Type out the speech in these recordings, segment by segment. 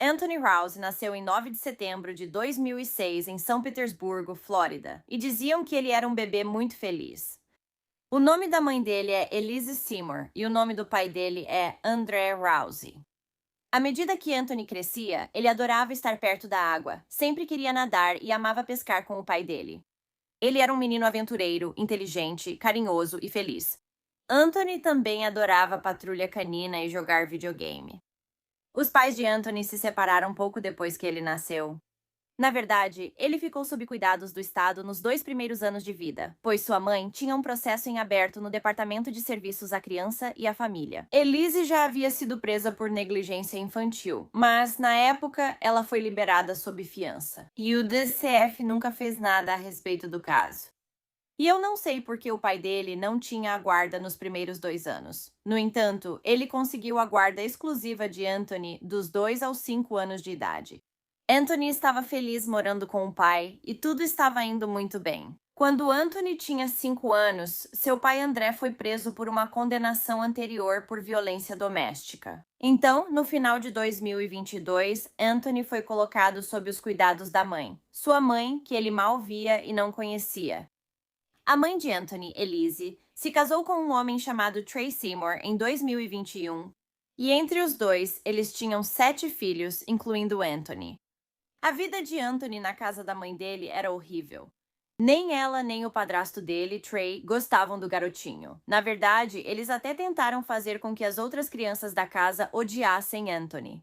Anthony Rouse nasceu em 9 de setembro de 2006 em São Petersburgo, Flórida, e diziam que ele era um bebê muito feliz. O nome da mãe dele é Elise Seymour e o nome do pai dele é André Rouse. À medida que Anthony crescia, ele adorava estar perto da água, sempre queria nadar e amava pescar com o pai dele. Ele era um menino aventureiro, inteligente, carinhoso e feliz. Anthony também adorava patrulha canina e jogar videogame. Os pais de Anthony se separaram pouco depois que ele nasceu. Na verdade, ele ficou sob cuidados do Estado nos 2 primeiros anos de vida, pois sua mãe tinha um processo em aberto no Departamento de Serviços à Criança e à Família. Elise já havia sido presa por negligência infantil, mas na época ela foi liberada sob fiança. E o DCF nunca fez nada a respeito do caso. E eu não sei por que o pai dele não tinha a guarda nos primeiros 2 anos. No entanto, ele conseguiu a guarda exclusiva de Anthony dos 2 aos 5 anos de idade. Anthony estava feliz morando com o pai e tudo estava indo muito bem. Quando Anthony tinha 5 anos, seu pai André foi preso por uma condenação anterior por violência doméstica. Então, no final de 2022, Anthony foi colocado sob os cuidados da mãe, sua mãe, que ele mal via e não conhecia. A mãe de Anthony, Elise, se casou com um homem chamado Trey Seymour em 2021, e entre os dois, eles tinham 7 filhos, incluindo Anthony. A vida de Anthony na casa da mãe dele era horrível. Nem ela nem o padrasto dele, Trey, gostavam do garotinho. Na verdade, eles até tentaram fazer com que as outras crianças da casa odiassem Anthony.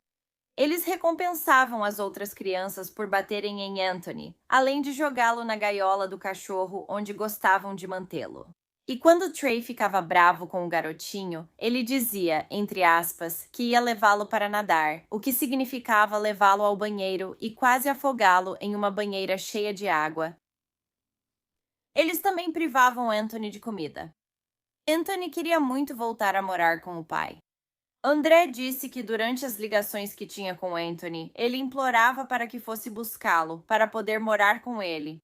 Eles recompensavam as outras crianças por baterem em Anthony, além de jogá-lo na gaiola do cachorro onde gostavam de mantê-lo. E quando Trey ficava bravo com o garotinho, ele dizia, entre aspas, que ia levá-lo para nadar, o que significava levá-lo ao banheiro e quase afogá-lo em uma banheira cheia de água. Eles também privavam Anthony de comida. Anthony queria muito voltar a morar com o pai. André disse que durante as ligações que tinha com Anthony, ele implorava para que fosse buscá-lo, para poder morar com ele.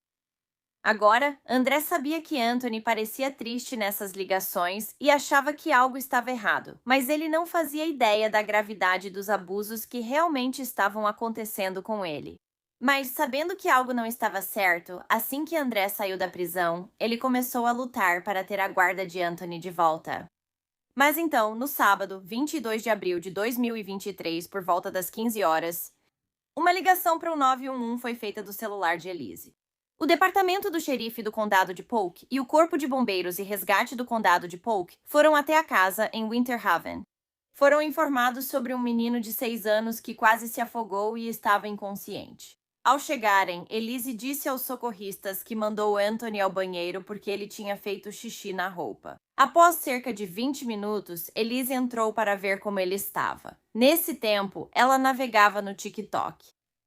Agora, André sabia que Anthony parecia triste nessas ligações e achava que algo estava errado, mas ele não fazia ideia da gravidade dos abusos que realmente estavam acontecendo com ele. Mas, sabendo que algo não estava certo, assim que André saiu da prisão, ele começou a lutar para ter a guarda de Anthony de volta. Mas então, no sábado, 22 de abril de 2023, por volta das 15 horas, uma ligação para o 911 foi feita do celular de Elise. O departamento do xerife do condado de Polk e o corpo de bombeiros e resgate do condado de Polk foram até a casa em Winter Haven. Foram informados sobre um menino de 6 anos que quase se afogou e estava inconsciente. Ao chegarem, Elise disse aos socorristas que mandou Anthony ao banheiro porque ele tinha feito xixi na roupa. Após cerca de 20 minutos, Elise entrou para ver como ele estava. Nesse tempo, ela navegava no TikTok.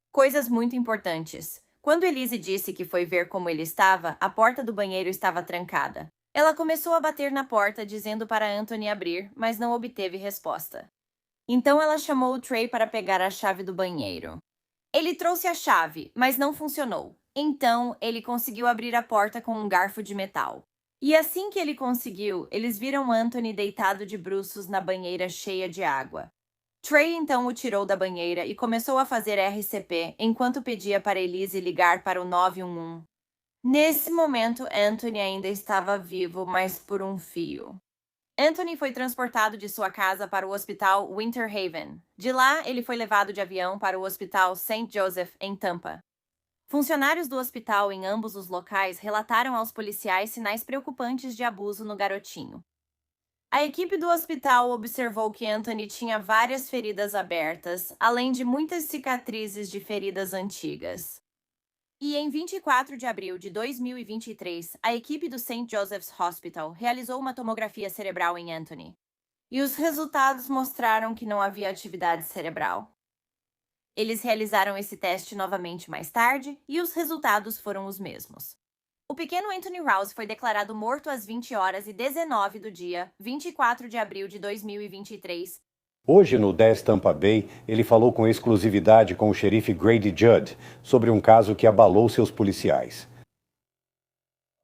Coisas muito importantes. Quando Elise disse que foi ver como ele estava, a porta do banheiro estava trancada. Ela começou a bater na porta, dizendo para Anthony abrir, mas não obteve resposta. Então ela chamou o Trey para pegar a chave do banheiro. Ele trouxe a chave, mas não funcionou. Então, ele conseguiu abrir a porta com um garfo de metal. E assim que ele conseguiu, eles viram Anthony deitado de bruços na banheira cheia de água. Trey então o tirou da banheira e começou a fazer RCP enquanto pedia para Elise ligar para o 911. Nesse momento, Anthony ainda estava vivo, mas por um fio. Anthony foi transportado de sua casa para o hospital Winter Haven. De lá, ele foi levado de avião para o hospital St. Joseph, em Tampa. Funcionários do hospital em ambos os locais relataram aos policiais sinais preocupantes de abuso no garotinho. A equipe do hospital observou que Anthony tinha várias feridas abertas, além de muitas cicatrizes de feridas antigas. E em 24 de abril de 2023, a equipe do St. Joseph's Hospital realizou uma tomografia cerebral em Anthony. E os resultados mostraram que não havia atividade cerebral. Eles realizaram esse teste novamente mais tarde e os resultados foram os mesmos. O pequeno Anthony Rouse foi declarado morto às 20h19 do dia 24 de abril de 2023. Hoje, no 10 Tampa Bay, ele falou com exclusividade com o xerife Grady Judd sobre um caso que abalou seus policiais.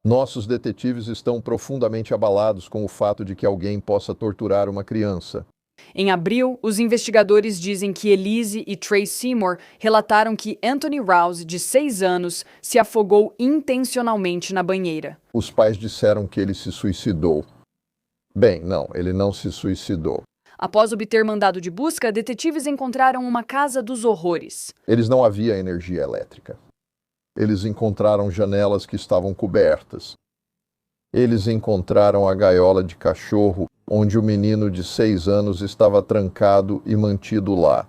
Nossos detetives estão profundamente abalados com o fato de que alguém possa torturar uma criança. Em abril, os investigadores dizem que Elise e Trey Seymour relataram que Anthony Rouse, de 6 anos, se afogou intencionalmente na banheira. Os pais disseram que ele se suicidou. Bem, não, ele não se suicidou. Após obter mandado de busca, detetives encontraram uma casa dos horrores. Eles não havia energia elétrica. Eles encontraram janelas que estavam cobertas. Eles encontraram a gaiola de cachorro, onde o menino de 6 anos estava trancado e mantido lá.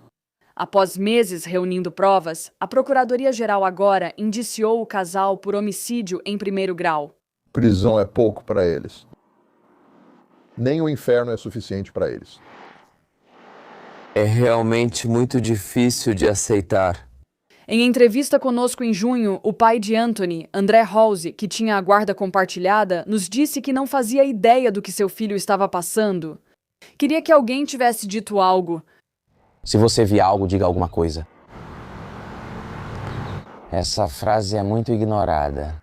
Após meses reunindo provas, a Procuradoria-Geral agora indiciou o casal por homicídio em primeiro grau. Prisão é pouco para eles. Nem o inferno é suficiente para eles. É realmente muito difícil de aceitar. Em entrevista conosco em junho, o pai de Anthony, André Halsey, que tinha a guarda compartilhada, nos disse que não fazia ideia do que seu filho estava passando. Queria que alguém tivesse dito algo. Se você vir algo, diga alguma coisa. Essa frase é muito ignorada.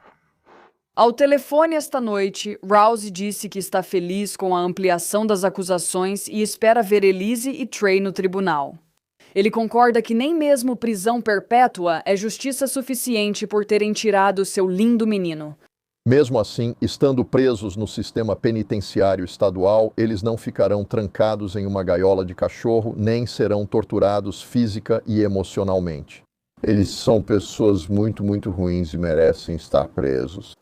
Ao telefone esta noite, Rouse disse que está feliz com a ampliação das acusações e espera ver Elise e Trey no tribunal. Ele concorda que nem mesmo prisão perpétua é justiça suficiente por terem tirado seu lindo menino. Mesmo assim, estando presos no sistema penitenciário estadual, eles não ficarão trancados em uma gaiola de cachorro, nem serão torturados física e emocionalmente. Eles são pessoas muito ruins e merecem estar presos.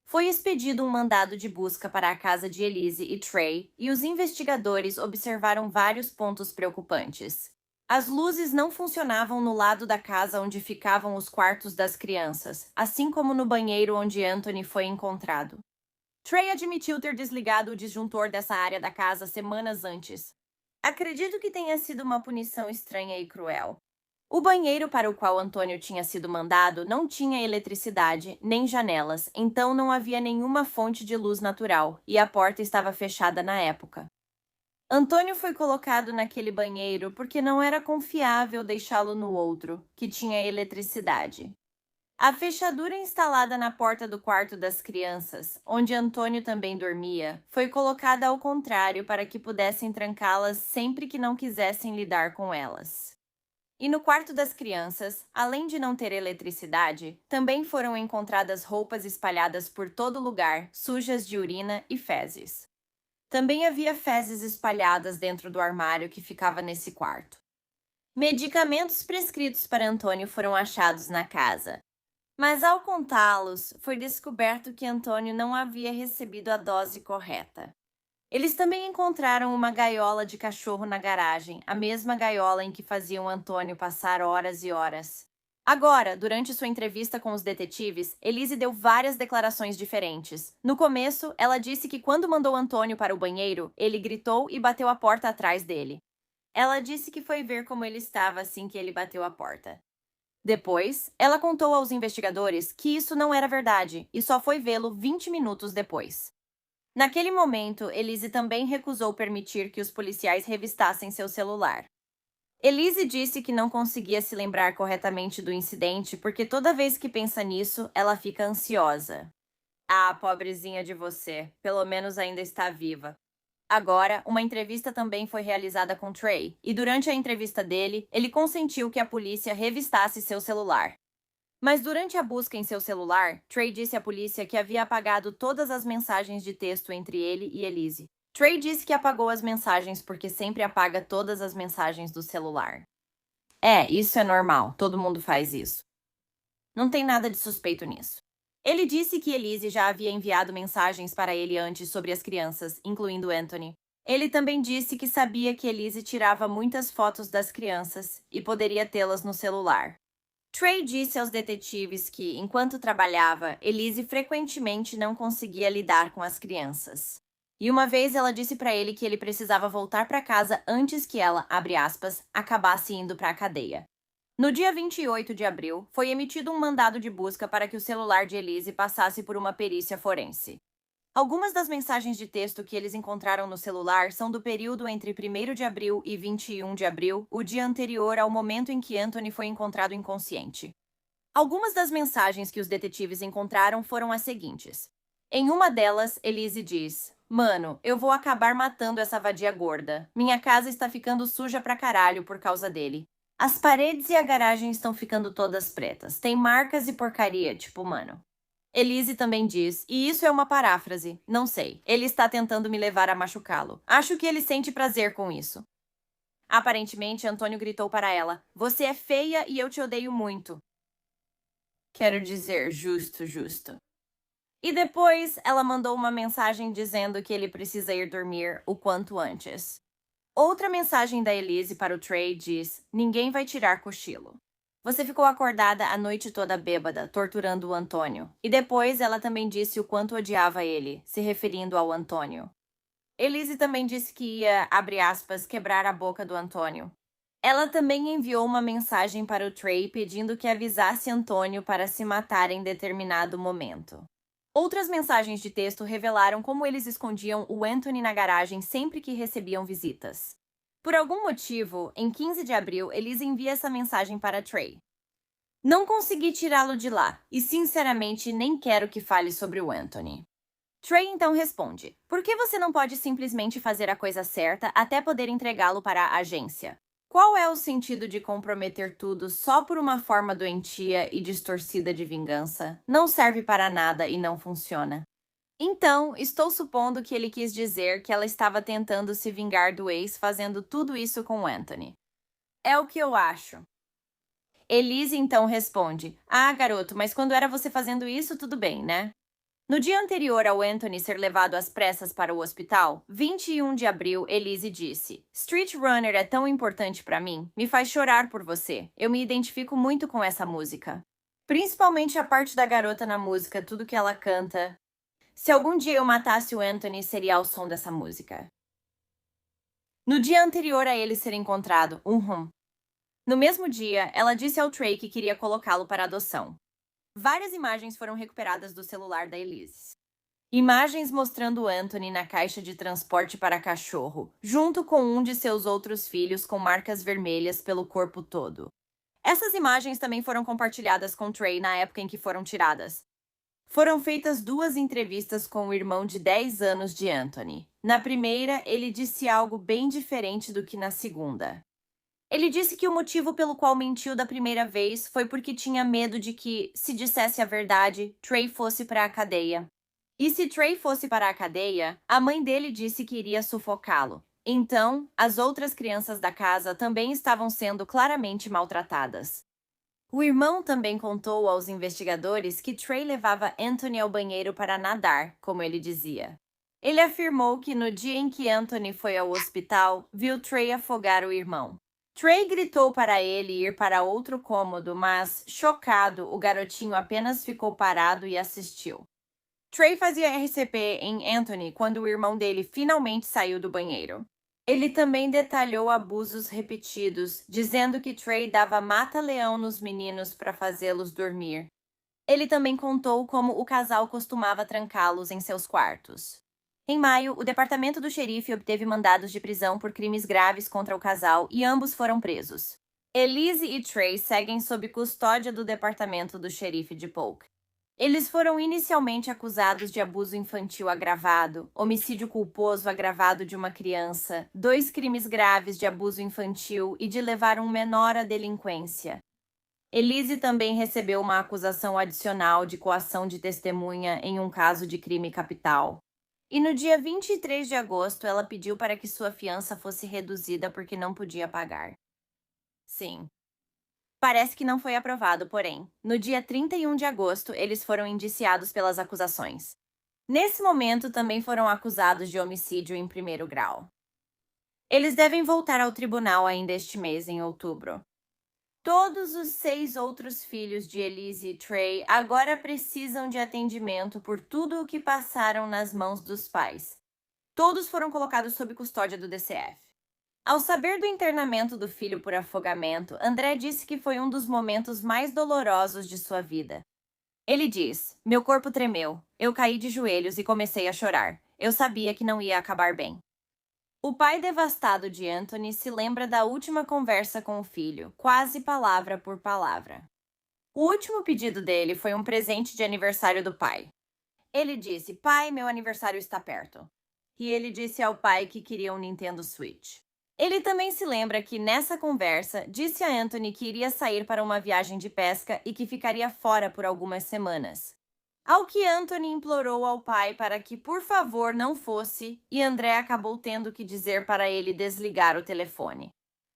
Foi expedido um mandado de busca para a casa de Elise e Trey, e os investigadores observaram vários pontos preocupantes. As luzes não funcionavam no lado da casa onde ficavam os quartos das crianças, assim como no banheiro onde Anthony foi encontrado. Trey admitiu ter desligado o disjuntor dessa área da casa semanas antes. Acredito que tenha sido uma punição estranha e cruel. O banheiro para o qual Antônio tinha sido mandado não tinha eletricidade nem janelas, então não havia nenhuma fonte de luz natural e a porta estava fechada na época. Antônio foi colocado naquele banheiro porque não era confiável deixá-lo no outro, que tinha eletricidade. A fechadura instalada na porta do quarto das crianças, onde Antônio também dormia, foi colocada ao contrário para que pudessem trancá-las sempre que não quisessem lidar com elas. E no quarto das crianças, além de não ter eletricidade, também foram encontradas roupas espalhadas por todo lugar, sujas de urina e fezes. Também havia fezes espalhadas dentro do armário que ficava nesse quarto. Medicamentos prescritos para Antônio foram achados na casa. Mas ao contá-los, foi descoberto que Antônio não havia recebido a dose correta. Eles também encontraram uma gaiola de cachorro na garagem, a mesma gaiola em que faziam Antônio passar horas e horas. Agora, durante sua entrevista com os detetives, Elise deu várias declarações diferentes. No começo, ela disse que quando mandou Antônio para o banheiro, ele gritou e bateu a porta atrás dele. Ela disse que foi ver como ele estava assim que ele bateu a porta. Depois, ela contou aos investigadores que isso não era verdade e só foi vê-lo 20 minutos depois. Naquele momento, Elise também recusou permitir que os policiais revistassem seu celular. Elise disse que não conseguia se lembrar corretamente do incidente porque toda vez que pensa nisso, ela fica ansiosa. Ah, pobrezinha de você, pelo menos ainda está viva. Agora, uma entrevista também foi realizada com Trey, e durante a entrevista dele, ele consentiu que a polícia revistasse seu celular. Mas durante a busca em seu celular, Trey disse à polícia que havia apagado todas as mensagens de texto entre ele e Elise. Trey disse que apagou as mensagens porque sempre apaga todas as mensagens do celular. Isso é normal, todo mundo faz isso. Não tem nada de suspeito nisso. Ele disse que Elise já havia enviado mensagens para ele antes sobre as crianças, incluindo Anthony. Ele também disse que sabia que Elise tirava muitas fotos das crianças e poderia tê-las no celular. Trey disse aos detetives que, enquanto trabalhava, Elise frequentemente não conseguia lidar com as crianças. E uma vez ela disse para ele que ele precisava voltar para casa antes que ela, abre aspas, acabasse indo para a cadeia. No dia 28 de abril, foi emitido um mandado de busca para que o celular de Elise passasse por uma perícia forense. Algumas das mensagens de texto que eles encontraram no celular são do período entre 1º de abril e 21 de abril, o dia anterior ao momento em que Anthony foi encontrado inconsciente. Algumas das mensagens que os detetives encontraram foram as seguintes. Em uma delas, Elise diz: Mano, eu vou acabar matando essa vadia gorda. Minha casa está ficando suja pra caralho por causa dele. As paredes e a garagem estão ficando todas pretas. Tem marcas e porcaria, tipo, mano. Elise também diz, e isso é uma paráfrase, não sei. Ele está tentando me levar a machucá-lo. Acho que ele sente prazer com isso. Aparentemente, Antônio gritou para ela, você é feia e eu te odeio muito. Quero dizer, justo, justo. E depois, ela mandou uma mensagem dizendo que ele precisa ir dormir o quanto antes. Outra mensagem da Elise para o Trey diz, ninguém vai tirar cochilo. Você ficou acordada a noite toda bêbada, torturando o Antônio. E depois ela também disse o quanto odiava ele, se referindo ao Antônio. Elise também disse que ia, abre aspas, quebrar a boca do Antônio. Ela também enviou uma mensagem para o Trey pedindo que avisasse Antônio para se matar em determinado momento. Outras mensagens de texto revelaram como eles escondiam o Anthony na garagem sempre que recebiam visitas. Por algum motivo, em 15 de abril, Elise envia essa mensagem para Trey. Não consegui tirá-lo de lá, e sinceramente nem quero que fale sobre o Anthony. Trey então responde, por que você não pode simplesmente fazer a coisa certa até poder entregá-lo para a agência? Qual é o sentido de comprometer tudo só por uma forma doentia e distorcida de vingança? Não serve para nada e não funciona. Então, estou supondo que ele quis dizer que ela estava tentando se vingar do ex fazendo tudo isso com Anthony. É o que eu acho. Elise então responde, garoto, mas quando era você fazendo isso, tudo bem, né? No dia anterior ao Anthony ser levado às pressas para o hospital, 21 de abril, Elise disse, Street Runner é tão importante para mim, me faz chorar por você. Eu me identifico muito com essa música. Principalmente a parte da garota na música, tudo que ela canta. Se algum dia eu matasse o Anthony, seria ao som dessa música. No dia anterior a ele ser encontrado, No mesmo dia, ela disse ao Trey que queria colocá-lo para adoção. Várias imagens foram recuperadas do celular da Elise. Imagens mostrando Anthony na caixa de transporte para cachorro, junto com um de seus outros filhos com marcas vermelhas pelo corpo todo. Essas imagens também foram compartilhadas com Trey na época em que foram tiradas. Foram feitas 2 entrevistas com o irmão de 10 anos de Anthony. Na primeira, ele disse algo bem diferente do que na segunda. Ele disse que o motivo pelo qual mentiu da primeira vez foi porque tinha medo de que, se dissesse a verdade, Trey fosse para a cadeia. E se Trey fosse para a cadeia, a mãe dele disse que iria sufocá-lo. Então, as outras crianças da casa também estavam sendo claramente maltratadas. O irmão também contou aos investigadores que Trey levava Anthony ao banheiro para nadar, como ele dizia. Ele afirmou que no dia em que Anthony foi ao hospital, viu Trey afogar o irmão. Trey gritou para ele ir para outro cômodo, mas, chocado, o garotinho apenas ficou parado e assistiu. Trey fazia RCP em Anthony quando o irmão dele finalmente saiu do banheiro. Ele também detalhou abusos repetidos, dizendo que Trey dava mata-leão nos meninos para fazê-los dormir. Ele também contou como o casal costumava trancá-los em seus quartos. Em maio, o departamento do xerife obteve mandados de prisão por crimes graves contra o casal e ambos foram presos. Elise e Trey seguem sob custódia do departamento do xerife de Polk. Eles foram inicialmente acusados de abuso infantil agravado, homicídio culposo agravado de uma criança, 2 crimes graves de abuso infantil e de levar um menor à delinquência. Elise também recebeu uma acusação adicional de coação de testemunha em um caso de crime capital. E no dia 23 de agosto, ela pediu para que sua fiança fosse reduzida porque não podia pagar. Sim. Parece que não foi aprovado, porém, no dia 31 de agosto, eles foram indiciados pelas acusações. Nesse momento, também foram acusados de homicídio em 1º grau. Eles devem voltar ao tribunal ainda este mês, em outubro. Todos os 6 outros filhos de Elise e Trey agora precisam de atendimento por tudo o que passaram nas mãos dos pais. Todos foram colocados sob custódia do DCF. Ao saber do internamento do filho por afogamento, André disse que foi um dos momentos mais dolorosos de sua vida. Ele diz, meu corpo tremeu, eu caí de joelhos e comecei a chorar. Eu sabia que não ia acabar bem. O pai devastado de Anthony se lembra da última conversa com o filho, quase palavra por palavra. O último pedido dele foi um presente de aniversário do pai. Ele disse, pai, meu aniversário está perto. e ele disse ao pai que queria um Nintendo Switch. Ele também se lembra que, nessa conversa, disse a Anthony que iria sair para uma viagem de pesca e que ficaria fora por algumas semanas. Ao que Anthony implorou ao pai para que, por favor, não fosse, e André acabou tendo que dizer para ele desligar o telefone.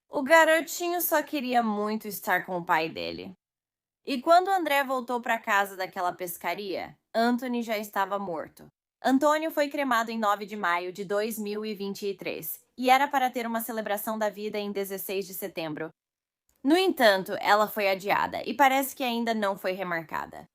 O garotinho só queria muito estar com o pai dele. E quando André voltou para casa daquela pescaria, Anthony já estava morto. Antônio foi cremado em 9 de maio de 2023 e era para ter uma celebração da vida em 16 de setembro. No entanto, ela foi adiada e parece que ainda não foi remarcada.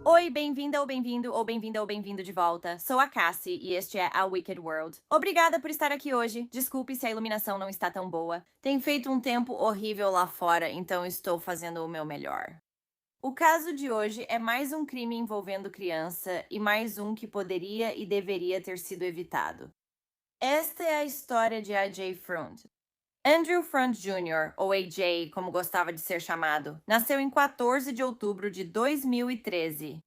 Oi, bem-vinda ou bem-vindo ou bem-vinda ou bem-vindo de volta. Sou a Cassie e este é a Wicked World. Obrigada por estar aqui hoje. Desculpe se a iluminação não está tão boa. Tem feito um tempo horrível lá fora, então estou fazendo o meu melhor. O caso de hoje é mais um crime envolvendo criança e mais um que poderia e deveria ter sido evitado. Esta é a história de A.J. Front. Andrew Front Jr., ou AJ, como gostava de ser chamado, nasceu em 14 de outubro de 2013.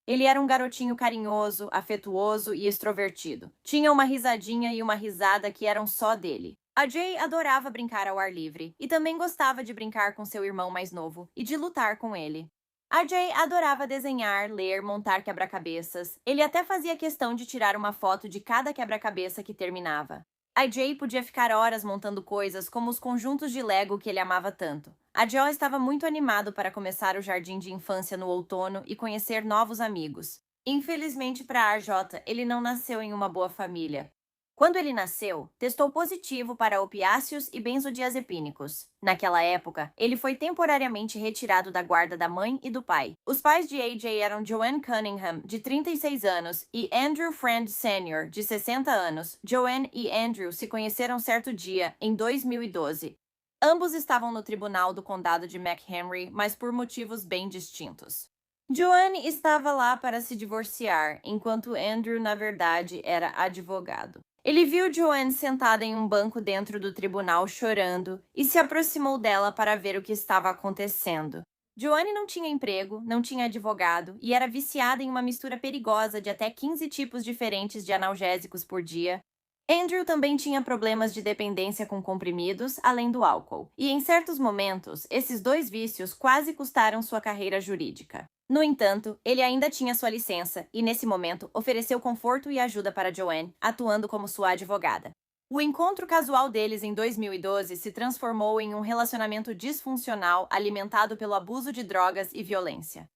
Ele era um garotinho carinhoso, afetuoso e extrovertido. Tinha uma risadinha e uma risada que eram só dele. AJ adorava brincar ao ar livre e também gostava de brincar com seu irmão mais novo e de lutar com ele. AJ adorava desenhar, ler, montar quebra-cabeças. Ele até fazia questão de tirar uma foto de cada quebra-cabeça que terminava. AJ podia ficar horas montando coisas como os conjuntos de Lego que ele amava tanto. AJ estava muito animado para começar o jardim de infância no outono e conhecer novos amigos. Infelizmente para AJ, ele não nasceu em uma boa família. Quando ele nasceu, testou positivo para opiáceos e benzodiazepínicos. Naquela época, ele foi temporariamente retirado da guarda da mãe e do pai. Os pais de AJ eram Joanne Cunningham, de 36 anos, e Andrew Friend Sr., de 60 anos. Joanne e Andrew se conheceram certo dia, em 2012. Ambos estavam no tribunal do condado de McHenry, mas por motivos bem distintos. Joanne estava lá para se divorciar, enquanto Andrew, na verdade, era advogado. Ele viu Joanne sentada em um banco dentro do tribunal chorando e se aproximou dela para ver o que estava acontecendo. Joanne não tinha emprego, não tinha advogado e era viciada em uma mistura perigosa de até 15 tipos diferentes de analgésicos por dia. Andrew também tinha problemas de dependência com comprimidos, além do álcool. E em certos momentos, esses dois vícios quase custaram sua carreira jurídica. No entanto, ele ainda tinha sua licença e, nesse momento, ofereceu conforto e ajuda para Joanne, atuando como sua advogada. O encontro casual deles em 2012 se transformou em um relacionamento disfuncional alimentado pelo abuso de drogas e violência.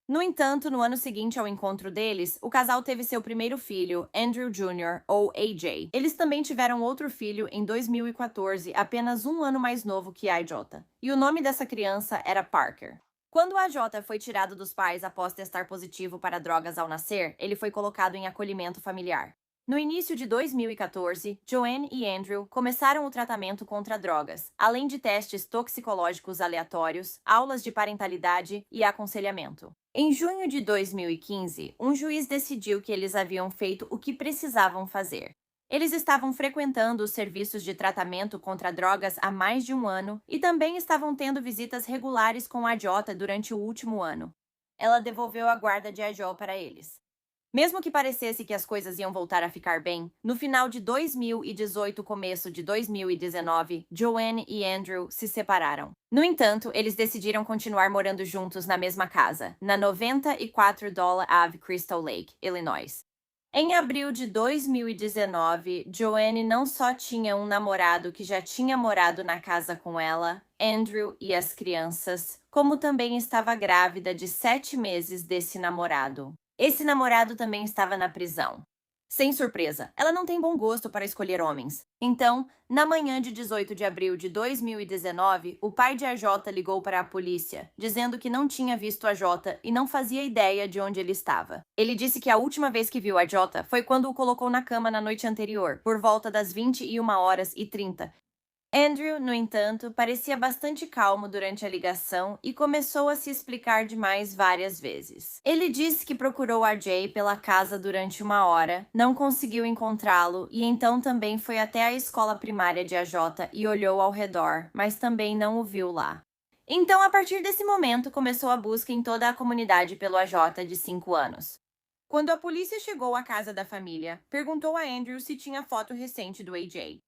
No entanto, no ano seguinte ao encontro deles, o casal teve seu primeiro filho, Andrew Jr., ou AJ. Eles também tiveram outro filho em 2014, apenas um ano mais novo que AJ. E o nome dessa criança era Parker. Quando AJ foi tirado dos pais após testar positivo para drogas ao nascer, ele foi colocado em acolhimento familiar. No início de 2014, Joanne e Andrew começaram o tratamento contra drogas, além de testes toxicológicos aleatórios, aulas de parentalidade e aconselhamento. Em junho de 2015, um juiz decidiu que eles haviam feito o que precisavam fazer. Eles estavam frequentando os serviços de tratamento contra drogas há mais de um ano e também estavam tendo visitas regulares com a AJ durante o último ano. Ela devolveu a guarda de AJ para eles. Mesmo que parecesse que as coisas iam voltar a ficar bem, no final de 2018 e começo de 2019, Joanne e Andrew se separaram. No entanto, eles decidiram continuar morando juntos na mesma casa, na 94 Dollar Ave, Crystal Lake, Illinois. Em abril de 2019, Joanne não só tinha um namorado que já tinha morado na casa com ela, Andrew e as crianças, como também estava grávida de 7 meses desse namorado. Esse namorado também estava na prisão. Sem surpresa, ela não tem bom gosto para escolher homens. Então, na manhã de 18 de abril de 2019, o pai de AJ ligou para a polícia, dizendo que não tinha visto AJ e não fazia ideia de onde ele estava. Ele disse que a última vez que viu AJ foi quando o colocou na cama na noite anterior, por volta das 21h30. Andrew, no entanto, parecia bastante calmo durante a ligação e começou a se explicar demais várias vezes. Ele disse que procurou AJ pela casa durante 1 hora, não conseguiu encontrá-lo e então também foi até a escola primária de AJ e olhou ao redor, mas também não o viu lá. Então, a partir desse momento, começou a busca em toda a comunidade pelo AJ de 5 anos. Quando a polícia chegou à casa da família, perguntou a Andrew se tinha foto recente do AJ.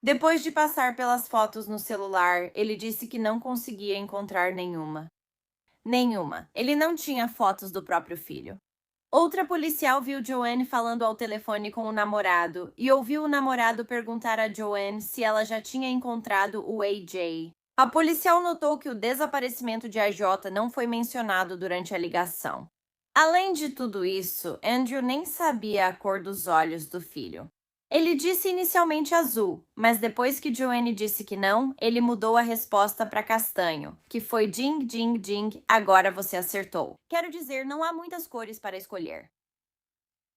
Depois de passar pelas fotos no celular, ele disse que não conseguia encontrar nenhuma. Ele não tinha fotos do próprio filho. Outra policial viu Joanne falando ao telefone com o namorado e ouviu o namorado perguntar a Joanne se ela já tinha encontrado o AJ. A policial notou que o desaparecimento de AJ não foi mencionado durante a ligação. Além de tudo isso, Andrew nem sabia a cor dos olhos do filho. Ele disse inicialmente azul, mas depois que Joanne disse que não, ele mudou a resposta para castanho, que foi ding, ding, ding, agora você acertou. Quero dizer, não há muitas cores para escolher.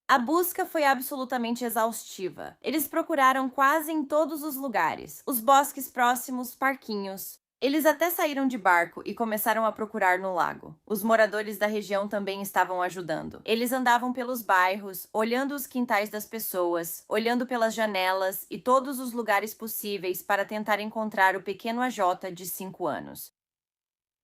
A busca foi absolutamente exaustiva. Eles procuraram quase em todos os lugares, os bosques próximos, parquinhos. Eles até saíram de barco e começaram a procurar no lago. Os moradores da região também estavam ajudando. Eles andavam pelos bairros, olhando os quintais das pessoas, olhando pelas janelas e todos os lugares possíveis para tentar encontrar o pequeno AJ de 5 anos.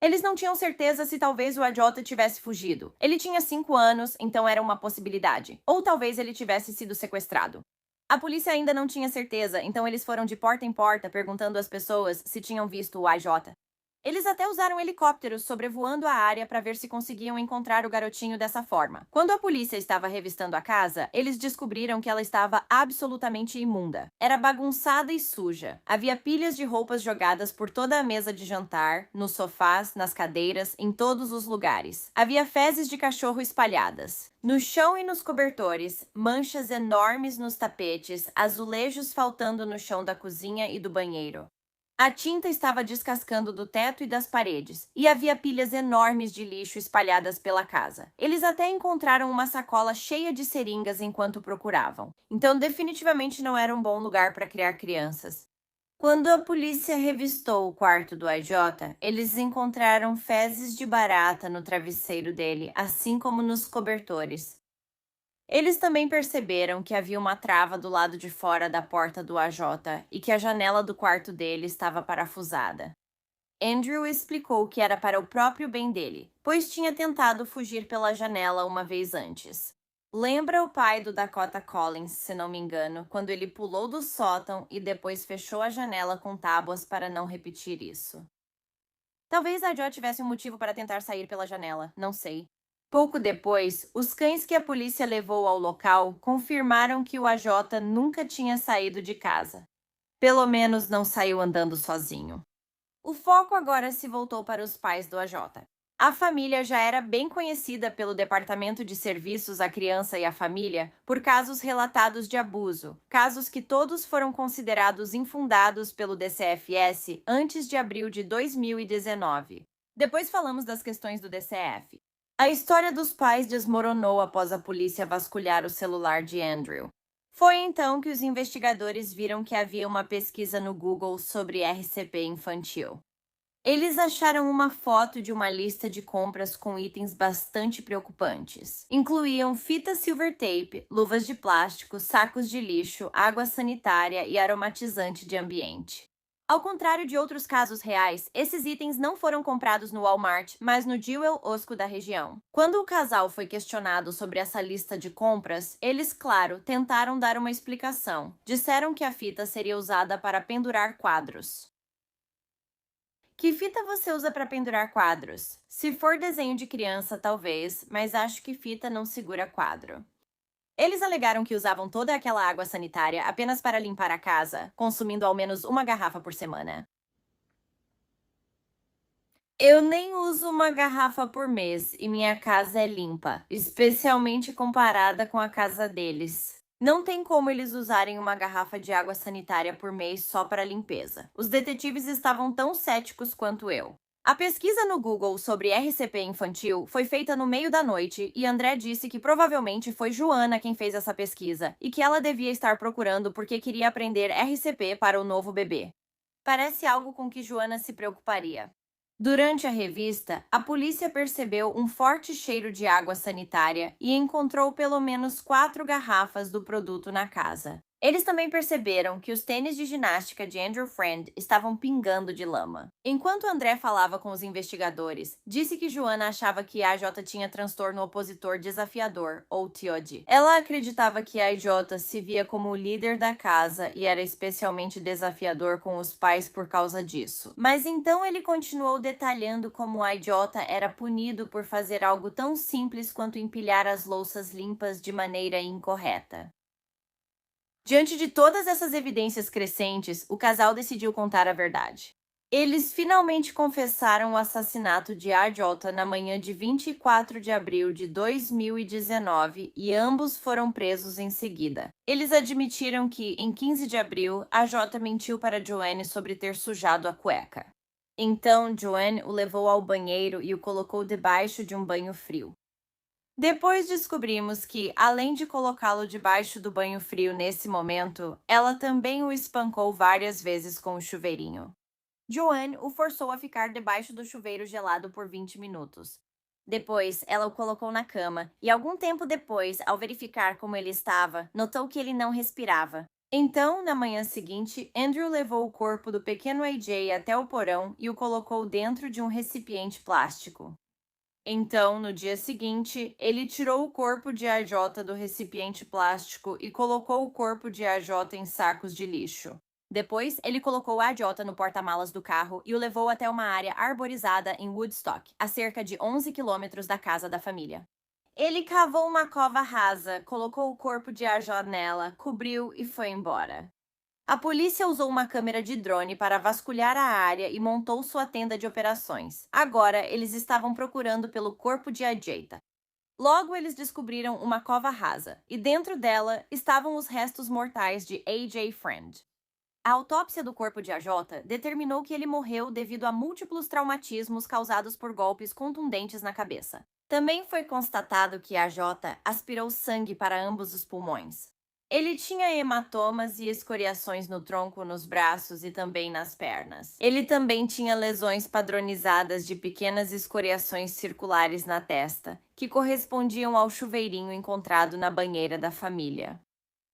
Eles não tinham certeza se talvez o AJ tivesse fugido. Ele tinha 5 anos, então era uma possibilidade. Ou talvez ele tivesse sido sequestrado. A polícia ainda não tinha certeza, então eles foram de porta em porta perguntando às pessoas se tinham visto o AJ. Eles até usaram helicópteros sobrevoando a área para ver se conseguiam encontrar o garotinho dessa forma. Quando a polícia estava revistando a casa, eles descobriram que ela estava absolutamente imunda. Era bagunçada e suja. Havia pilhas de roupas jogadas por toda a mesa de jantar, nos sofás, nas cadeiras, em todos os lugares. Havia fezes de cachorro espalhadas. No chão e nos cobertores, manchas enormes nos tapetes, azulejos faltando no chão da cozinha e do banheiro. A tinta estava descascando do teto e das paredes, e havia pilhas enormes de lixo espalhadas pela casa. Eles até encontraram uma sacola cheia de seringas enquanto procuravam. Então, definitivamente não era um bom lugar para criar crianças. Quando a polícia revistou o quarto do AJ, eles encontraram fezes de barata no travesseiro dele, assim como nos cobertores. Eles também perceberam que havia uma trava do lado de fora da porta do AJ e que a janela do quarto dele estava parafusada. Andrew explicou que era para o próprio bem dele, pois tinha tentado fugir pela janela uma vez antes. Lembra o pai do Dakota Collins, se não me engano, quando ele pulou do sótão e depois fechou a janela com tábuas para não repetir isso. Talvez a Jo tivesse um motivo para tentar sair pela janela, não sei. Pouco depois, os cães que a polícia levou ao local confirmaram que o AJ nunca tinha saído de casa. Pelo menos não saiu andando sozinho. O foco agora se voltou para os pais do AJ. A família já era bem conhecida pelo Departamento de Serviços à Criança e à Família por casos relatados de abuso, casos que todos foram considerados infundados pelo DCFS antes de abril de 2019. Depois falamos das questões do DCF. A história dos pais desmoronou após a polícia vasculhar o celular de Andrew. Foi então que os investigadores viram que havia uma pesquisa no Google sobre RCP infantil. Eles acharam uma foto de uma lista de compras com itens bastante preocupantes. Incluíam fita silver tape, luvas de plástico, sacos de lixo, água sanitária e aromatizante de ambiente. Ao contrário de outros casos reais, esses itens não foram comprados no Walmart, mas no Jewel Osco da região. Quando o casal foi questionado sobre essa lista de compras, eles, claro, tentaram dar uma explicação. Disseram que a fita seria usada para pendurar quadros. Que fita você usa para pendurar quadros? Se for desenho de criança, talvez, mas acho que fita não segura quadro. Eles alegaram que usavam toda aquela água sanitária apenas para limpar a casa, consumindo ao menos uma garrafa por semana. Eu nem uso uma garrafa por mês e minha casa é limpa, especialmente comparada com a casa deles. Não tem como eles usarem uma garrafa de água sanitária por mês só para limpeza. Os detetives estavam tão céticos quanto eu. A pesquisa no Google sobre RCP infantil foi feita no meio da noite e André disse que provavelmente foi Joana quem fez essa pesquisa e que ela devia estar procurando porque queria aprender RCP para o novo bebê. Parece algo com que Joana se preocuparia. Durante a revista, a polícia percebeu um forte cheiro de água sanitária e encontrou pelo menos 4 garrafas do produto na casa. Eles também perceberam que os tênis de ginástica de Andrew Friend estavam pingando de lama. Enquanto André falava com os investigadores, disse que Joanna achava que AJ tinha transtorno opositor desafiador, ou TOD. Ela acreditava que AJ se via como o líder da casa e era especialmente desafiador com os pais por causa disso. Mas então ele continuou detalhando como AJ era punido por fazer algo tão simples quanto empilhar as louças limpas de maneira incorreta. Diante de todas essas evidências crescentes, o casal decidiu contar a verdade. Eles finalmente confessaram o assassinato de AJ na manhã de 24 de abril de 2019 e ambos foram presos em seguida. Eles admitiram que, em 15 de abril, AJ mentiu para Joanne sobre ter sujado a cueca. Então, Joanne o levou ao banheiro e o colocou debaixo de um banho frio. Depois descobrimos que, além de colocá-lo debaixo do banho frio nesse momento, ela também o espancou várias vezes com o chuveirinho. Joanne o forçou a ficar debaixo do chuveiro gelado por 20 minutos. Depois, ela o colocou na cama e, algum tempo depois, ao verificar como ele estava, notou que ele não respirava. Então, na manhã seguinte, Andrew levou o corpo do pequeno AJ até o porão e o colocou dentro de um recipiente plástico. Então, no dia seguinte, ele tirou o corpo de AJ do recipiente plástico e colocou o corpo de AJ em sacos de lixo. Depois, ele colocou AJ no porta-malas do carro e o levou até uma área arborizada em Woodstock, a cerca de 11 quilômetros da casa da família. Ele cavou uma cova rasa, colocou o corpo de AJ nela, cobriu e foi embora. A polícia usou uma câmera de drone para vasculhar a área e montou sua tenda de operações. Agora, eles estavam procurando pelo corpo de AJ. Logo, eles descobriram uma cova rasa, e dentro dela estavam os restos mortais de AJ Friend. A autópsia do corpo de AJ determinou que ele morreu devido a múltiplos traumatismos causados por golpes contundentes na cabeça. Também foi constatado que AJ aspirou sangue para ambos os pulmões. Ele tinha hematomas e escoriações no tronco, nos braços e também nas pernas. Ele também tinha lesões padronizadas de pequenas escoriações circulares na testa, que correspondiam ao chuveirinho encontrado na banheira da família.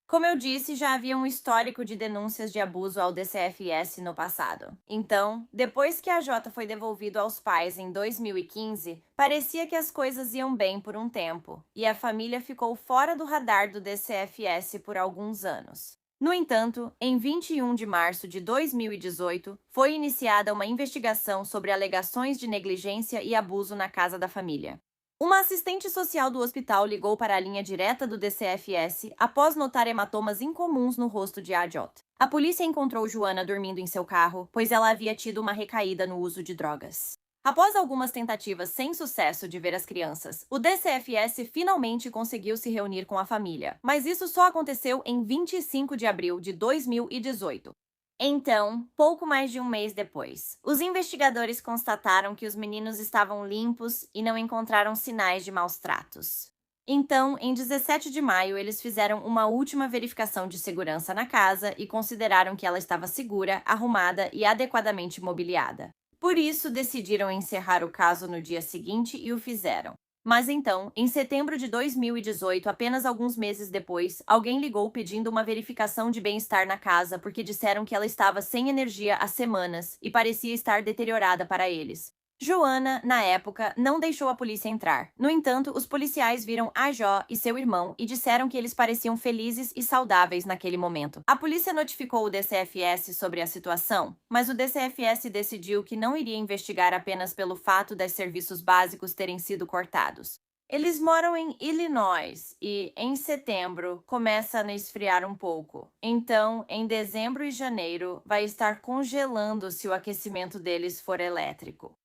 Como eu disse, já havia um histórico de denúncias de abuso ao DCFS no passado. Então, depois que AJ foi devolvido aos pais em 2015, parecia que as coisas iam bem por um tempo, e a família ficou fora do radar do DCFS por alguns anos. No entanto, em 21 de março de 2018, foi iniciada uma investigação sobre alegações de negligência e abuso na casa da família. Uma assistente social do hospital ligou para a linha direta do DCFS após notar hematomas incomuns no rosto de AJ. A polícia encontrou Joanna dormindo em seu carro, pois ela havia tido uma recaída no uso de drogas. Após algumas tentativas sem sucesso de ver as crianças, o DCFS finalmente conseguiu se reunir com a família, mas isso só aconteceu em 25 de abril de 2018. Então, pouco mais de um mês depois, os investigadores constataram que os meninos estavam limpos e não encontraram sinais de maus tratos. Então, em 17 de maio, eles fizeram uma última verificação de segurança na casa e consideraram que ela estava segura, arrumada e adequadamente mobiliada. Por isso, decidiram encerrar o caso no dia seguinte e o fizeram. Mas então, em setembro de 2018, apenas alguns meses depois, alguém ligou pedindo uma verificação de bem-estar na casa porque disseram que ela estava sem energia há semanas e parecia estar deteriorada para eles. Joanna, na época, não deixou a polícia entrar. No entanto, os policiais viram AJ e seu irmão e disseram que eles pareciam felizes e saudáveis naquele momento. A polícia notificou o DCFS sobre a situação, mas o DCFS decidiu que não iria investigar apenas pelo fato dos serviços básicos terem sido cortados. Eles moram em Illinois e, em setembro, começa a esfriar um pouco. Então, em dezembro e janeiro, vai estar congelando se o aquecimento deles for elétrico.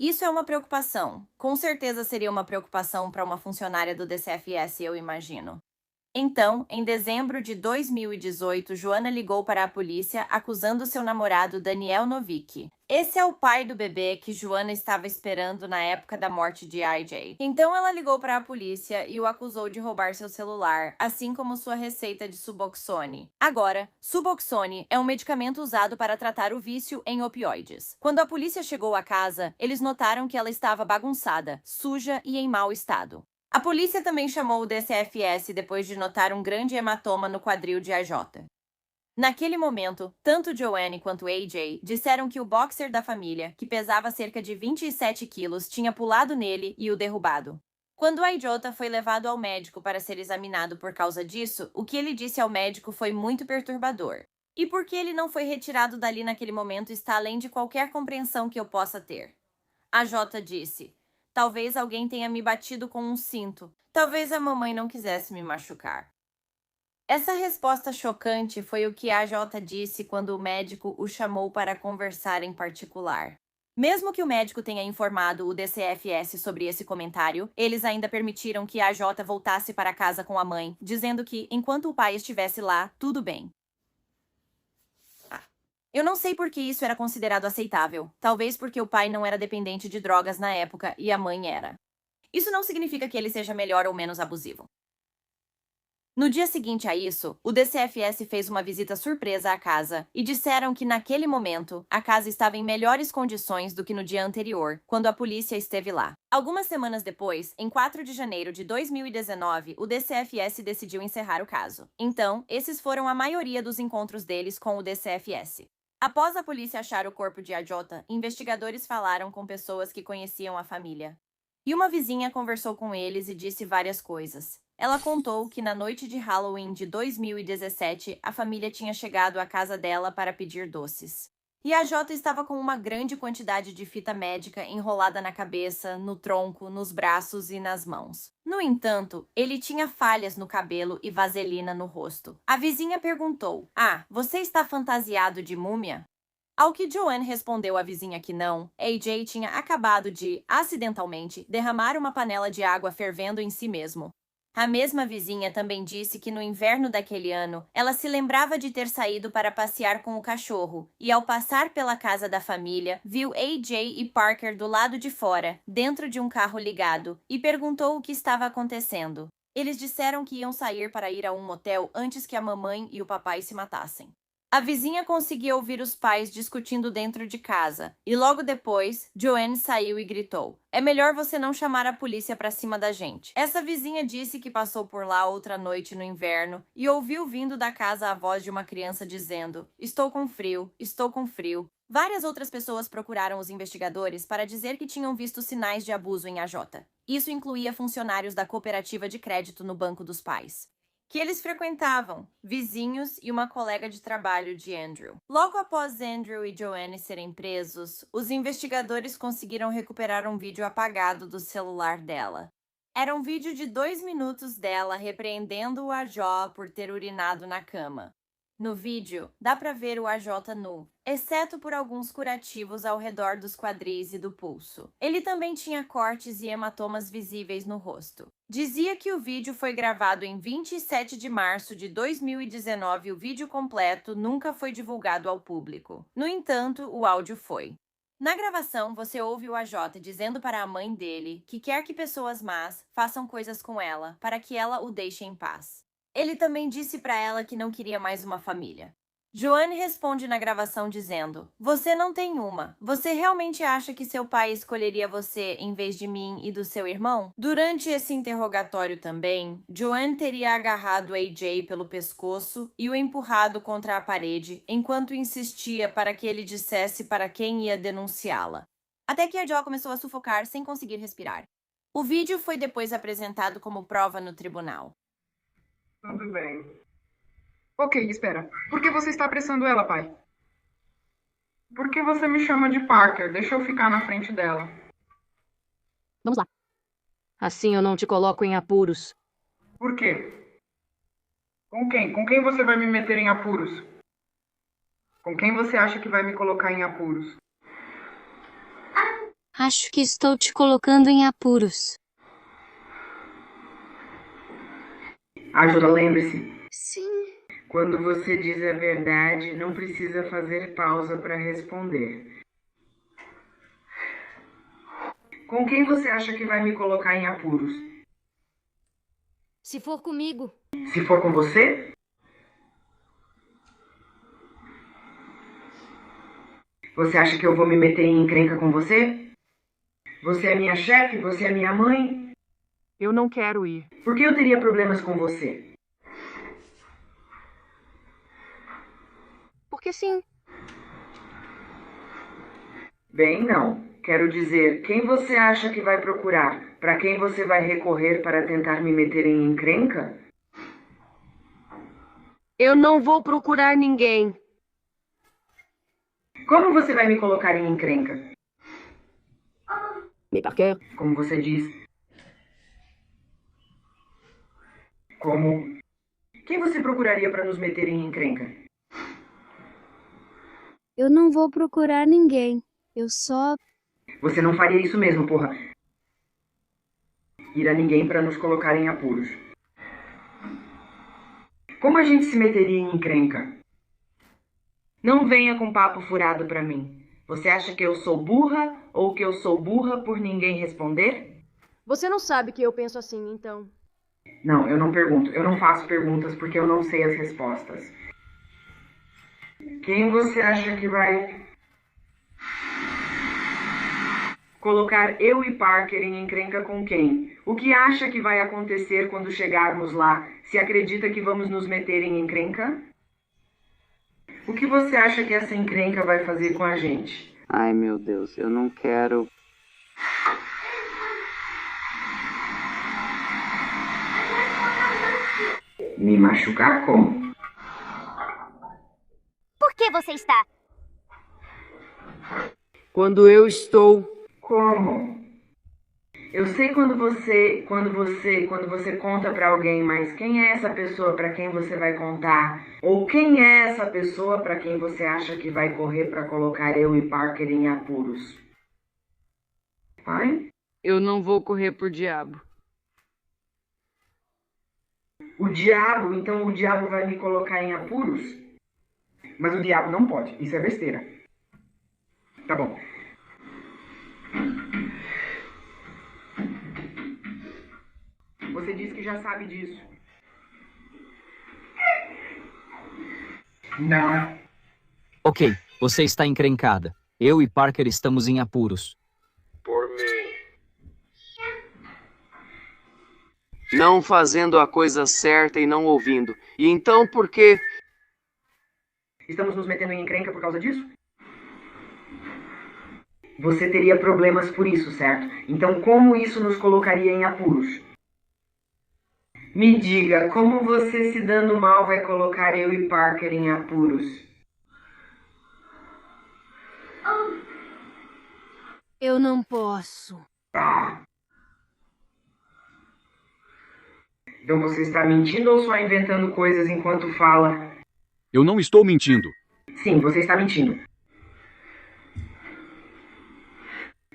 Isso é uma preocupação. Com certeza seria uma preocupação para uma funcionária do DCFS, eu imagino. Então, em dezembro de 2018, Joanna ligou para a polícia acusando seu namorado Daniel Novick. Esse é o pai do bebê que Joanna estava esperando na época da morte de AJ. Então ela ligou para a polícia e o acusou de roubar seu celular, assim como sua receita de Suboxone. Agora, Suboxone é um medicamento usado para tratar o vício em opioides. Quando a polícia chegou à casa, eles notaram que ela estava bagunçada, suja e em mau estado. A polícia também chamou o DCFS depois de notar um grande hematoma no quadril de AJ. Naquele momento, tanto Joanne quanto AJ disseram que o boxer da família, que pesava cerca de 27 quilos, tinha pulado nele e o derrubado. Quando AJ foi levado ao médico para ser examinado por causa disso, o que ele disse ao médico foi muito perturbador. E por que ele não foi retirado dali naquele momento está além de qualquer compreensão que eu possa ter. AJ disse: talvez alguém tenha me batido com um cinto. Talvez a mamãe não quisesse me machucar. Essa resposta chocante foi o que AJ disse quando o médico o chamou para conversar em particular. Mesmo que o médico tenha informado o DCFS sobre esse comentário, eles ainda permitiram que AJ voltasse para casa com a mãe, dizendo que, enquanto o pai estivesse lá, tudo bem. Eu não sei por que isso era considerado aceitável. Talvez porque o pai não era dependente de drogas na época e a mãe era. Isso não significa que ele seja melhor ou menos abusivo. No dia seguinte a isso, o DCFS fez uma visita surpresa à casa e disseram que naquele momento a casa estava em melhores condições do que no dia anterior, quando a polícia esteve lá. Algumas semanas depois, em 4 de janeiro de 2019, o DCFS decidiu encerrar o caso. Então, esses foram a maioria dos encontros deles com o DCFS. Após a polícia achar o corpo de AJ, investigadores falaram com pessoas que conheciam a família. E uma vizinha conversou com eles e disse várias coisas. Ela contou que na noite de Halloween de 2017, a família tinha chegado à casa dela para pedir doces. E AJ estava com uma grande quantidade de fita médica enrolada na cabeça, no tronco, nos braços e nas mãos. No entanto, ele tinha falhas no cabelo e vaselina no rosto. A vizinha perguntou: você está fantasiado de múmia? Ao que Joanne respondeu à vizinha que não, AJ tinha acabado de, acidentalmente, derramar uma panela de água fervendo em si mesmo. A mesma vizinha também disse que no inverno daquele ano, ela se lembrava de ter saído para passear com o cachorro e, ao passar pela casa da família, viu AJ e Parker do lado de fora, dentro de um carro ligado, e perguntou o que estava acontecendo. Eles disseram que iam sair para ir a um motel antes que a mamãe e o papai se matassem. A vizinha conseguia ouvir os pais discutindo dentro de casa, e logo depois, Joanne saiu e gritou: "É melhor você não chamar a polícia para cima da gente." Essa vizinha disse que passou por lá outra noite no inverno e ouviu vindo da casa a voz de uma criança dizendo: "Estou com frio, estou com frio." Várias outras pessoas procuraram os investigadores para dizer que tinham visto sinais de abuso em AJ. Isso incluía funcionários da cooperativa de crédito no banco dos pais, que eles frequentavam, vizinhos e uma colega de trabalho de Andrew. Logo após Andrew e Joanne serem presos, os investigadores conseguiram recuperar um vídeo apagado do celular dela. Era um vídeo de 2 minutos dela repreendendo o AJ por ter urinado na cama. No vídeo, dá pra ver o AJ nu, exceto por alguns curativos ao redor dos quadris e do pulso. Ele também tinha cortes e hematomas visíveis no rosto. Dizia que o vídeo foi gravado em 27 de março de 2019 e o vídeo completo nunca foi divulgado ao público. No entanto, o áudio foi. Na gravação, você ouve o AJ dizendo para a mãe dele que quer que pessoas más façam coisas com ela para que ela o deixe em paz. Ele também disse para ela que não queria mais uma família. Joanne responde na gravação dizendo: "Você não tem uma. Você realmente acha que seu pai escolheria você em vez de mim e do seu irmão?" Durante esse interrogatório também, Joanne teria agarrado AJ pelo pescoço e o empurrado contra a parede enquanto insistia para que ele dissesse para quem ia denunciá-la. Até que a Jo começou a sufocar sem conseguir respirar. O vídeo foi depois apresentado como prova no tribunal. Tudo bem. Ok, espera. Por que você está apressando ela, pai? Por que você me chama de Parker? Deixa eu ficar na frente dela. Vamos lá. Assim eu não te coloco em apuros. Por quê? Com quem? Com quem você vai me meter em apuros? Com quem você acha que vai me colocar em apuros? Acho que estou te colocando em apuros. Ajuda, lembre-se. Sim. Quando você diz a verdade, não precisa fazer pausa para responder. Com quem você acha que vai me colocar em apuros? Se for comigo. Se for com você? Você acha que eu vou me meter em encrenca com você? Você é minha chefe? Você é minha mãe? Eu não quero ir. Por que eu teria problemas com você? Porque sim. Bem, não. Quero dizer, quem você acha que vai procurar? Para quem você vai recorrer para tentar me meter em encrenca? Eu não vou procurar ninguém. Como você vai me colocar em encrenca? Mais Parker, Como você diz. Como? Quem você procuraria para nos meter em encrenca? Eu não vou procurar ninguém. Eu só. Você não faria isso mesmo, porra. Ir a ninguém para nos colocar em apuros. Como a gente se meteria em encrenca? Não venha com papo furado pra mim. Você acha que eu sou burra ou que eu sou burra por ninguém responder? você não sabe que eu penso assim, então. Não, eu não pergunto. Eu não faço perguntas porque eu não sei as respostas. Quem você acha que vai colocar eu e Parker em encrenca com quem? O que acha que vai acontecer quando chegarmos lá? Se acredita que vamos nos meter em encrenca? O que você acha que essa encrenca vai fazer com a gente? Ai, meu Deus, eu não quero. Me machucar como? Por que você está? Quando eu estou. Como? Eu sei quando você conta pra alguém, mas quem é essa pessoa pra quem você vai contar? Ou quem é essa pessoa pra quem você acha que vai correr pra colocar eu e Parker em apuros? Vai? Eu não vou correr por diabo. O diabo? Então o diabo vai me colocar em apuros? Mas o diabo não pode, isso é besteira. Tá bom. Você disse que já sabe disso. Não. Ok, você está encrencada. Eu e Parker estamos em apuros. Por mim. Não fazendo a coisa certa e não ouvindo. E então por quê? Estamos nos metendo em encrenca por causa disso? Você teria problemas por isso, certo? Então como isso nos colocaria em apuros? Me diga, como você se dando mal vai colocar eu e Parker em apuros? Eu não posso. Ah. Então você está mentindo ou só inventando coisas enquanto fala? Eu não estou mentindo. Sim, você está mentindo.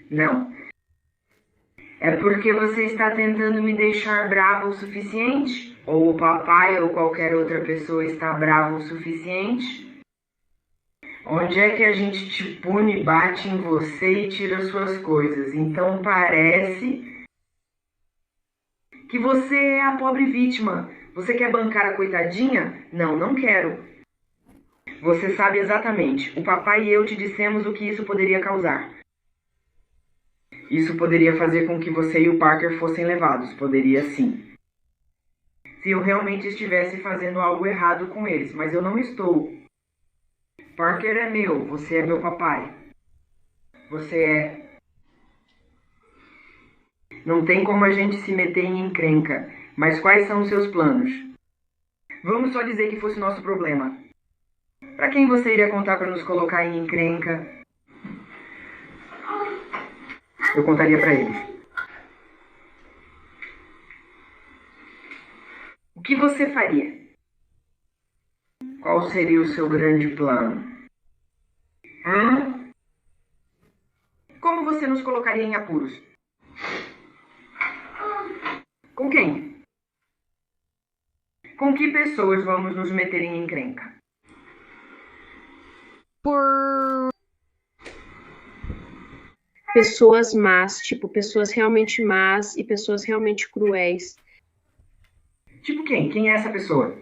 Não. É porque você está tentando me deixar bravo o suficiente? Ou o papai ou qualquer outra pessoa está bravo o suficiente? Onde é que a gente te pune, bate em você e tira suas coisas? Então parece que você é a pobre vítima. Você quer bancar a coitadinha? Não, não quero. Você sabe exatamente. O papai e eu te dissemos o que isso poderia causar. Isso poderia fazer com que você e o Parker fossem levados. Poderia sim. Se eu realmente estivesse fazendo algo errado com eles, mas eu não estou. Parker é meu, você é meu papai. Você é... Não tem como a gente se meter em encrenca. Mas quais são os seus planos? Vamos só dizer que fosse nosso problema. Pra quem você iria contar para nos colocar em encrenca? Eu contaria pra eles. O que você faria? Qual seria o seu grande plano? Como você nos colocaria em apuros? Com quem? Com que pessoas vamos nos meter em encrenca? Por pessoas más, tipo, pessoas realmente más e pessoas realmente cruéis. Tipo quem? Quem é essa pessoa?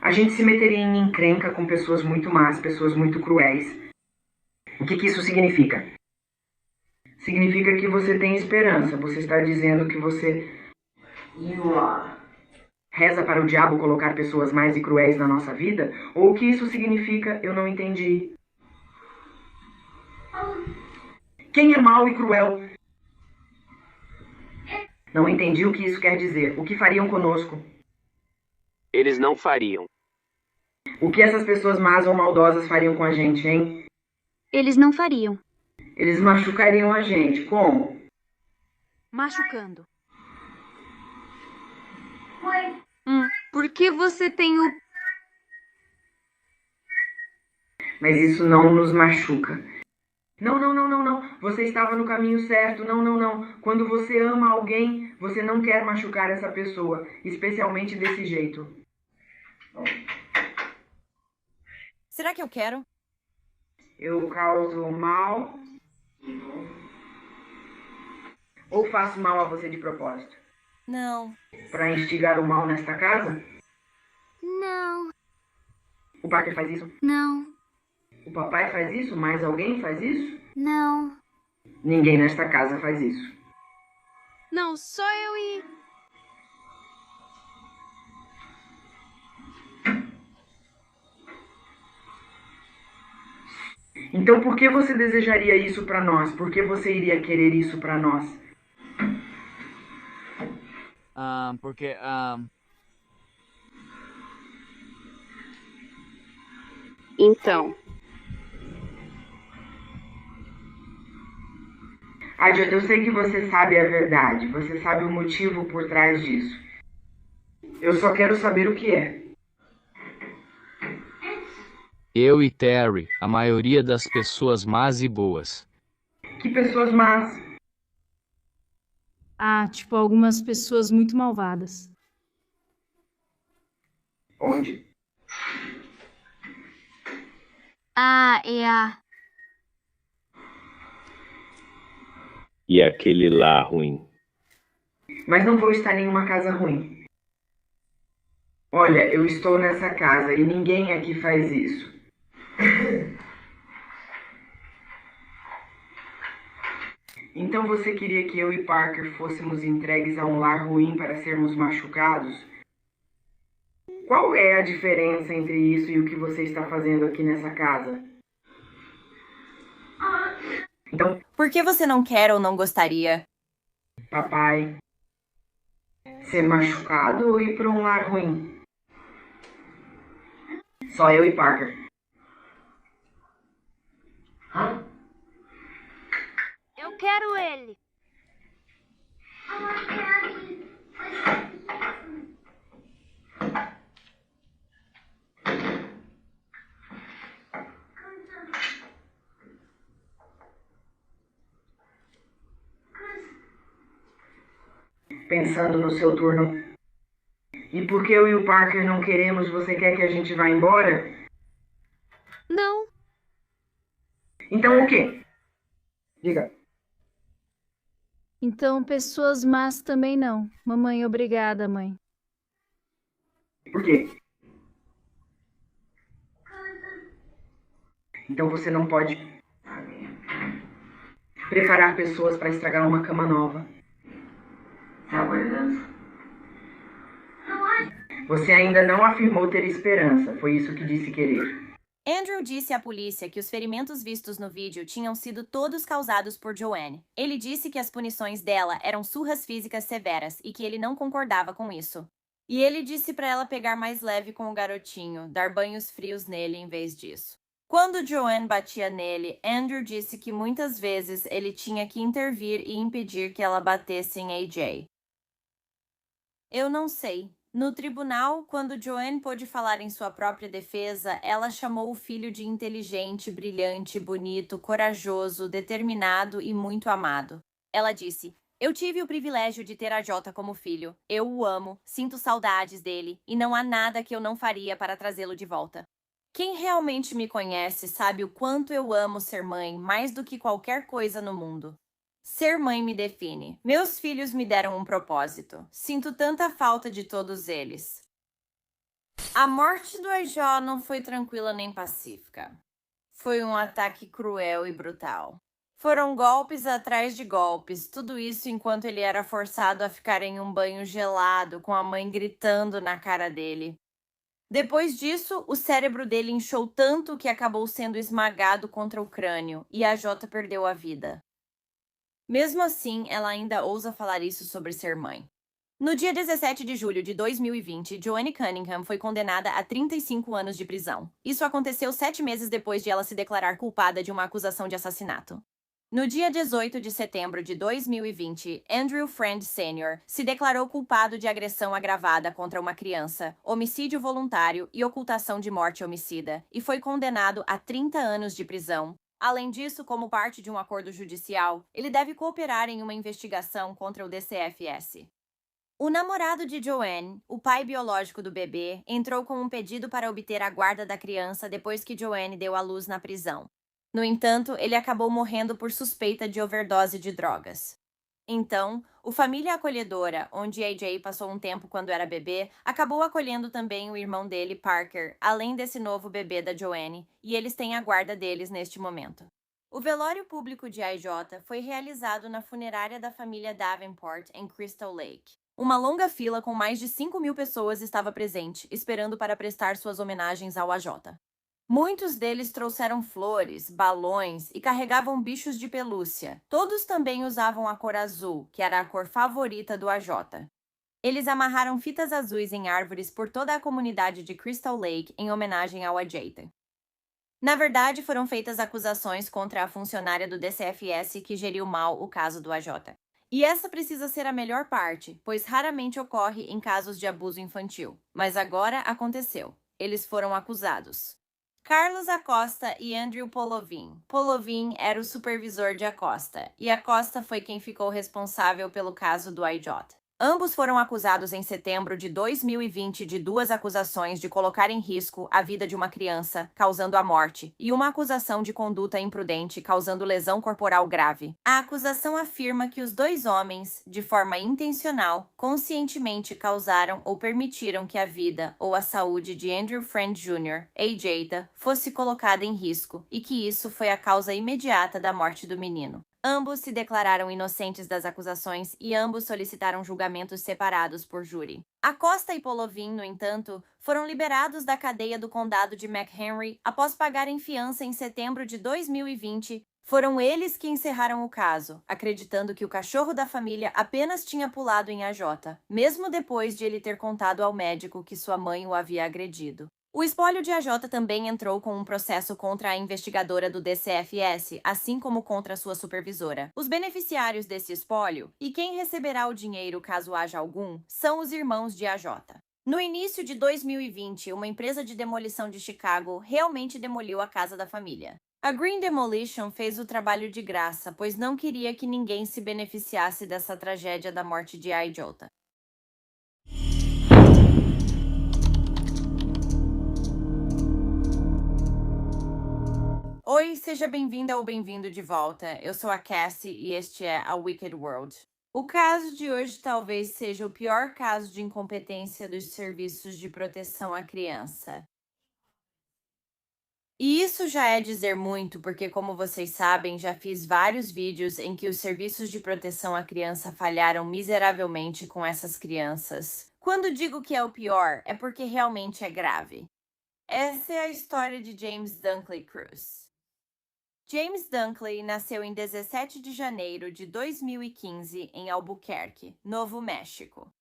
A gente se meteria em encrenca com pessoas muito más, pessoas muito cruéis. O que isso significa? significa que você tem esperança. Você está dizendo que você reza para o diabo colocar pessoas mais e cruéis na nossa vida? Ou o que isso significa? Eu não entendi. Quem é mau e cruel? Não entendi o que isso quer dizer. O que fariam conosco? Eles não fariam. O que essas pessoas más ou maldosas fariam com a gente, hein? Eles não fariam. Eles machucariam a gente. Como? Machucando. Por que você tem o... Mas isso não nos machuca. Não. Você estava no caminho certo. Não. Quando você ama alguém, você não quer machucar essa pessoa, especialmente desse jeito. Será que eu quero? Eu causo mal? Ou faço mal a você de propósito? Não. Para instigar o mal nesta casa? Não. O Parker faz isso? Não. O papai faz isso? Mais alguém faz isso? Não. Ninguém nesta casa faz isso. Não, só eu e... Então por que você desejaria isso para nós? Por que você iria querer isso para nós? Porque Então, Adjot, eu sei que você sabe a verdade. Você sabe o motivo por trás disso. Eu só quero saber o que é. eu e Terry, a maioria das pessoas más e boas. Que pessoas más? Tipo, algumas pessoas muito malvadas. Onde? E aquele lá ruim. Mas não vou estar em nenhuma casa ruim. Olha, eu estou nessa casa e ninguém aqui faz isso. Então você queria que eu e Parker fôssemos entregues a um lar ruim para sermos machucados? Qual é a diferença entre isso e o que você está fazendo aqui nessa casa? Então, Por que você não quer ou não gostaria? papai, ser machucado ou ir para um lar ruim? Só eu e Parker. Eu quero ele. Pensando no seu turno. E porque eu e o Parker não queremos, você quer que a gente vá embora? Não. Então o quê? Diga. Então, pessoas más também não. Mamãe, obrigada, mãe. Por quê? Então você não pode preparar pessoas para estragar uma cama nova. Você ainda não afirmou ter esperança. Foi isso que disse querer. Andrew disse à polícia que os ferimentos vistos no vídeo tinham sido todos causados por Joanne. Ele disse que as punições dela eram surras físicas severas e que ele não concordava com isso. E ele disse para ela pegar mais leve com o garotinho, dar banhos frios nele em vez disso. Quando Joanne batia nele, Andrew disse que muitas vezes ele tinha que intervir e impedir que ela batesse em AJ. Eu não sei. No tribunal, quando Joanne pôde falar em sua própria defesa, ela chamou o filho de inteligente, brilhante, bonito, corajoso, determinado e muito amado. Ela disse: "Eu tive o privilégio de ter a Jota como filho. Eu o amo, sinto saudades dele e não há nada que eu não faria para trazê-lo de volta." Quem realmente me conhece sabe o quanto eu amo ser mãe mais do que qualquer coisa no mundo. Ser mãe me define. Meus filhos me deram um propósito. Sinto tanta falta de todos eles. A morte do AJ não foi tranquila nem pacífica. Foi um ataque cruel e brutal. Foram golpes atrás de golpes, tudo isso enquanto ele era forçado a ficar em um banho gelado, com a mãe gritando na cara dele. Depois disso, o cérebro dele inchou tanto que acabou sendo esmagado contra o crânio, e a Jota perdeu a vida. Mesmo assim, ela ainda ousa falar isso sobre ser mãe. No dia 17 de julho de 2020, Joanne Cunningham foi condenada a 35 anos de prisão. Isso aconteceu 7 meses depois de ela se declarar culpada de uma acusação de assassinato. No dia 18 de setembro de 2020, Andrew Friend Sr. se declarou culpado de agressão agravada contra uma criança, homicídio voluntário e ocultação de morte homicida, e foi condenado a 30 anos de prisão. Além disso, como parte de um acordo judicial, ele deve cooperar em uma investigação contra o DCFS. O namorado de Joanne, o pai biológico do bebê, entrou com um pedido para obter a guarda da criança depois que Joanne deu à luz na prisão. No entanto, ele acabou morrendo por suspeita de overdose de drogas. Então, o Família Acolhedora, onde AJ passou um tempo quando era bebê, acabou acolhendo também o irmão dele, Parker, além desse novo bebê da Joanne, e eles têm a guarda deles neste momento. O velório público de AJ foi realizado na funerária da família Davenport, em Crystal Lake. Uma longa fila com mais de 5.000 pessoas estava presente, esperando para prestar suas homenagens ao AJ. Muitos deles trouxeram flores, balões e carregavam bichos de pelúcia. Todos também usavam a cor azul, que era a cor favorita do AJ. Eles amarraram fitas azuis em árvores por toda a comunidade de Crystal Lake em homenagem ao AJ. Na verdade, foram feitas acusações contra a funcionária do DCFS que geriu mal o caso do AJ. E essa precisa ser a melhor parte, pois raramente ocorre em casos de abuso infantil. Mas agora aconteceu. Eles foram acusados. Carlos Acosta e Andrew Polovin. Polovin era o supervisor de Acosta, e Acosta foi quem ficou responsável pelo caso do AJ. Ambos foram acusados em setembro de 2020 de 2 acusações de colocar em risco a vida de uma criança, causando a morte, e uma acusação de conduta imprudente, causando lesão corporal grave. A acusação afirma que os 2 homens, de forma intencional, conscientemente causaram ou permitiram que a vida ou a saúde de Andrew Friend Jr., AJ, fosse colocada em risco, e que isso foi a causa imediata da morte do menino. Ambos se declararam inocentes das acusações e ambos solicitaram julgamentos separados por júri. Acosta e Polovin, no entanto, foram liberados da cadeia do condado de McHenry após pagarem fiança em setembro de 2020. Foram eles que encerraram o caso, acreditando que o cachorro da família apenas tinha pulado em AJ, mesmo depois de ele ter contado ao médico que sua mãe o havia agredido. O espólio de AJ também entrou com um processo contra a investigadora do DCFS, assim como contra sua supervisora. Os beneficiários desse espólio, e quem receberá o dinheiro caso haja algum, são os irmãos de AJ. No início de 2020, uma empresa de demolição de Chicago realmente demoliu a casa da família. A Green Demolition fez o trabalho de graça, pois não queria que ninguém se beneficiasse dessa tragédia da morte de AJ. Oi, seja bem-vinda ou bem-vindo de volta. Eu sou a Cassie e este é a Wicked World. O caso de hoje talvez seja o pior caso de incompetência dos serviços de proteção à criança. E isso já é dizer muito, porque como vocês sabem, já fiz vários vídeos em que os serviços de proteção à criança falharam miseravelmente com essas crianças. Quando digo que é o pior, é porque realmente é grave. Essa é a história de James Dunkley Cruz. James Dunkley nasceu em 17 de janeiro de 2015 em Albuquerque, Novo México.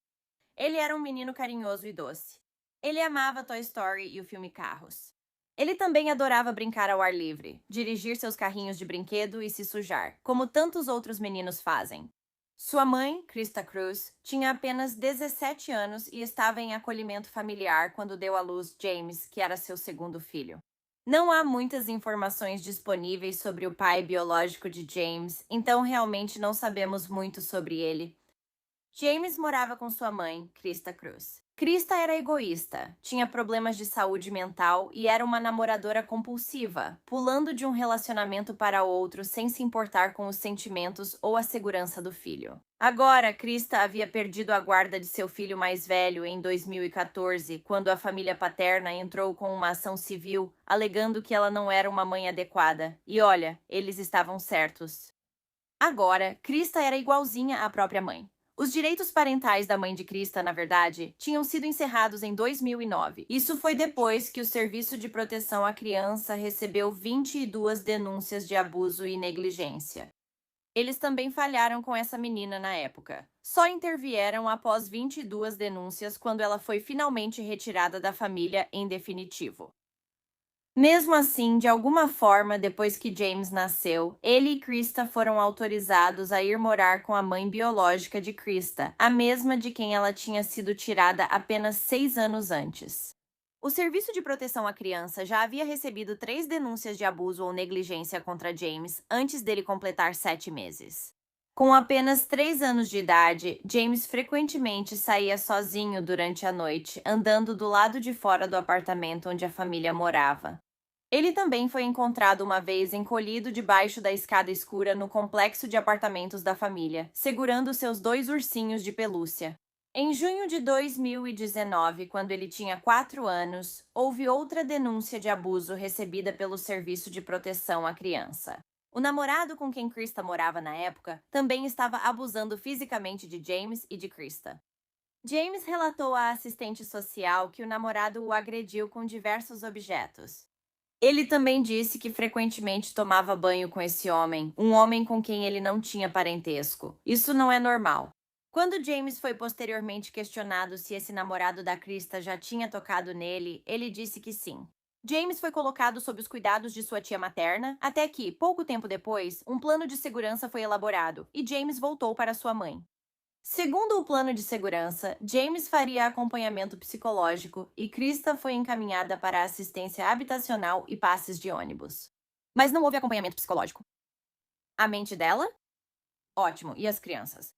Ele era um menino carinhoso e doce. Ele amava Toy Story e o filme Carros. Ele também adorava brincar ao ar livre, dirigir seus carrinhos de brinquedo e se sujar, como tantos outros meninos fazem. Sua mãe, Krista Cruz, tinha apenas 17 anos e estava em acolhimento familiar quando deu à luz James, que era seu segundo filho. Não há muitas informações disponíveis sobre o pai biológico de James, então realmente não sabemos muito sobre ele. James morava com sua mãe, Krista Cruz. Krista era egoísta, tinha problemas de saúde mental e era uma namoradora compulsiva, pulando de um relacionamento para outro sem se importar com os sentimentos ou a segurança do filho. Agora, Krista havia perdido a guarda de seu filho mais velho em 2014, quando a família paterna entrou com uma ação civil, alegando que ela não era uma mãe adequada. E olha, eles estavam certos. Agora, Krista era igualzinha à própria mãe. Os direitos parentais da mãe de Krista, na verdade, tinham sido encerrados em 2009. Isso foi depois que o Serviço de Proteção à Criança recebeu 22 denúncias de abuso e negligência. Eles também falharam com essa menina na época. Só intervieram após 22 denúncias quando ela foi finalmente retirada da família em definitivo. Mesmo assim, de alguma forma, depois que James nasceu, ele e Krista foram autorizados a ir morar com a mãe biológica de Krista, a mesma de quem ela tinha sido tirada apenas 6 anos antes. O Serviço de Proteção à Criança já havia recebido 3 denúncias de abuso ou negligência contra James antes dele completar 7 meses. Com apenas 3 anos de idade, James frequentemente saía sozinho durante a noite, andando do lado de fora do apartamento onde a família morava. Ele também foi encontrado uma vez encolhido debaixo da escada escura no complexo de apartamentos da família, segurando seus 2 ursinhos de pelúcia. Em junho de 2019, quando ele tinha 4 anos, houve outra denúncia de abuso recebida pelo Serviço de Proteção à Criança. O namorado com quem Krista morava na época também estava abusando fisicamente de James e de Krista. James relatou à assistente social que o namorado o agrediu com diversos objetos. Ele também disse que frequentemente tomava banho com esse homem, um homem com quem ele não tinha parentesco. Isso não é normal. Quando James foi posteriormente questionado se esse namorado da Krista já tinha tocado nele, ele disse que sim. James foi colocado sob os cuidados de sua tia materna, até que, pouco tempo depois, um plano de segurança foi elaborado e James voltou para sua mãe. Segundo o plano de segurança, James faria acompanhamento psicológico e Krista foi encaminhada para assistência habitacional e passes de ônibus. Mas não houve acompanhamento psicológico. A mente dela? Ótimo, e as crianças?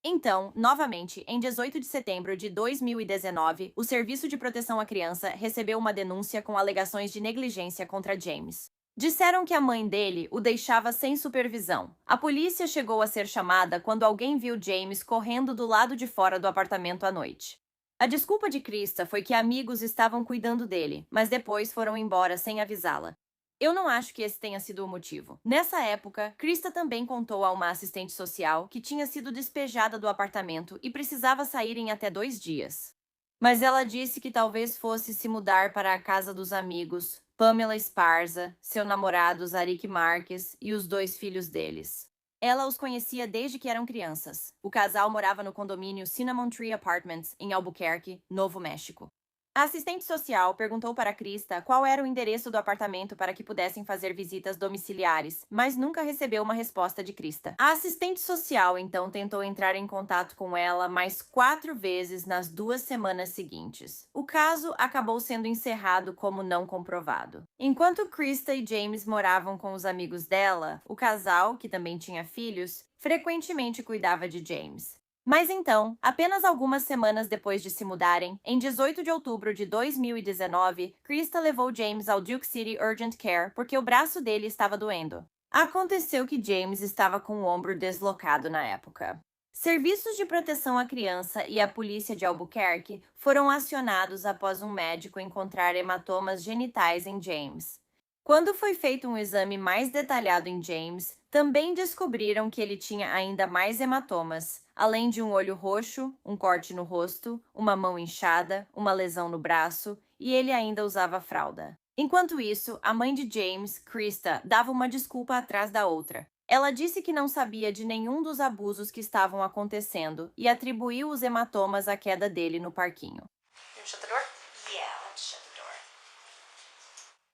Então, novamente, em 18 de setembro de 2019, o Serviço de Proteção à Criança recebeu uma denúncia com alegações de negligência contra James. Disseram que a mãe dele o deixava sem supervisão. A polícia chegou a ser chamada quando alguém viu James correndo do lado de fora do apartamento à noite. A desculpa de Krista foi que amigos estavam cuidando dele, mas depois foram embora sem avisá-la. Eu não acho que esse tenha sido o motivo. Nessa época, Krista também contou a uma assistente social que tinha sido despejada do apartamento e precisava sair em até 2 dias. Mas ela disse que talvez fosse se mudar para a casa dos amigos, Pamela Esparza, seu namorado Zarik Marques e os 2 filhos deles. Ela os conhecia desde que eram crianças. O casal morava no condomínio Cinnamon Tree Apartments, em Albuquerque, Novo México. A assistente social perguntou para Krista qual era o endereço do apartamento para que pudessem fazer visitas domiciliares, mas nunca recebeu uma resposta de Krista. A assistente social então tentou entrar em contato com ela mais 4 vezes nas 2 semanas seguintes. O caso acabou sendo encerrado como não comprovado. Enquanto Krista e James moravam com os amigos dela, o casal, que também tinha filhos, frequentemente cuidava de James. Mas então, apenas algumas semanas depois de se mudarem, em 18 de outubro de 2019, Krista levou James ao Duke City Urgent Care porque o braço dele estava doendo. Aconteceu que James estava com o ombro deslocado na época. Serviços de proteção à criança e a polícia de Albuquerque foram acionados após um médico encontrar hematomas genitais em James. Quando foi feito um exame mais detalhado em James, também descobriram que ele tinha ainda mais hematomas, além de um olho roxo, um corte no rosto, uma mão inchada, uma lesão no braço, e ele ainda usava fralda. Enquanto isso, a mãe de James, Krista, dava uma desculpa atrás da outra. Ela disse que não sabia de nenhum dos abusos que estavam acontecendo e atribuiu os hematomas à queda dele no parquinho.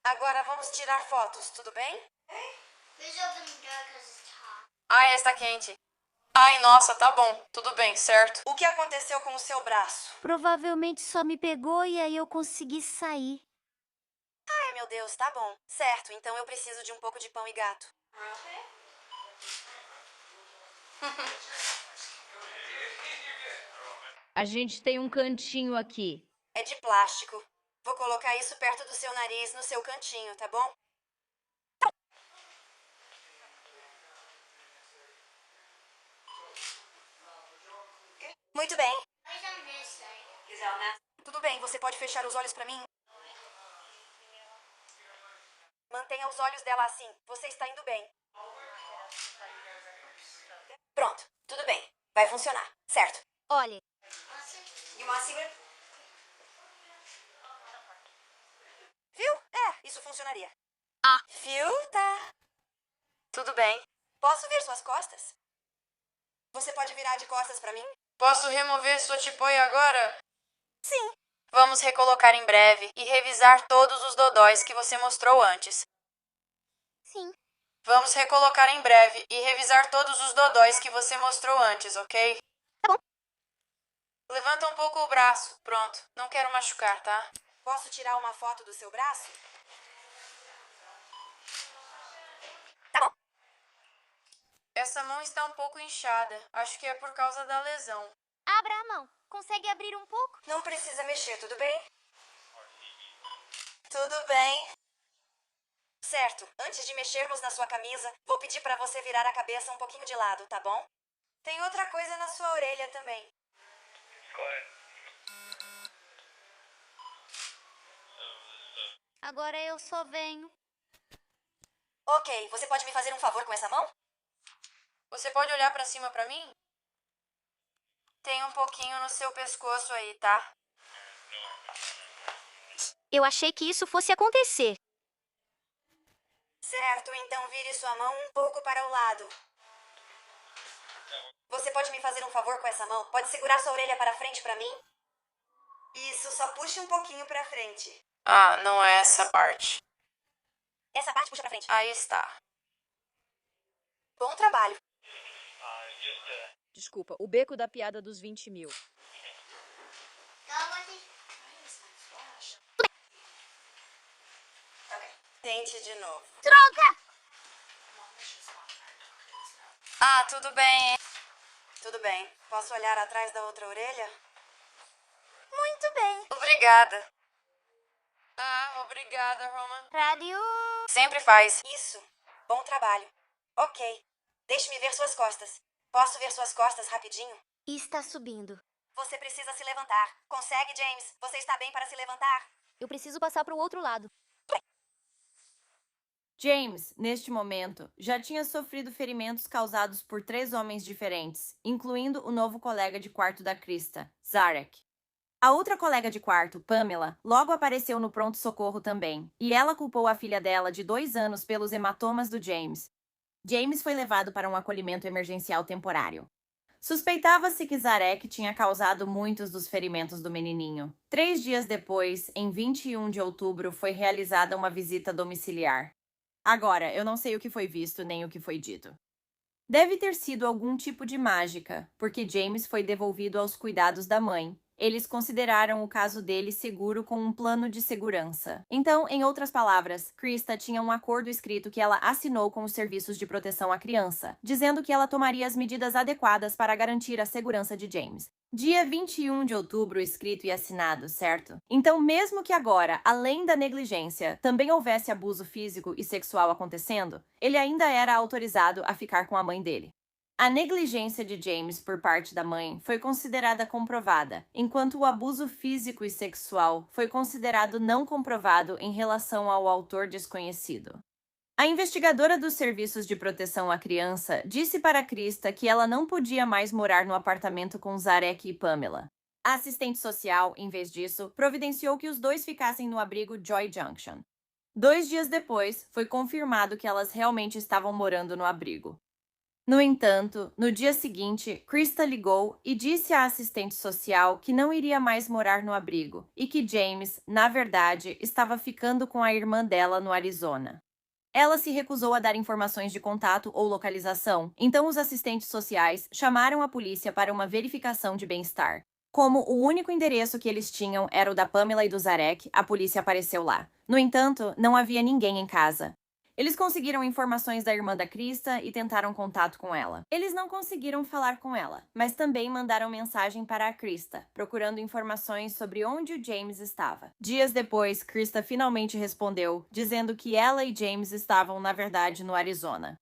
Agora vamos tirar fotos, tudo bem? Está quente. Ai, nossa, tá bom. Tudo bem, certo. O que aconteceu com o seu braço? Provavelmente só me pegou e aí eu consegui sair. Ai, meu Deus, tá bom. Certo, então eu preciso de um pouco de pão e gato. A gente tem um cantinho aqui. É de plástico. Vou colocar isso perto do seu nariz, no seu cantinho, tá bom? Muito bem. Tudo bem, você pode fechar os olhos pra mim? Mantenha os olhos dela assim. Você está indo bem. Pronto, tudo bem. Vai funcionar, certo? Olhe. You want a cigarette? Viu? Isso funcionaria. Viu? Tá. Tudo bem. Posso ver suas costas? Você pode virar de costas pra mim? Posso remover sua tipoia agora? Sim. Vamos recolocar em breve e revisar todos os dodóis que você mostrou antes. Sim. Vamos recolocar em breve e revisar todos os dodóis que você mostrou antes, ok? Tá bom. Levanta um pouco o braço. Pronto. Não quero machucar, tá? Posso tirar uma foto do seu braço? Tá bom. Essa mão está um pouco inchada. Acho que é por causa da lesão. Abra a mão. Consegue abrir um pouco? Não precisa mexer, tudo bem? Tudo bem. Certo, antes de mexermos na sua camisa, vou pedir pra você virar a cabeça um pouquinho de lado, tá bom? Tem outra coisa na sua orelha também. Agora eu só venho. Ok, você pode me fazer um favor com essa mão? Você pode olhar pra cima pra mim? Tem um pouquinho no seu pescoço aí, tá? Eu achei que isso fosse acontecer. Certo, então vire sua mão um pouco para o lado. Você pode me fazer um favor com essa mão? Pode segurar sua orelha para frente pra mim? Isso, só puxe um pouquinho pra frente. Ah, não é essa parte. Essa parte puxa pra frente. Aí está. Bom trabalho. Desculpa, o beco da piada dos 20 mil. Tente de novo. Droga! Ah, tudo bem. Tudo bem. Posso olhar atrás da outra orelha? Muito bem. Obrigada. Ah, obrigada, Roman. Rádio. Sempre faz. Isso. Bom trabalho. Ok. Deixe-me ver suas costas. Posso ver suas costas rapidinho? Está subindo. Você precisa se levantar. Consegue, James? Você está bem para se levantar? Eu preciso passar para o outro lado. James, neste momento, já tinha sofrido ferimentos causados por 3 homens diferentes, incluindo o novo colega de quarto da Krista, Zarek. A outra colega de quarto, Pamela, logo apareceu no pronto-socorro também, e ela culpou a filha dela de 2 anos pelos hematomas do James. James foi levado para um acolhimento emergencial temporário. Suspeitava-se que Zarek tinha causado muitos dos ferimentos do menininho. 3 dias depois, em 21 de outubro, foi realizada uma visita domiciliar. Agora, eu não sei o que foi visto nem o que foi dito. Deve ter sido algum tipo de mágica, porque James foi devolvido aos cuidados da mãe. Eles consideraram o caso dele seguro com um plano de segurança. Então, em outras palavras, Krista tinha um acordo escrito que ela assinou com os serviços de proteção à criança, dizendo que ela tomaria as medidas adequadas para garantir a segurança de James. Dia 21 de outubro, escrito e assinado, certo? Então, mesmo que agora, além da negligência, também houvesse abuso físico e sexual acontecendo, ele ainda era autorizado a ficar com a mãe dele. A negligência de James por parte da mãe foi considerada comprovada, enquanto o abuso físico e sexual foi considerado não comprovado em relação ao autor desconhecido. A investigadora dos serviços de proteção à criança disse para Krista que ela não podia mais morar no apartamento com Zarek e Pamela. A assistente social, em vez disso, providenciou que os dois ficassem no abrigo Joy Junction. 2 dias depois, foi confirmado que elas realmente estavam morando no abrigo. No entanto, no dia seguinte, Krista ligou e disse à assistente social que não iria mais morar no abrigo e que James, na verdade, estava ficando com a irmã dela no Arizona. Ela se recusou a dar informações de contato ou localização, então os assistentes sociais chamaram a polícia para uma verificação de bem-estar. Como o único endereço que eles tinham era o da Pamela e do Zarek, a polícia apareceu lá. No entanto, não havia ninguém em casa. Eles conseguiram informações da irmã da Krista e tentaram contato com ela. Eles não conseguiram falar com ela, mas também mandaram mensagem para a Krista, procurando informações sobre onde o James estava. Dias depois, Krista finalmente respondeu, dizendo que ela e James estavam, na verdade, no Arizona.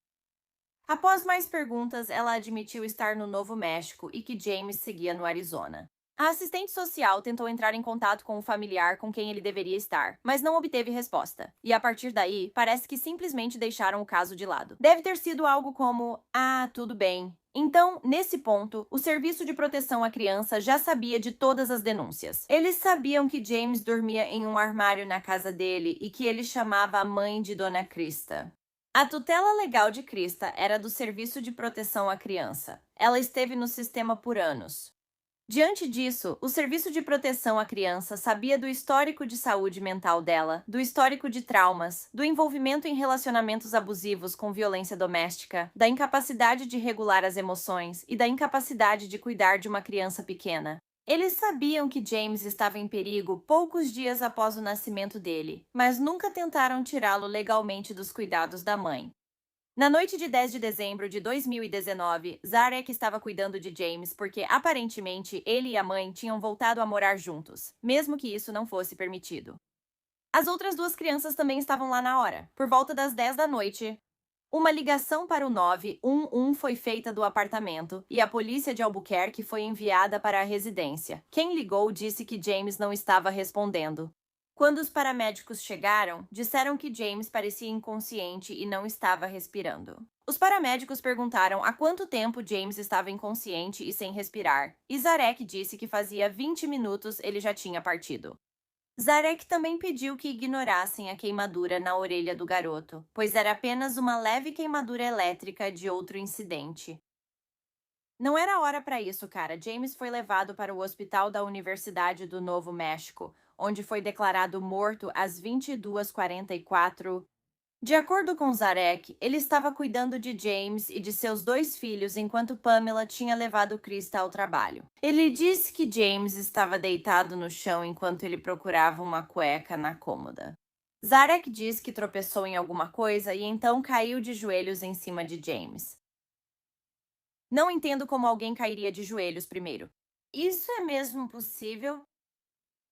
Após mais perguntas, ela admitiu estar no Novo México e que James seguia no Arizona. A assistente social tentou entrar em contato com o familiar com quem ele deveria estar, mas não obteve resposta. E a partir daí, parece que simplesmente deixaram o caso de lado. Deve ter sido algo como: "Ah, tudo bem." Então, nesse ponto, o Serviço de Proteção à Criança já sabia de todas as denúncias. Eles sabiam que James dormia em um armário na casa dele e que ele chamava a mãe de Dona Krista. A tutela legal de Krista era do Serviço de Proteção à Criança. Ela esteve no sistema por anos. Diante disso, o Serviço de Proteção à Criança sabia do histórico de saúde mental dela, do histórico de traumas, do envolvimento em relacionamentos abusivos com violência doméstica, da incapacidade de regular as emoções e da incapacidade de cuidar de uma criança pequena. Eles sabiam que James estava em perigo poucos dias após o nascimento dele, mas nunca tentaram tirá-lo legalmente dos cuidados da mãe. Na noite de 10 de dezembro de 2019, Zarek estava cuidando de James porque, aparentemente, ele e a mãe tinham voltado a morar juntos, mesmo que isso não fosse permitido. As outras duas crianças também estavam lá na hora. Por volta das 10 da noite, uma ligação para o 911 foi feita do apartamento e a polícia de Albuquerque foi enviada para a residência. Quem ligou disse que James não estava respondendo. Quando os paramédicos chegaram, disseram que James parecia inconsciente e não estava respirando. Os paramédicos perguntaram há quanto tempo James estava inconsciente e sem respirar, e Zarek disse que fazia 20 minutos ele já tinha partido. Zarek também pediu que ignorassem a queimadura na orelha do garoto, pois era apenas uma leve queimadura elétrica de outro incidente. Não era hora para isso, cara. James foi levado para o hospital da Universidade do Novo México, onde foi declarado morto às 22h44. De acordo com Zarek, ele estava cuidando de James e de seus 2 filhos enquanto Pamela tinha levado Krista ao trabalho. Ele disse que James estava deitado no chão enquanto ele procurava uma cueca na cômoda. Zarek diz que tropeçou em alguma coisa e então caiu de joelhos em cima de James. Não entendo como alguém cairia de joelhos primeiro. Isso é mesmo possível?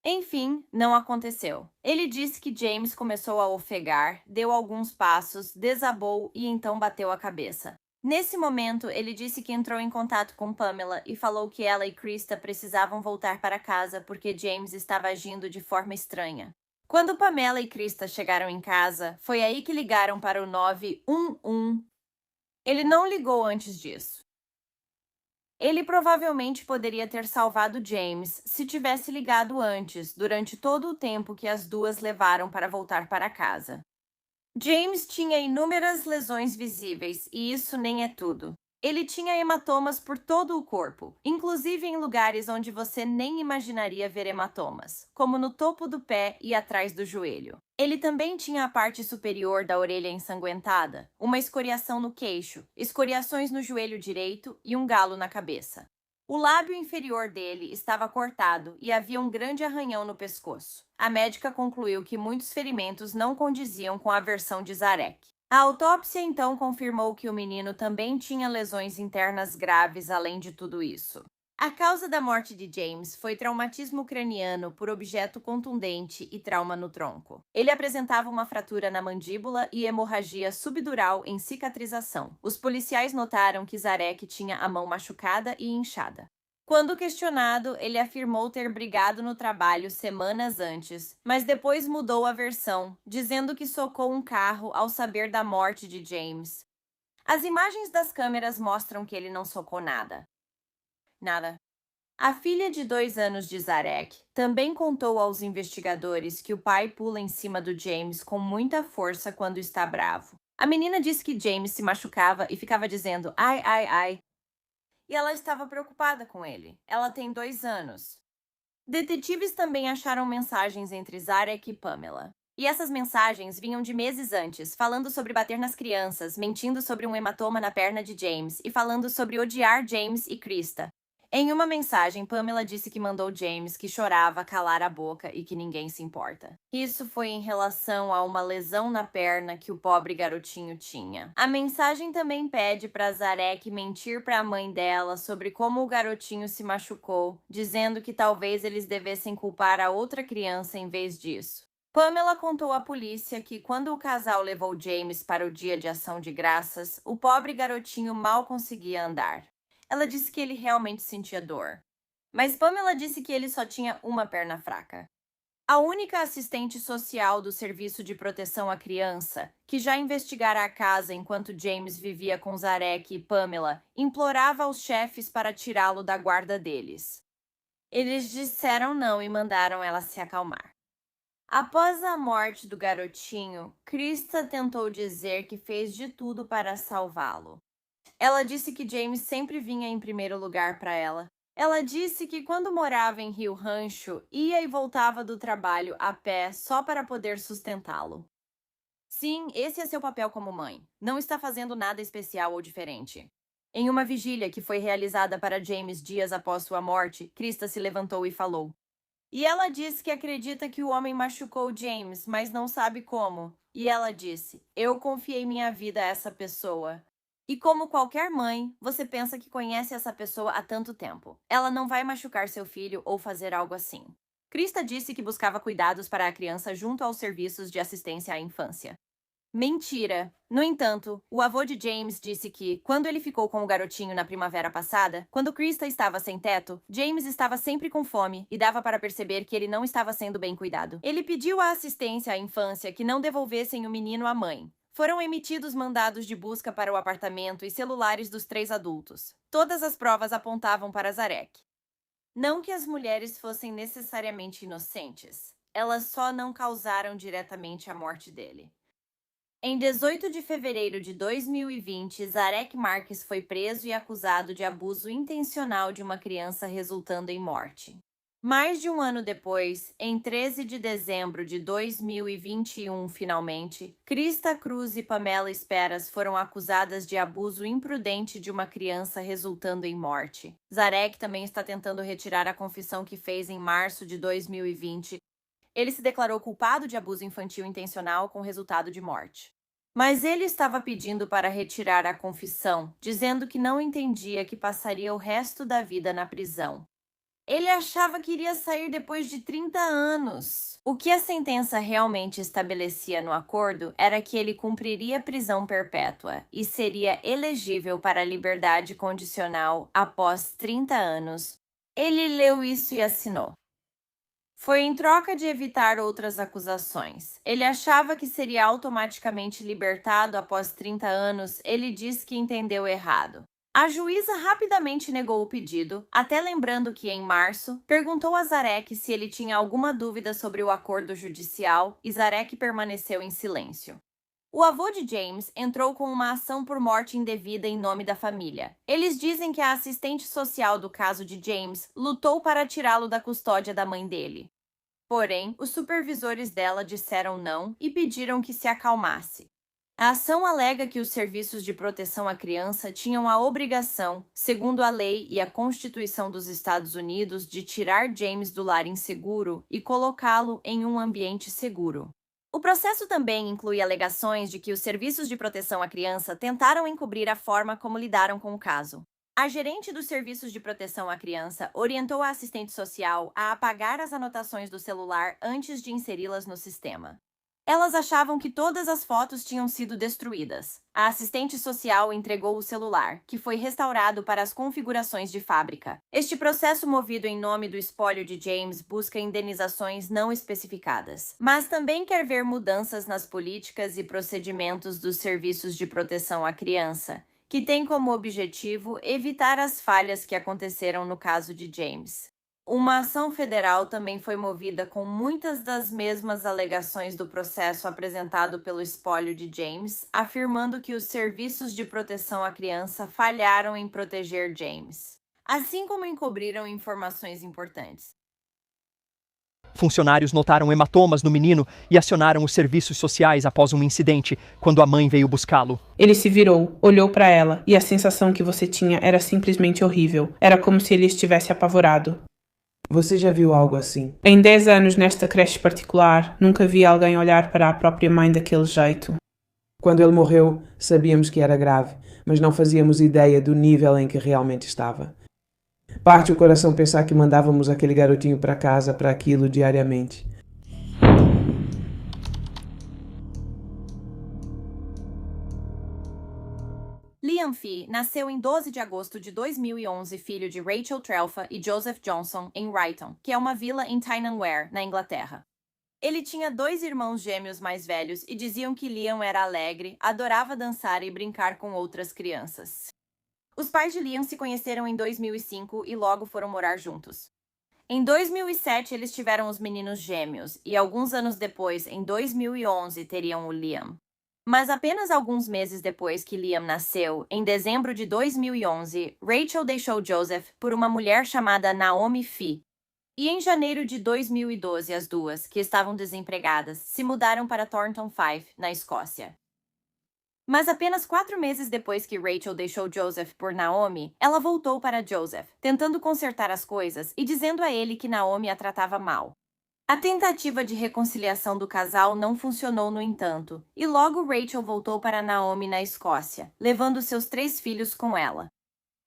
Enfim, não aconteceu. Ele disse que James começou a ofegar, deu alguns passos, desabou e então bateu a cabeça. Nesse momento, ele disse que entrou em contato com Pamela e falou que ela e Krista precisavam voltar para casa porque James estava agindo de forma estranha. Quando Pamela e Krista chegaram em casa, foi aí que ligaram para o 911. Ele não ligou antes disso. Ele provavelmente poderia ter salvado James se tivesse ligado antes, durante todo o tempo que as duas levaram para voltar para casa. James tinha inúmeras lesões visíveis, e isso nem é tudo. Ele tinha hematomas por todo o corpo, inclusive em lugares onde você nem imaginaria ver hematomas, como no topo do pé e atrás do joelho. Ele também tinha a parte superior da orelha ensanguentada, uma escoriação no queixo, escoriações no joelho direito e um galo na cabeça. O lábio inferior dele estava cortado e havia um grande arranhão no pescoço. A médica concluiu que muitos ferimentos não condiziam com a versão de Zarek. A autópsia então confirmou que o menino também tinha lesões internas graves além de tudo isso. A causa da morte de James foi traumatismo craniano por objeto contundente e trauma no tronco. Ele apresentava uma fratura na mandíbula e hemorragia subdural em cicatrização. Os policiais notaram que Zarek tinha a mão machucada e inchada. Quando questionado, ele afirmou ter brigado no trabalho semanas antes, mas depois mudou a versão, dizendo que socou um carro ao saber da morte de James. As imagens das câmeras mostram que ele não socou nada. A filha de 2 anos de Zarek também contou aos investigadores que o pai pula em cima do James com muita força quando está bravo. A menina disse que James se machucava e ficava dizendo ai, ai, ai. E ela estava preocupada com ele. Ela tem 2 anos. Detetives também acharam mensagens entre Zarek e Pamela. E essas mensagens vinham de meses antes, falando sobre bater nas crianças, mentindo sobre um hematoma na perna de James e falando sobre odiar James e Krista. Em uma mensagem, Pamela disse que mandou James, que chorava, calar a boca e que ninguém se importa. Isso foi em relação a uma lesão na perna que o pobre garotinho tinha. A mensagem também pede para Zarek mentir para a mãe dela sobre como o garotinho se machucou, dizendo que talvez eles devessem culpar a outra criança em vez disso. Pamela contou à polícia que, quando o casal levou James para o dia de ação de graças, o pobre garotinho mal conseguia andar. Ela disse que ele realmente sentia dor. Mas Pamela disse que ele só tinha uma perna fraca. A única assistente social do Serviço de Proteção à Criança, que já investigara a casa enquanto James vivia com Zarek e Pamela, implorava aos chefes para tirá-lo da guarda deles. Eles disseram não e mandaram ela se acalmar. Após a morte do garotinho, Krista tentou dizer que fez de tudo para salvá-lo. Ela disse que James sempre vinha em primeiro lugar para ela. Ela disse que quando morava em Rio Rancho, ia e voltava do trabalho a pé só para poder sustentá-lo. Sim, esse é seu papel como mãe. Não está fazendo nada especial ou diferente. Em uma vigília que foi realizada para James dias após sua morte, Krista se levantou e falou. E ela disse que acredita que o homem machucou James, mas não sabe como. E ela disse, eu confiei minha vida a essa pessoa. E como qualquer mãe, você pensa que conhece essa pessoa há tanto tempo. Ela não vai machucar seu filho ou fazer algo assim. Krista disse que buscava cuidados para a criança junto aos serviços de assistência à infância. Mentira! No entanto, o avô de James disse que, quando ele ficou com o garotinho na primavera passada, quando Krista estava sem teto, James estava sempre com fome e dava para perceber que ele não estava sendo bem cuidado. Ele pediu à assistência à infância que não devolvessem o menino à mãe. Foram emitidos mandados de busca para o apartamento e celulares dos 3 adultos. Todas as provas apontavam para Zarek. Não que as mulheres fossem necessariamente inocentes. Elas só não causaram diretamente a morte dele. Em 18 de fevereiro de 2020, Zarek Marques foi preso e acusado de abuso intencional de uma criança resultando em morte. Mais de um ano depois, em 13 de dezembro de 2021, finalmente, Krista Cruz e Pamela Esperas foram acusadas de abuso imprudente de uma criança resultando em morte. Zarek também está tentando retirar a confissão que fez em março de 2020. Ele se declarou culpado de abuso infantil intencional com resultado de morte. Mas ele estava pedindo para retirar a confissão, dizendo que não entendia que passaria o resto da vida na prisão. Ele achava que iria sair depois de 30 anos. O que a sentença realmente estabelecia no acordo era que ele cumpriria prisão perpétua e seria elegível para a liberdade condicional após 30 anos. Ele leu isso e assinou. Foi em troca de evitar outras acusações. Ele achava que seria automaticamente libertado após 30 anos. Ele disse que entendeu errado. A juíza rapidamente negou o pedido, até lembrando que, em março, perguntou a Zarek se ele tinha alguma dúvida sobre o acordo judicial e Zarek permaneceu em silêncio. O avô de James entrou com uma ação por morte indevida em nome da família. Eles dizem que a assistente social do caso de James lutou para tirá-lo da custódia da mãe dele. Porém, os supervisores dela disseram não e pediram que se acalmasse. A ação alega que os serviços de proteção à criança tinham a obrigação, segundo a lei e a Constituição dos Estados Unidos, de tirar James do lar inseguro e colocá-lo em um ambiente seguro. O processo também inclui alegações de que os serviços de proteção à criança tentaram encobrir a forma como lidaram com o caso. A gerente dos serviços de proteção à criança orientou a assistente social a apagar as anotações do celular antes de inseri-las no sistema. Elas achavam que todas as fotos tinham sido destruídas. A assistente social entregou o celular, que foi restaurado para as configurações de fábrica. Este processo, movido em nome do espólio de James, busca indenizações não especificadas, mas também quer ver mudanças nas políticas e procedimentos dos serviços de proteção à criança, que tem como objetivo evitar as falhas que aconteceram no caso de James. Uma ação federal também foi movida com muitas das mesmas alegações do processo apresentado pelo espólio de James, afirmando que os serviços de proteção à criança falharam em proteger James, assim como encobriram informações importantes. Funcionários notaram hematomas no menino e acionaram os serviços sociais após um incidente, quando a mãe veio buscá-lo. Ele se virou, olhou para ela, e a sensação que você tinha era simplesmente horrível. Era como se ele estivesse apavorado. Você já viu algo assim? Em 10 anos nesta creche particular, nunca vi alguém olhar para a própria mãe daquele jeito. Quando ele morreu, sabíamos que era grave, mas não fazíamos ideia do nível em que realmente estava. Parte o coração pensar que mandávamos aquele garotinho para casa para aquilo diariamente. Liam Fee nasceu em 12 de agosto de 2011, filho de Rachel Trelfa e Joseph Johnson, em Ryton, que é uma vila em Tynanware, na Inglaterra. Ele tinha 2 irmãos gêmeos mais velhos e diziam que Liam era alegre, adorava dançar e brincar com outras crianças. Os pais de Liam se conheceram em 2005 e logo foram morar juntos. Em 2007, eles tiveram os meninos gêmeos e alguns anos depois, em 2011, teriam o Liam. Mas apenas alguns meses depois que Liam nasceu, em dezembro de 2011, Rachel deixou Joseph por uma mulher chamada Naomi Fee. E em janeiro de 2012, as duas, que estavam desempregadas, se mudaram para Thornton Fife, na Escócia. Mas apenas 4 meses depois que Rachel deixou Joseph por Naomi, ela voltou para Joseph, tentando consertar as coisas e dizendo a ele que Naomi a tratava mal. A tentativa de reconciliação do casal não funcionou, no entanto, e logo Rachel voltou para Naomi na Escócia, levando seus 3 filhos com ela.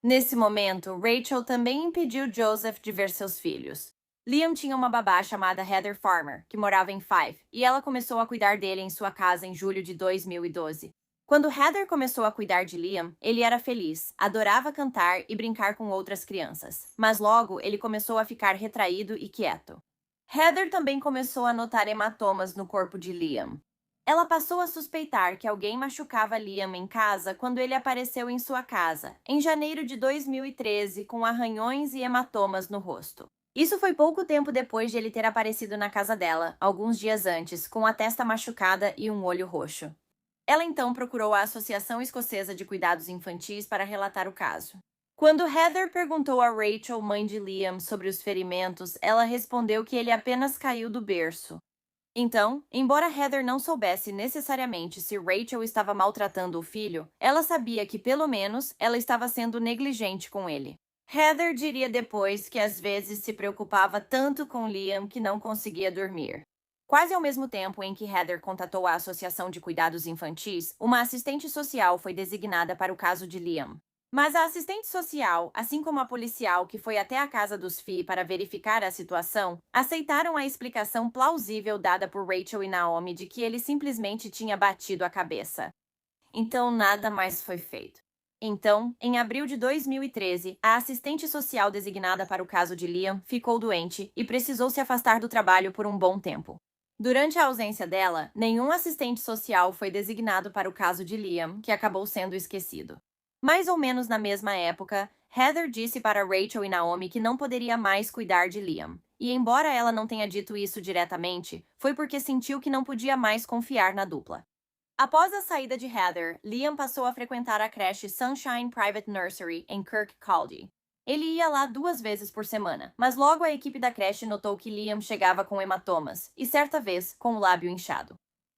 Nesse momento, Rachel também impediu Joseph de ver seus filhos. Liam tinha uma babá chamada Heather Farmer, que morava em Fife, e ela começou a cuidar dele em sua casa em julho de 2012. Quando Heather começou a cuidar de Liam, ele era feliz, adorava cantar e brincar com outras crianças, mas logo ele começou a ficar retraído e quieto. Heather também começou a notar hematomas no corpo de Liam. Ela passou a suspeitar que alguém machucava Liam em casa quando ele apareceu em sua casa, em janeiro de 2013, com arranhões e hematomas no rosto. Isso foi pouco tempo depois de ele ter aparecido na casa dela, alguns dias antes, com a testa machucada e um olho roxo. Ela então procurou a Associação Escocesa de Cuidados Infantis para relatar o caso. Quando Heather perguntou a Rachel, mãe de Liam, sobre os ferimentos, ela respondeu que ele apenas caiu do berço. Então, embora Heather não soubesse necessariamente se Rachel estava maltratando o filho, ela sabia que, pelo menos, ela estava sendo negligente com ele. Heather diria depois que às vezes se preocupava tanto com Liam que não conseguia dormir. Quase ao mesmo tempo em que Heather contatou a Associação de Cuidados Infantis, uma assistente social foi designada para o caso de Liam. Mas a assistente social, assim como a policial que foi até a casa dos Fee para verificar a situação, aceitaram a explicação plausível dada por Rachel e Naomi de que ele simplesmente tinha batido a cabeça. Então nada mais foi feito. Então, em abril de 2013, a assistente social designada para o caso de Liam ficou doente e precisou se afastar do trabalho por um bom tempo. Durante a ausência dela, nenhum assistente social foi designado para o caso de Liam, que acabou sendo esquecido. Mais ou menos na mesma época, Heather disse para Rachel e Naomi que não poderia mais cuidar de Liam. E embora ela não tenha dito isso diretamente, foi porque sentiu que não podia mais confiar na dupla. Após a saída de Heather, Liam passou a frequentar a creche Sunshine Private Nursery em Kirkcaldy. Ele ia lá 2 vezes por semana, mas logo a equipe da creche notou que Liam chegava com hematomas, e certa vez com o lábio inchado.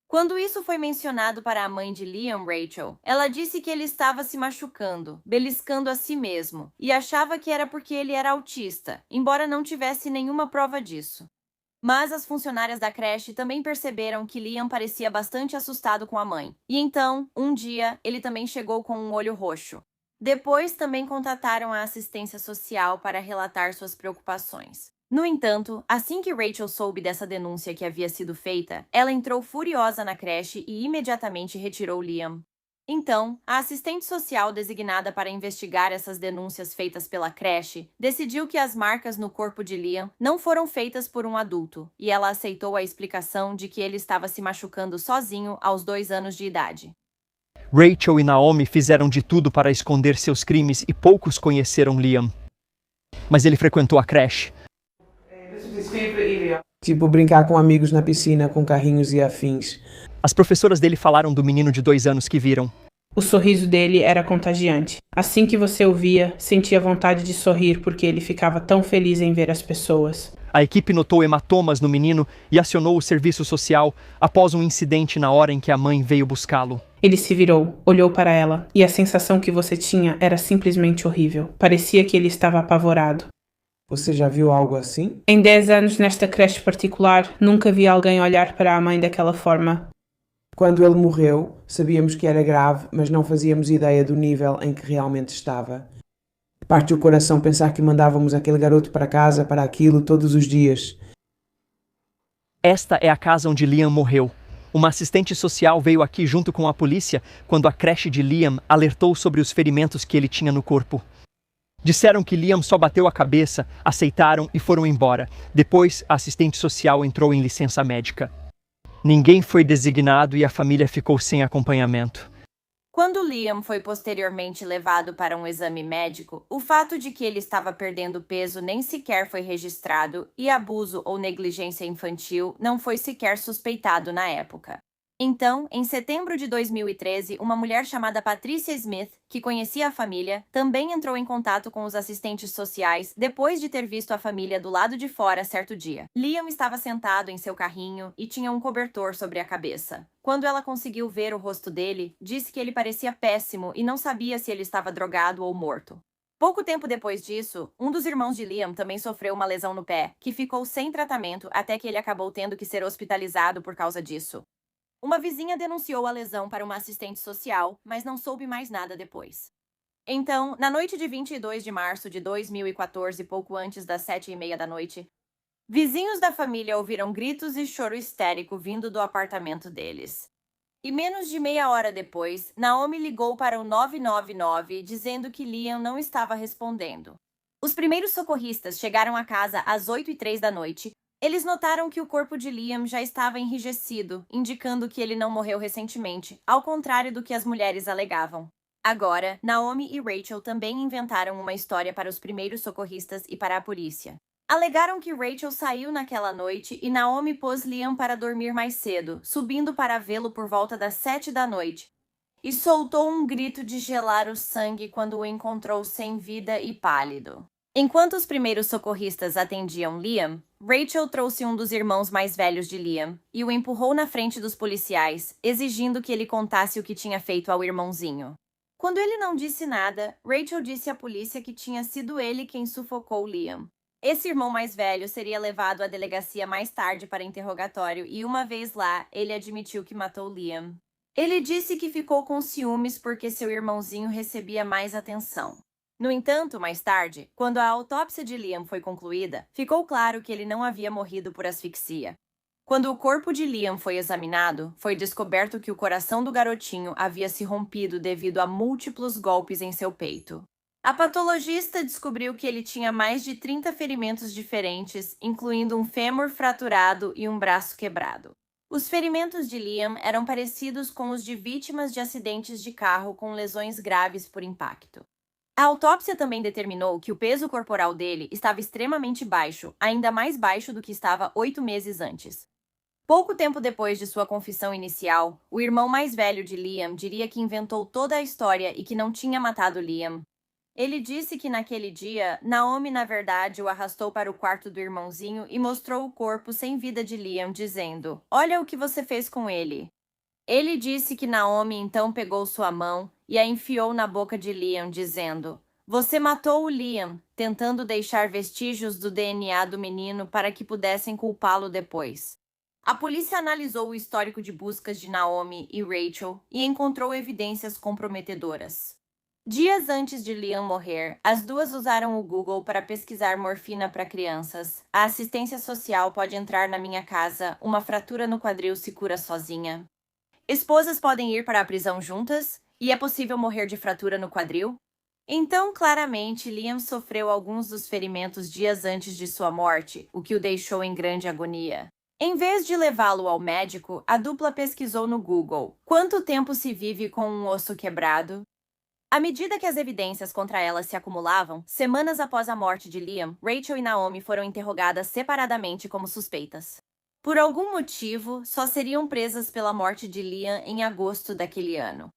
Quando isso foi mencionado para a mãe de Liam, Rachel, ela disse que ele estava se machucando, beliscando a si mesmo, e achava que era porque ele era autista, embora não tivesse nenhuma prova disso. Mas as funcionárias da creche também perceberam que Liam parecia bastante assustado com a mãe, e então, um dia, ele também chegou com um olho roxo. Depois também contataram a assistência social para relatar suas preocupações. No entanto, assim que Rachel soube dessa denúncia que havia sido feita, ela entrou furiosa na creche e imediatamente retirou Liam. Então, a assistente social designada para investigar essas denúncias feitas pela creche decidiu que as marcas no corpo de Liam não foram feitas por um adulto, e ela aceitou a explicação de que ele estava se machucando sozinho aos 2 anos de idade. Rachel e Naomi fizeram de tudo para esconder seus crimes e poucos conheceram Liam. Mas ele frequentou a creche. Tipo brincar com amigos na piscina com carrinhos e afins. As professoras dele falaram do menino de 2 anos que viram. O sorriso dele era contagiante. Assim que você o via, sentia vontade de sorrir porque ele ficava tão feliz em ver as pessoas. A equipe notou hematomas no menino e acionou o serviço social após um incidente na hora em que a mãe veio buscá-lo. Ele se virou, olhou para ela, e a sensação que você tinha era simplesmente horrível. Parecia que ele estava apavorado. Você já viu algo assim? Em 10 anos nesta creche particular, nunca vi alguém olhar para a mãe daquela forma. Quando ele morreu, sabíamos que era grave, mas não fazíamos ideia do nível em que realmente estava. Parte o coração pensar que mandávamos aquele garoto para casa para aquilo todos os dias. Esta é a casa onde Liam morreu. Uma assistente social veio aqui junto com a polícia quando a creche de Liam alertou sobre os ferimentos que ele tinha no corpo. Disseram que Liam só bateu a cabeça, aceitaram e foram embora. Depois, a assistente social entrou em licença médica. Ninguém foi designado e a família ficou sem acompanhamento. Quando Liam foi posteriormente levado para um exame médico, o fato de que ele estava perdendo peso nem sequer foi registrado e abuso ou negligência infantil não foi sequer suspeitado na época. Então, em setembro de 2013, uma mulher chamada Patricia Smith, que conhecia a família, também entrou em contato com os assistentes sociais depois de ter visto a família do lado de fora certo dia. Liam estava sentado em seu carrinho e tinha um cobertor sobre a cabeça. Quando ela conseguiu ver o rosto dele, disse que ele parecia péssimo e não sabia se ele estava drogado ou morto. Pouco tempo depois disso, um dos irmãos de Liam também sofreu uma lesão no pé, que ficou sem tratamento até que ele acabou tendo que ser hospitalizado por causa disso. Uma vizinha denunciou a lesão para uma assistente social, mas não soube mais nada depois. Então, na noite de 22 de março de 2014, pouco antes das 7h30 da noite, vizinhos da família ouviram gritos e choro histérico vindo do apartamento deles. E menos de meia hora depois, Naomi ligou para o 999 dizendo que Liam não estava respondendo. Os primeiros socorristas chegaram à casa às 8h03 da noite. Eles notaram que o corpo de Liam já estava enrijecido, indicando que ele não morreu recentemente, ao contrário do que as mulheres alegavam. Agora, Naomi e Rachel também inventaram uma história para os primeiros socorristas e para a polícia. Alegaram que Rachel saiu naquela noite e Naomi pôs Liam para dormir mais cedo, subindo para vê-lo por volta das 7 da noite, e soltou um grito de gelar o sangue quando o encontrou sem vida e pálido. Enquanto os primeiros socorristas atendiam Liam, Rachel trouxe um dos irmãos mais velhos de Liam e o empurrou na frente dos policiais, exigindo que ele contasse o que tinha feito ao irmãozinho. Quando ele não disse nada, Rachel disse à polícia que tinha sido ele quem sufocou Liam. Esse irmão mais velho seria levado à delegacia mais tarde para interrogatório e, uma vez lá, ele admitiu que matou Liam. Ele disse que ficou com ciúmes porque seu irmãozinho recebia mais atenção. No entanto, mais tarde, quando a autópsia de Liam foi concluída, ficou claro que ele não havia morrido por asfixia. Quando o corpo de Liam foi examinado, foi descoberto que o coração do garotinho havia se rompido devido a múltiplos golpes em seu peito. A patologista descobriu que ele tinha mais de 30 ferimentos diferentes, incluindo um fêmur fraturado e um braço quebrado. Os ferimentos de Liam eram parecidos com os de vítimas de acidentes de carro com lesões graves por impacto. A autópsia também determinou que o peso corporal dele estava extremamente baixo, ainda mais baixo do que estava 8 meses antes. Pouco tempo depois de sua confissão inicial, o irmão mais velho de Liam diria que inventou toda a história e que não tinha matado Liam. Ele disse que naquele dia, Naomi na verdade o arrastou para o quarto do irmãozinho e mostrou o corpo sem vida de Liam, dizendo: "Olha o que você fez com ele." Ele disse que Naomi então pegou sua mão e a enfiou na boca de Liam, dizendo: "Você matou o Liam", tentando deixar vestígios do DNA do menino para que pudessem culpá-lo depois. A polícia analisou o histórico de buscas de Naomi e Rachel e encontrou evidências comprometedoras. Dias antes de Liam morrer, as duas usaram o Google para pesquisar morfina para crianças. A assistência social pode entrar na minha casa, uma fratura no quadril se cura sozinha. Esposas podem ir para a prisão juntas? E é possível morrer de fratura no quadril? Então, claramente, Liam sofreu alguns dos ferimentos dias antes de sua morte, o que o deixou em grande agonia. Em vez de levá-lo ao médico, a dupla pesquisou no Google: quanto tempo se vive com um osso quebrado? À medida que as evidências contra ela se acumulavam, semanas após a morte de Liam, Rachel e Naomi foram interrogadas separadamente como suspeitas. Por algum motivo, só seriam presas pela morte de Liam em agosto daquele ano.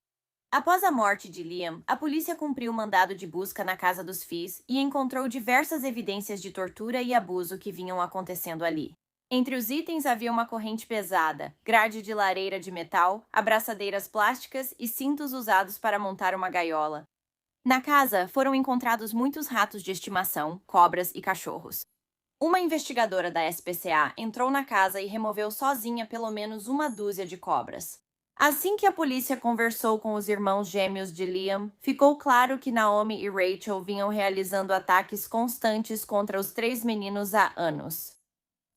Após a morte de Liam, a polícia cumpriu o mandado de busca na casa dos Fees e encontrou diversas evidências de tortura e abuso que vinham acontecendo ali. Entre os itens havia uma corrente pesada, grade de lareira de metal, abraçadeiras plásticas e cintos usados para montar uma gaiola. Na casa, foram encontrados muitos ratos de estimação, cobras e cachorros. Uma investigadora da SPCA entrou na casa e removeu sozinha pelo menos uma dúzia de cobras. Assim que a polícia conversou com os irmãos gêmeos de Liam, ficou claro que Naomi e Rachel vinham realizando ataques constantes contra os 3 meninos há anos.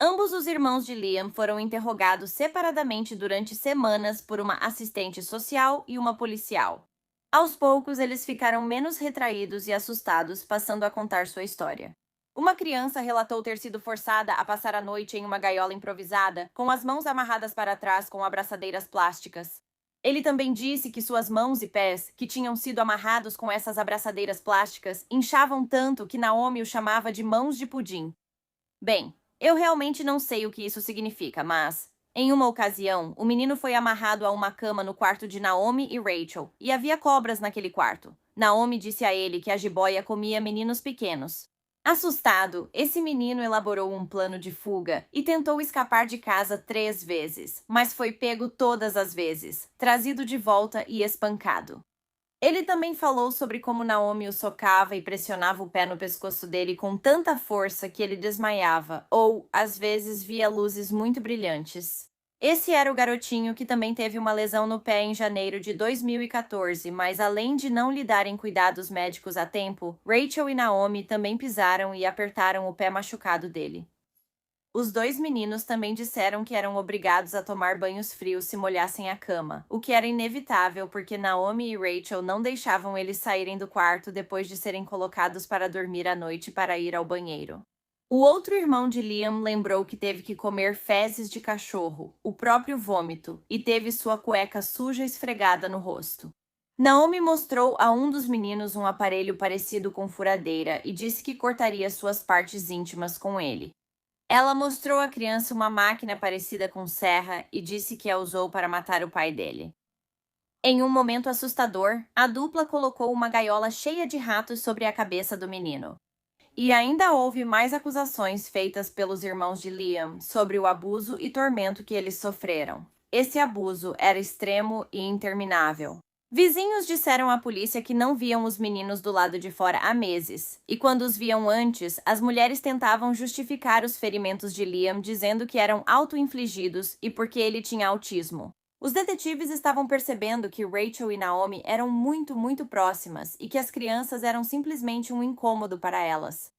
Ambos os irmãos de Liam foram interrogados separadamente durante semanas por uma assistente social e uma policial. Aos poucos, eles ficaram menos retraídos e assustados, passando a contar sua história. Uma criança relatou ter sido forçada a passar a noite em uma gaiola improvisada, com as mãos amarradas para trás com abraçadeiras plásticas. Ele também disse que suas mãos e pés, que tinham sido amarrados com essas abraçadeiras plásticas, inchavam tanto que Naomi o chamava de mãos de pudim. Bem, eu realmente não sei o que isso significa, mas, em uma ocasião, o menino foi amarrado a uma cama no quarto de Naomi e Rachel, e havia cobras naquele quarto. Naomi disse a ele que a jiboia comia meninos pequenos. Assustado, esse menino elaborou um plano de fuga e tentou escapar de casa 3 vezes, mas foi pego todas as vezes, trazido de volta e espancado. Ele também falou sobre como Naomi o socava e pressionava o pé no pescoço dele com tanta força que ele desmaiava, ou, às vezes, via luzes muito brilhantes. Esse era o garotinho que também teve uma lesão no pé em janeiro de 2014, mas além de não lhe darem cuidados médicos a tempo, Rachel e Naomi também pisaram e apertaram o pé machucado dele. Os 2 meninos também disseram que eram obrigados a tomar banhos frios se molhassem a cama, o que era inevitável porque Naomi e Rachel não deixavam eles saírem do quarto depois de serem colocados para dormir à noite para ir ao banheiro. O outro irmão de Liam lembrou que teve que comer fezes de cachorro, o próprio vômito, e teve sua cueca suja esfregada no rosto. Naomi mostrou a um dos meninos um aparelho parecido com furadeira e disse que cortaria suas partes íntimas com ele. Ela mostrou à criança uma máquina parecida com serra e disse que a usou para matar o pai dele. Em um momento assustador, a dupla colocou uma gaiola cheia de ratos sobre a cabeça do menino. E ainda houve mais acusações feitas pelos irmãos de Liam sobre o abuso e tormento que eles sofreram. Esse abuso era extremo e interminável. Vizinhos disseram à polícia que não viam os meninos do lado de fora há meses, e quando os viam antes, as mulheres tentavam justificar os ferimentos de Liam dizendo que eram auto-infligidos e porque ele tinha autismo. Os detetives estavam percebendo que Rachel e Naomi eram muito próximas e que as crianças eram simplesmente um incômodo para elas.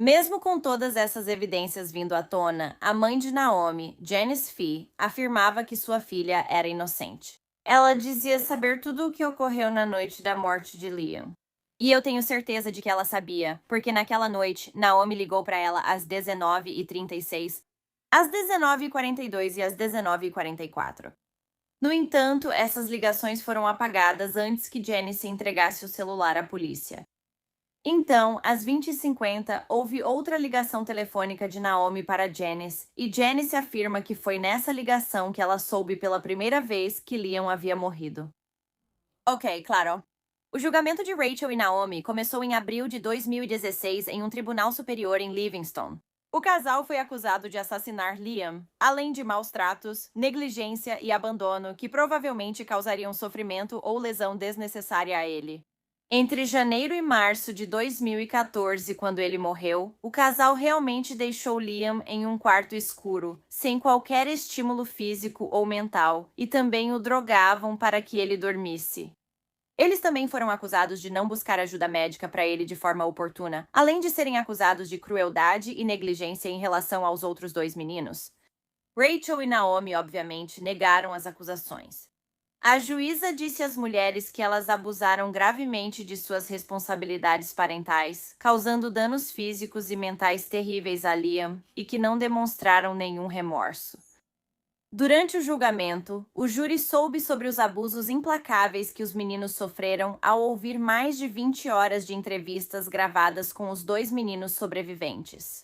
Mesmo com todas essas evidências vindo à tona, a mãe de Naomi, Janice Fee, afirmava que sua filha era inocente. Ela dizia saber tudo o que ocorreu na noite da morte de Liam. E eu tenho certeza de que ela sabia, porque naquela noite, Naomi ligou para ela às 19h36, às 19h42 e às 19h44. No entanto, essas ligações foram apagadas antes que Janice entregasse o celular à polícia. Então, às 20h50, houve outra ligação telefônica de Naomi para Janice, e Janice afirma que foi nessa ligação que ela soube pela primeira vez que Liam havia morrido. Ok, claro. O julgamento de Rachel e Naomi começou em abril de 2016 em um tribunal superior em Livingston. O casal foi acusado de assassinar Liam, além de maus tratos, negligência e abandono que provavelmente causariam sofrimento ou lesão desnecessária a ele. Entre janeiro e março de 2014, quando ele morreu, o casal realmente deixou Liam em um quarto escuro, sem qualquer estímulo físico ou mental, e também o drogavam para que ele dormisse. Eles também foram acusados de não buscar ajuda médica para ele de forma oportuna, além de serem acusados de crueldade e negligência em relação aos outros 2 meninos. Rachel e Naomi, obviamente, negaram as acusações. A juíza disse às mulheres que elas abusaram gravemente de suas responsabilidades parentais, causando danos físicos e mentais terríveis a Liam, e que não demonstraram nenhum remorso. Durante o julgamento, o júri soube sobre os abusos implacáveis que os meninos sofreram ao ouvir mais de 20 horas de entrevistas gravadas com os 2 meninos sobreviventes.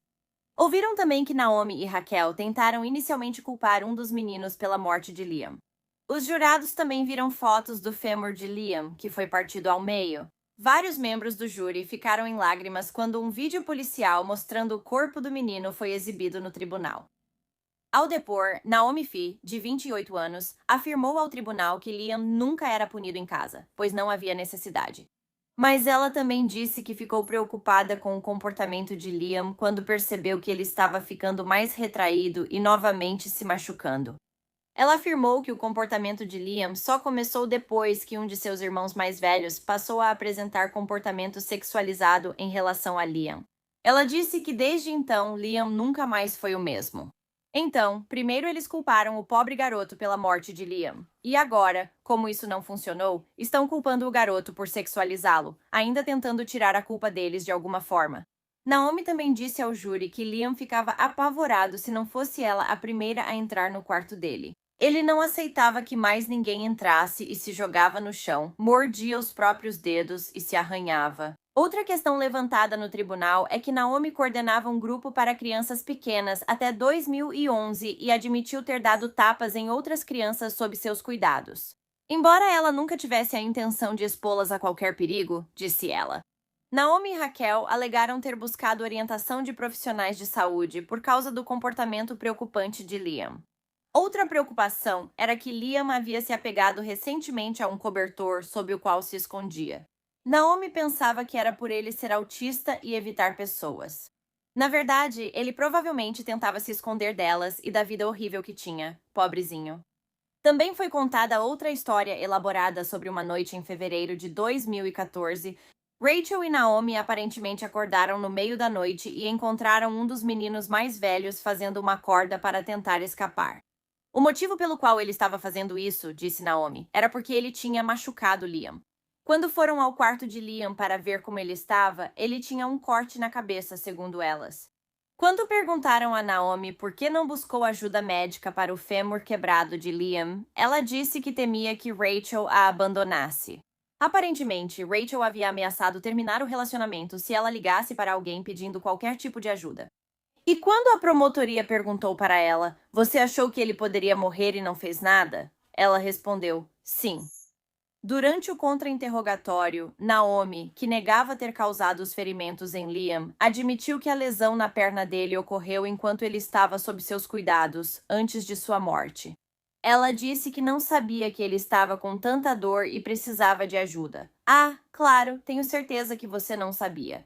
Ouviram também que Naomi e Raquel tentaram inicialmente culpar um dos meninos pela morte de Liam. Os jurados também viram fotos do fêmur de Liam, que foi partido ao meio. Vários membros do júri ficaram em lágrimas quando um vídeo policial mostrando o corpo do menino foi exibido no tribunal. Ao depor, Naomi Fee, de 28 anos, afirmou ao tribunal que Liam nunca era punido em casa, pois não havia necessidade. Mas ela também disse que ficou preocupada com o comportamento de Liam quando percebeu que ele estava ficando mais retraído e novamente se machucando. Ela afirmou que o comportamento de Liam só começou depois que um de seus irmãos mais velhos passou a apresentar comportamento sexualizado em relação a Liam. Ela disse que desde então Liam nunca mais foi o mesmo. Então, primeiro eles culparam o pobre garoto pela morte de Liam. E agora, como isso não funcionou, estão culpando o garoto por sexualizá-lo, ainda tentando tirar a culpa deles de alguma forma. Naomi também disse ao júri que Liam ficava apavorado se não fosse ela a primeira a entrar no quarto dele. Ele não aceitava que mais ninguém entrasse e se jogava no chão, mordia os próprios dedos e se arranhava. Outra questão levantada no tribunal é que Naomi coordenava um grupo para crianças pequenas até 2011 e admitiu ter dado tapas em outras crianças sob seus cuidados. Embora ela nunca tivesse a intenção de expô-las a qualquer perigo, disse ela. Naomi e Raquel alegaram ter buscado orientação de profissionais de saúde por causa do comportamento preocupante de Liam. Outra preocupação era que Liam havia se apegado recentemente a um cobertor sob o qual se escondia. Naomi pensava que era por ele ser autista e evitar pessoas. Na verdade, ele provavelmente tentava se esconder delas e da vida horrível que tinha, pobrezinho. Também foi contada outra história elaborada sobre uma noite em fevereiro de 2014. Rachel e Naomi aparentemente acordaram no meio da noite e encontraram um dos meninos mais velhos fazendo uma corda para tentar escapar. O motivo pelo qual ele estava fazendo isso, disse Naomi, era porque ele tinha machucado Liam. Quando foram ao quarto de Liam para ver como ele estava, ele tinha um corte na cabeça, segundo elas. Quando perguntaram a Naomi por que não buscou ajuda médica para o fêmur quebrado de Liam, ela disse que temia que Rachel a abandonasse. Aparentemente, Rachel havia ameaçado terminar o relacionamento se ela ligasse para alguém pedindo qualquer tipo de ajuda. E quando a promotoria perguntou para ela, você achou que ele poderia morrer e não fez nada? Ela respondeu, sim. Durante o contra-interrogatório, Naomi, que negava ter causado os ferimentos em Liam, admitiu que a lesão na perna dele ocorreu enquanto ele estava sob seus cuidados, antes de sua morte. Ela disse que não sabia que ele estava com tanta dor e precisava de ajuda. Ah, claro, tenho certeza que você não sabia.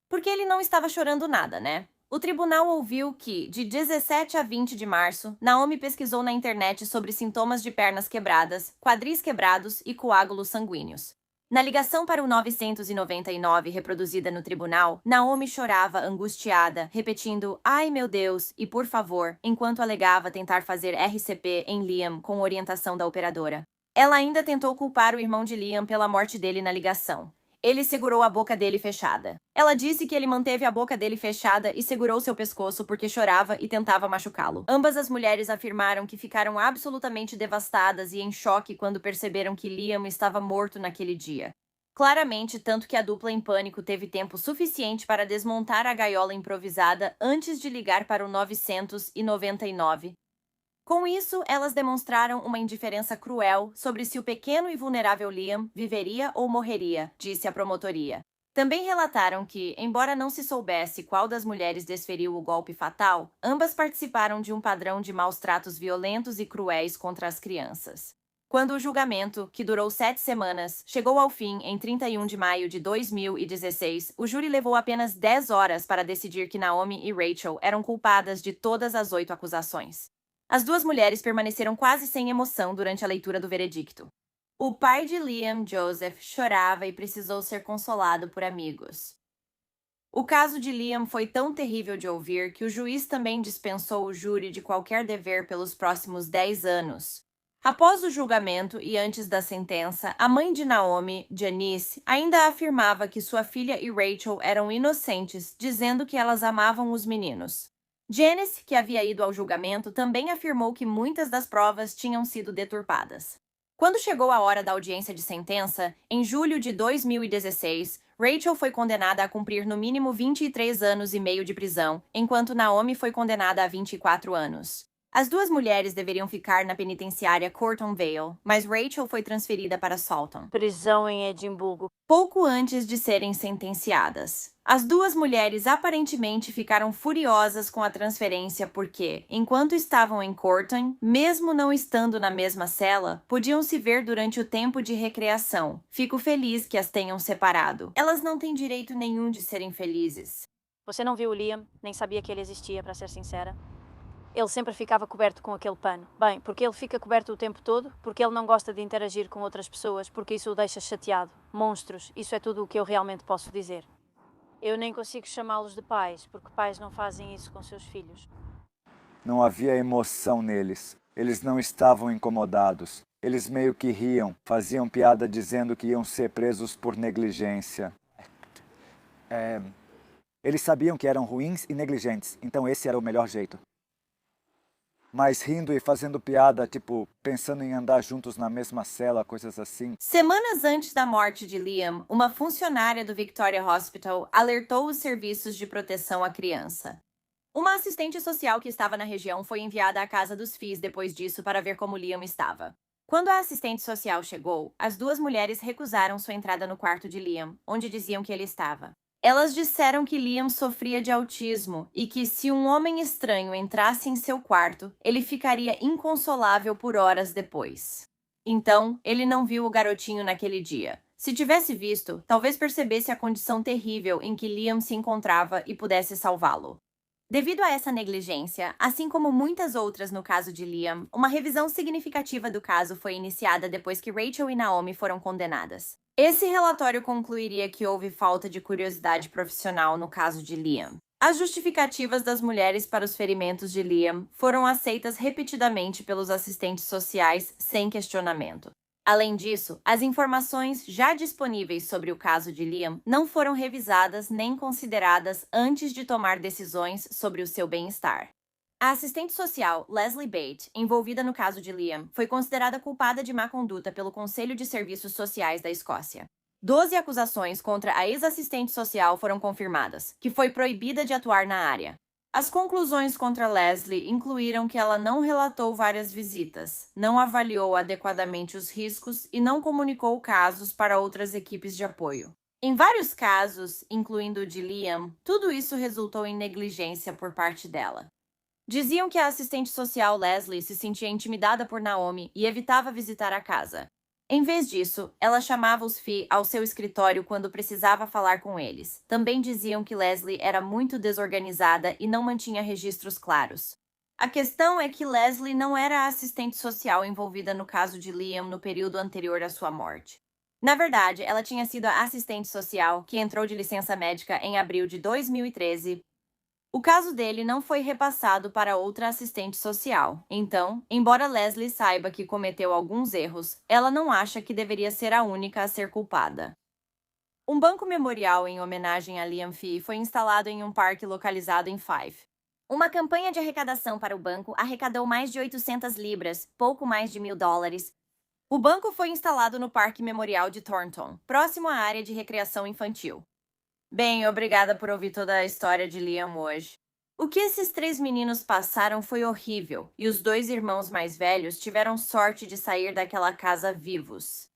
Porque ele não estava chorando nada, né? O tribunal ouviu que, de 17 a 20 de março, Naomi pesquisou na internet sobre sintomas de pernas quebradas, quadris quebrados e coágulos sanguíneos. Na ligação para o 999 reproduzida no tribunal, Naomi chorava angustiada, repetindo "Ai meu Deus" e "por favor", enquanto alegava tentar fazer RCP em Liam com orientação da operadora. Ela ainda tentou culpar o irmão de Liam pela morte dele na ligação. Ele segurou a boca dele fechada. Ela disse que ele manteve a boca dele fechada e segurou seu pescoço porque chorava e tentava machucá-lo. Ambas as mulheres afirmaram que ficaram absolutamente devastadas e em choque quando perceberam que Liam estava morto naquele dia. Claramente, tanto que a dupla em pânico teve tempo suficiente para desmontar a gaiola improvisada antes de ligar para o 999. Com isso, elas demonstraram uma indiferença cruel sobre se o pequeno e vulnerável Liam viveria ou morreria, disse a promotoria. Também relataram que, embora não se soubesse qual das mulheres desferiu o golpe fatal, ambas participaram de um padrão de maus-tratos violentos e cruéis contra as crianças. Quando o julgamento, que durou 7 semanas, chegou ao fim em 31 de maio de 2016, o júri levou apenas 10 horas para decidir que Naomi e Rachel eram culpadas de todas as 8 acusações. As duas mulheres permaneceram quase sem emoção durante a leitura do veredicto. O pai de Liam, Joseph, chorava e precisou ser consolado por amigos. O caso de Liam foi tão terrível de ouvir que o juiz também dispensou o júri de qualquer dever pelos próximos 10 anos. Após o julgamento e antes da sentença, a mãe de Naomi, Janice, ainda afirmava que sua filha e Rachel eram inocentes, dizendo que elas amavam os meninos. Janice, que havia ido ao julgamento, também afirmou que muitas das provas tinham sido deturpadas. Quando chegou a hora da audiência de sentença, em julho de 2016, Rachel foi condenada a cumprir no mínimo 23 anos e meio de prisão, enquanto Naomi foi condenada a 24 anos. As duas mulheres deveriam ficar na penitenciária Corton Vale, mas Rachel foi transferida para Salton, Prisão em Edimburgo. pouco antes de serem sentenciadas. As duas mulheres aparentemente ficaram furiosas com a transferência porque, enquanto estavam em Corton, mesmo não estando na mesma cela, podiam se ver durante o tempo de recreação. Fico feliz que as tenham separado. Elas não têm direito nenhum de serem felizes. Você não viu o Liam, nem sabia que ele existia, para ser sincera. Ele sempre ficava coberto com aquele pano. Bem, porque ele fica coberto o tempo todo, porque ele não gosta de interagir com outras pessoas, porque isso o deixa chateado. Monstros, isso é tudo o que eu realmente posso dizer. Eu nem consigo chamá-los de pais, porque pais não fazem isso com seus filhos. Não havia emoção neles. Eles não estavam incomodados. Eles meio que riam, faziam piada dizendo que iam ser presos por negligência. Eles sabiam que eram ruins e negligentes, então esse era o melhor jeito. Mas rindo e fazendo piada, tipo, pensando em andar juntos na mesma cela, coisas assim. Semanas antes da morte de Liam, uma funcionária do Victoria Hospital alertou os serviços de proteção à criança. Uma assistente social que estava na região foi enviada à casa dos Fees depois disso para ver como Liam estava. Quando a assistente social chegou, as duas mulheres recusaram sua entrada no quarto de Liam, onde diziam que ele estava. Elas disseram que Liam sofria de autismo e que se um homem estranho entrasse em seu quarto, ele ficaria inconsolável por horas depois. Então, ele não viu o garotinho naquele dia. Se tivesse visto, talvez percebesse a condição terrível em que Liam se encontrava e pudesse salvá-lo. Devido a essa negligência, assim como muitas outras no caso de Liam, uma revisão significativa do caso foi iniciada depois que Rachel e Naomi foram condenadas. Esse relatório concluiria que houve falta de curiosidade profissional no caso de Liam. As justificativas das mulheres para os ferimentos de Liam foram aceitas repetidamente pelos assistentes sociais sem questionamento. Além disso, as informações já disponíveis sobre o caso de Liam não foram revisadas nem consideradas antes de tomar decisões sobre o seu bem-estar. A assistente social Leslie Bate, envolvida no caso de Liam, foi considerada culpada de má conduta pelo Conselho de Serviços Sociais da Escócia. 12 acusações contra a ex-assistente social foram confirmadas, que foi proibida de atuar na área. As conclusões contra Leslie incluíram que ela não relatou várias visitas, não avaliou adequadamente os riscos e não comunicou casos para outras equipes de apoio. Em vários casos, incluindo o de Liam, tudo isso resultou em negligência por parte dela. Diziam que a assistente social Leslie se sentia intimidada por Naomi e evitava visitar a casa. Em vez disso, ela chamava os Fee ao seu escritório quando precisava falar com eles. Também diziam que Leslie era muito desorganizada e não mantinha registros claros. A questão é que Leslie não era a assistente social envolvida no caso de Liam no período anterior à sua morte. Na verdade, ela tinha sido a assistente social que entrou de licença médica em abril de 2013. O caso dele não foi repassado para outra assistente social. Então, embora Leslie saiba que cometeu alguns erros, ela não acha que deveria ser a única a ser culpada. Um banco memorial em homenagem a Liam Fee foi instalado em um parque localizado em Fife. Uma campanha de arrecadação para o banco arrecadou mais de 800 libras, pouco mais de $1.000. O banco foi instalado no Parque Memorial de Thornton, próximo à área de recreação infantil. Bem, obrigada por ouvir toda a história de Liam hoje. O que esses 3 meninos passaram foi horrível, e os 2 irmãos mais velhos tiveram sorte de sair daquela casa vivos.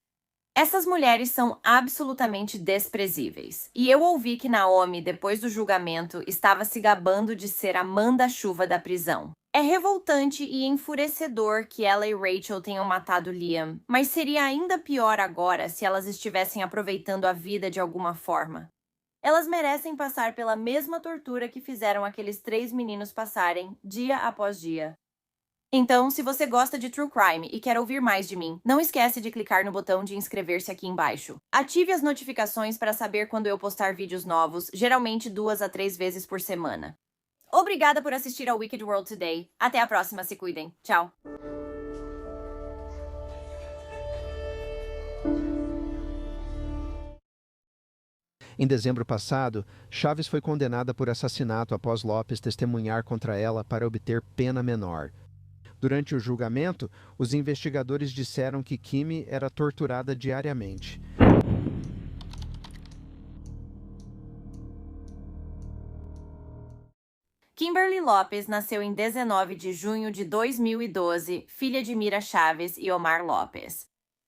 Essas mulheres são absolutamente desprezíveis, e eu ouvi que Naomi, depois do julgamento, estava se gabando de ser a manda-chuva da prisão. É revoltante e enfurecedor que ela e Rachel tenham matado Liam, mas seria ainda pior agora se elas estivessem aproveitando a vida de alguma forma. Elas merecem passar pela mesma tortura que fizeram aqueles 3 meninos passarem, dia após dia. Então, se você gosta de True Crime e quer ouvir mais de mim, não esquece de clicar no botão de inscrever-se aqui embaixo. Ative as notificações para saber quando eu postar vídeos novos, geralmente 2 a 3 vezes por semana. Obrigada por assistir ao Wicked World Today. Até a próxima, se cuidem. Tchau! Em dezembro passado, Chaves foi condenada por assassinato após Lopes testemunhar contra ela para obter pena menor. Durante o julgamento, os investigadores disseram que Kimi era torturada diariamente. Kimberly Lopes nasceu em 19 de junho de 2012, filha de Mira Chaves e Omar Lopes.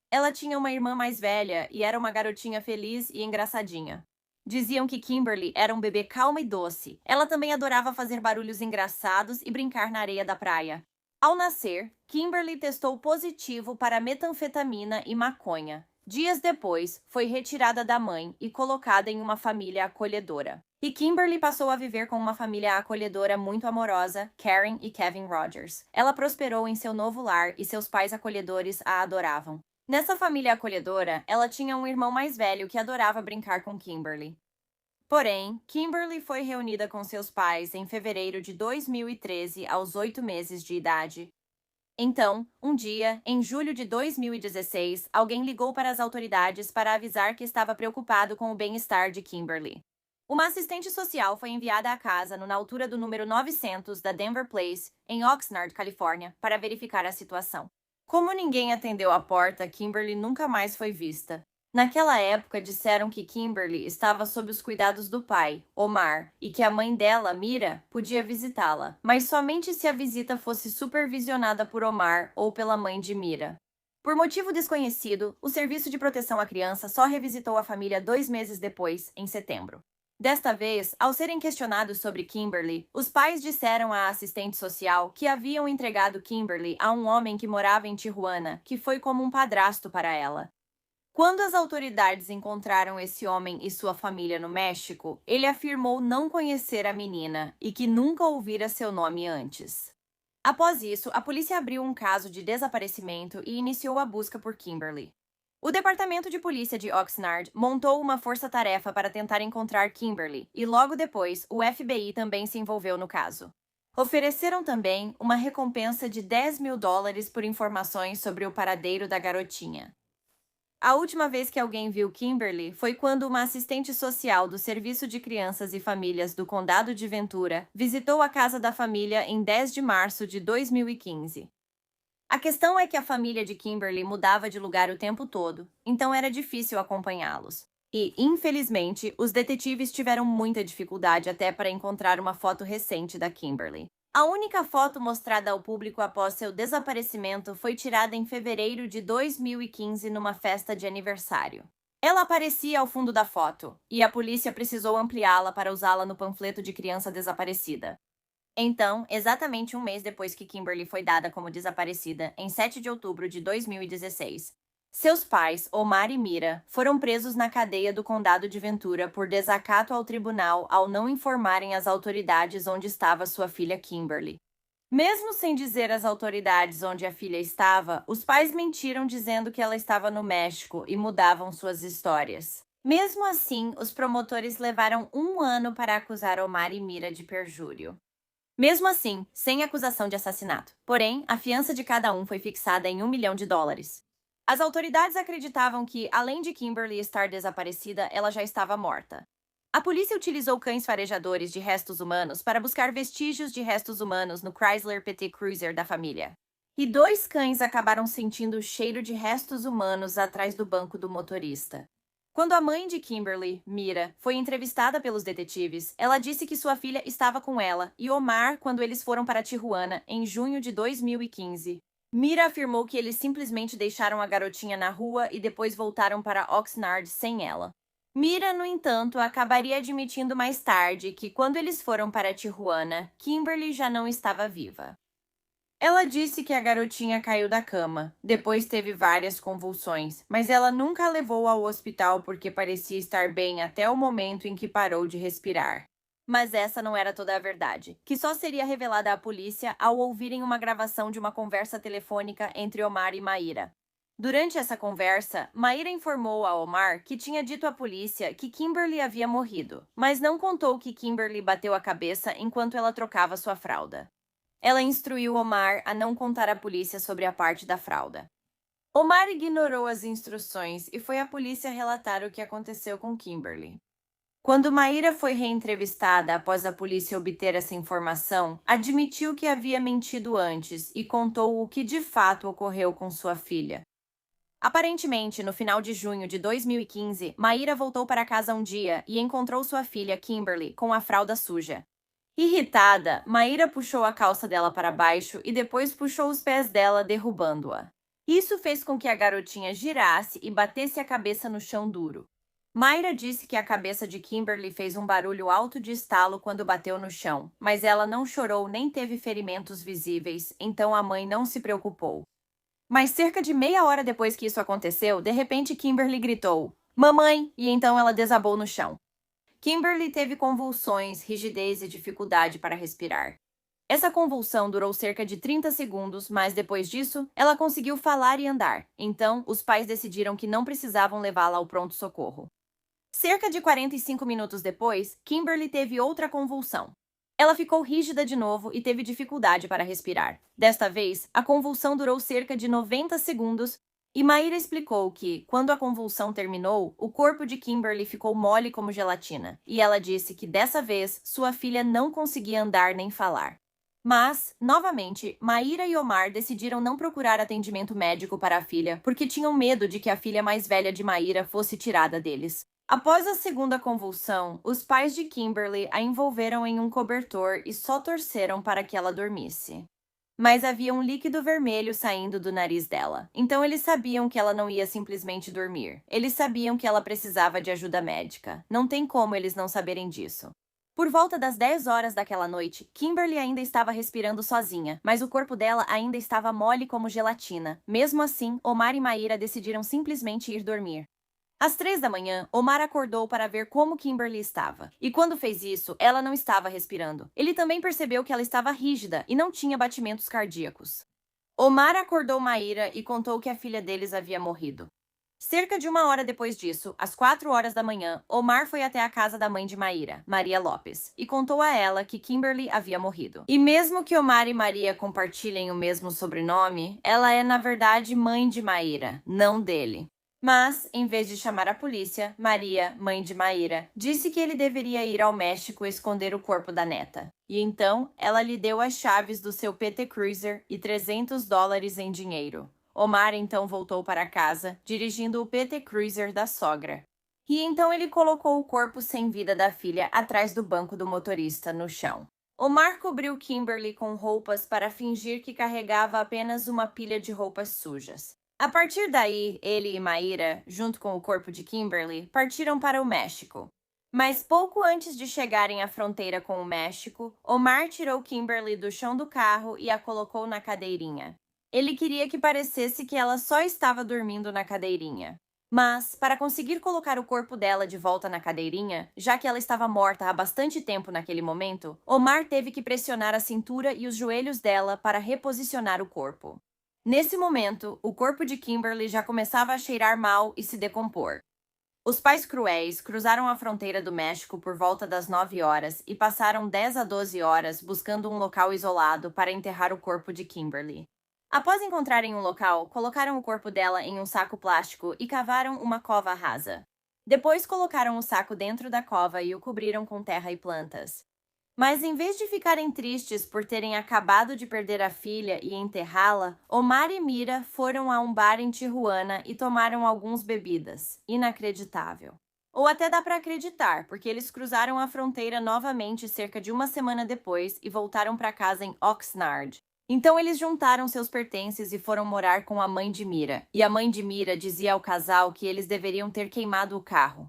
Ela tinha uma irmã mais velha e era uma garotinha feliz e engraçadinha. Diziam que Kimberly era um bebê calma e doce. Ela também adorava fazer barulhos engraçados e brincar na areia da praia. Ao nascer, Kimberly testou positivo para metanfetamina e maconha. Dias depois, foi retirada da mãe e colocada em uma família acolhedora. E Kimberly passou a viver com uma família acolhedora muito amorosa, Karen e Kevin Rogers. Ela prosperou em seu novo lar e seus pais acolhedores a adoravam. Nessa família acolhedora, ela tinha um irmão mais velho que adorava brincar com Kimberly. Porém, Kimberly foi reunida com seus pais em fevereiro de 2013, aos 8 meses de idade. Então, um dia, em julho de 2016, alguém ligou para as autoridades para avisar que estava preocupado com o bem-estar de Kimberly. Uma assistente social foi enviada à casa na altura do número 900 da Denver Place, em Oxnard, Califórnia, para verificar a situação. Como ninguém atendeu a porta, Kimberly nunca mais foi vista. Naquela época, disseram que Kimberly estava sob os cuidados do pai, Omar, e que a mãe dela, Mira, podia visitá-la, mas somente se a visita fosse supervisionada por Omar ou pela mãe de Mira. Por motivo desconhecido, o Serviço de Proteção à Criança só revisitou a família 2 meses depois, em setembro. Desta vez, ao serem questionados sobre Kimberly, os pais disseram à assistente social que haviam entregado Kimberly a um homem que morava em Tijuana, que foi como um padrasto para ela. Quando as autoridades encontraram esse homem e sua família no México, ele afirmou não conhecer a menina e que nunca ouvira seu nome antes. Após isso, a polícia abriu um caso de desaparecimento e iniciou a busca por Kimberly. O Departamento de Polícia de Oxnard montou uma força-tarefa para tentar encontrar Kimberly e logo depois o FBI também se envolveu no caso. Ofereceram também uma recompensa de $10.000 por informações sobre o paradeiro da garotinha. A última vez que alguém viu Kimberly foi quando uma assistente social do Serviço de Crianças e Famílias do Condado de Ventura visitou a casa da família em 10 de março de 2015. A questão é que a família de Kimberly mudava de lugar o tempo todo, então era difícil acompanhá-los. E, infelizmente, os detetives tiveram muita dificuldade até para encontrar uma foto recente da Kimberly. A única foto mostrada ao público após seu desaparecimento foi tirada em fevereiro de 2015 numa festa de aniversário. Ela aparecia ao fundo da foto, e a polícia precisou ampliá-la para usá-la no panfleto de criança desaparecida. Então, exatamente um mês depois que Kimberly foi dada como desaparecida, em 7 de outubro de 2016, seus pais, Omar e Mira, foram presos na cadeia do Condado de Ventura por desacato ao tribunal ao não informarem as autoridades onde estava sua filha Kimberly. Mesmo sem dizer às autoridades onde a filha estava, os pais mentiram dizendo que ela estava no México e mudavam suas histórias. Mesmo assim, os promotores levaram 1 ano para acusar Omar e Mira de perjúrio. Mesmo assim, sem acusação de assassinato. Porém, a fiança de cada um foi fixada em $1 milhão. As autoridades acreditavam que, além de Kimberly estar desaparecida, ela já estava morta. A polícia utilizou cães farejadores de restos humanos para buscar vestígios de restos humanos no Chrysler PT Cruiser da família. E 2 cães acabaram sentindo o cheiro de restos humanos atrás do banco do motorista. Quando a mãe de Kimberly, Mira, foi entrevistada pelos detetives, ela disse que sua filha estava com ela e Omar quando eles foram para Tijuana, em junho de 2015. Mira afirmou que eles simplesmente deixaram a garotinha na rua e depois voltaram para Oxnard sem ela. Mira, no entanto, acabaria admitindo mais tarde que quando eles foram para Tijuana, Kimberly já não estava viva. Ela disse que a garotinha caiu da cama, depois teve várias convulsões, mas ela nunca a levou ao hospital porque parecia estar bem até o momento em que parou de respirar. Mas essa não era toda a verdade, que só seria revelada à polícia ao ouvirem uma gravação de uma conversa telefônica entre Omar e Maíra. Durante essa conversa, Maíra informou a Omar que tinha dito à polícia que Kimberly havia morrido, mas não contou que Kimberly bateu a cabeça enquanto ela trocava sua fralda. Ela instruiu Omar a não contar à polícia sobre a parte da fralda. Omar ignorou as instruções e foi à polícia relatar o que aconteceu com Kimberly. Quando Maíra foi reentrevistada após a polícia obter essa informação, admitiu que havia mentido antes e contou o que de fato ocorreu com sua filha. Aparentemente, no final de junho de 2015, Maíra voltou para casa um dia e encontrou sua filha, Kimberly, com a fralda suja. Irritada, Maíra puxou a calça dela para baixo e depois puxou os pés dela, derrubando-a. Isso fez com que a garotinha girasse e batesse a cabeça no chão duro. Maíra disse que a cabeça de Kimberly fez um barulho alto de estalo quando bateu no chão, mas ela não chorou nem teve ferimentos visíveis, então a mãe não se preocupou. Mas cerca de meia hora depois que isso aconteceu, de repente Kimberly gritou, "Mamãe!" e então ela desabou no chão. Kimberly teve convulsões, rigidez e dificuldade para respirar. Essa convulsão durou cerca de 30 segundos, mas depois disso, ela conseguiu falar e andar. Então, os pais decidiram que não precisavam levá-la ao pronto-socorro. Cerca de 45 minutos depois, Kimberly teve outra convulsão. Ela ficou rígida de novo e teve dificuldade para respirar. Desta vez, a convulsão durou cerca de 90 segundos e Maíra explicou que, quando a convulsão terminou, o corpo de Kimberly ficou mole como gelatina, e ela disse que dessa vez sua filha não conseguia andar nem falar. Mas, novamente, Maíra e Omar decidiram não procurar atendimento médico para a filha porque tinham medo de que a filha mais velha de Maíra fosse tirada deles. Após a segunda convulsão, os pais de Kimberly a envolveram em um cobertor e só torceram para que ela dormisse. Mas havia um líquido vermelho saindo do nariz dela, então eles sabiam que ela não ia simplesmente dormir. Eles sabiam que ela precisava de ajuda médica. Não tem como eles não saberem disso. Por volta das 10 horas daquela noite, Kimberly ainda estava respirando sozinha, mas o corpo dela ainda estava mole como gelatina. Mesmo assim, Omar e Maíra decidiram simplesmente ir dormir. Às 3 da manhã, Omar acordou para ver como Kimberly estava. E quando fez isso, ela não estava respirando. Ele também percebeu que ela estava rígida e não tinha batimentos cardíacos. Omar acordou Maíra e contou que a filha deles havia morrido. Cerca de 1 hora depois disso, às 4 horas da manhã, Omar foi até a casa da mãe de Maíra, Maria Lopes, e contou a ela que Kimberly havia morrido. E mesmo que Omar e Maria compartilhem o mesmo sobrenome, ela é na verdade mãe de Maíra, não dele. Mas, em vez de chamar a polícia, Maria, mãe de Maíra, disse que ele deveria ir ao México esconder o corpo da neta. E então, ela lhe deu as chaves do seu PT Cruiser e $300 em dinheiro. Omar então voltou para casa, dirigindo o PT Cruiser da sogra. E então ele colocou o corpo sem vida da filha atrás do banco do motorista, no chão. Omar cobriu Kimberly com roupas para fingir que carregava apenas uma pilha de roupas sujas. A partir daí, ele e Maíra, junto com o corpo de Kimberly, partiram para o México. Mas pouco antes de chegarem à fronteira com o México, Omar tirou Kimberly do chão do carro e a colocou na cadeirinha. Ele queria que parecesse que ela só estava dormindo na cadeirinha. Mas, para conseguir colocar o corpo dela de volta na cadeirinha, já que ela estava morta há bastante tempo naquele momento, Omar teve que pressionar a cintura e os joelhos dela para reposicionar o corpo. Nesse momento, o corpo de Kimberly já começava a cheirar mal e se decompor. Os pais cruéis cruzaram a fronteira do México por volta das 9 horas e passaram 10 a 12 horas buscando um local isolado para enterrar o corpo de Kimberly. Após encontrarem um local, colocaram o corpo dela em um saco plástico e cavaram uma cova rasa. Depois colocaram o saco dentro da cova e o cobriram com terra e plantas. Mas em vez de ficarem tristes por terem acabado de perder a filha e enterrá-la, Omar e Mira foram a um bar em Tijuana e tomaram algumas bebidas. Inacreditável. Ou até dá para acreditar, porque eles cruzaram a fronteira novamente cerca de 1 semana depois e voltaram para casa em Oxnard. Então eles juntaram seus pertences e foram morar com a mãe de Mira. E a mãe de Mira dizia ao casal que eles deveriam ter queimado o carro.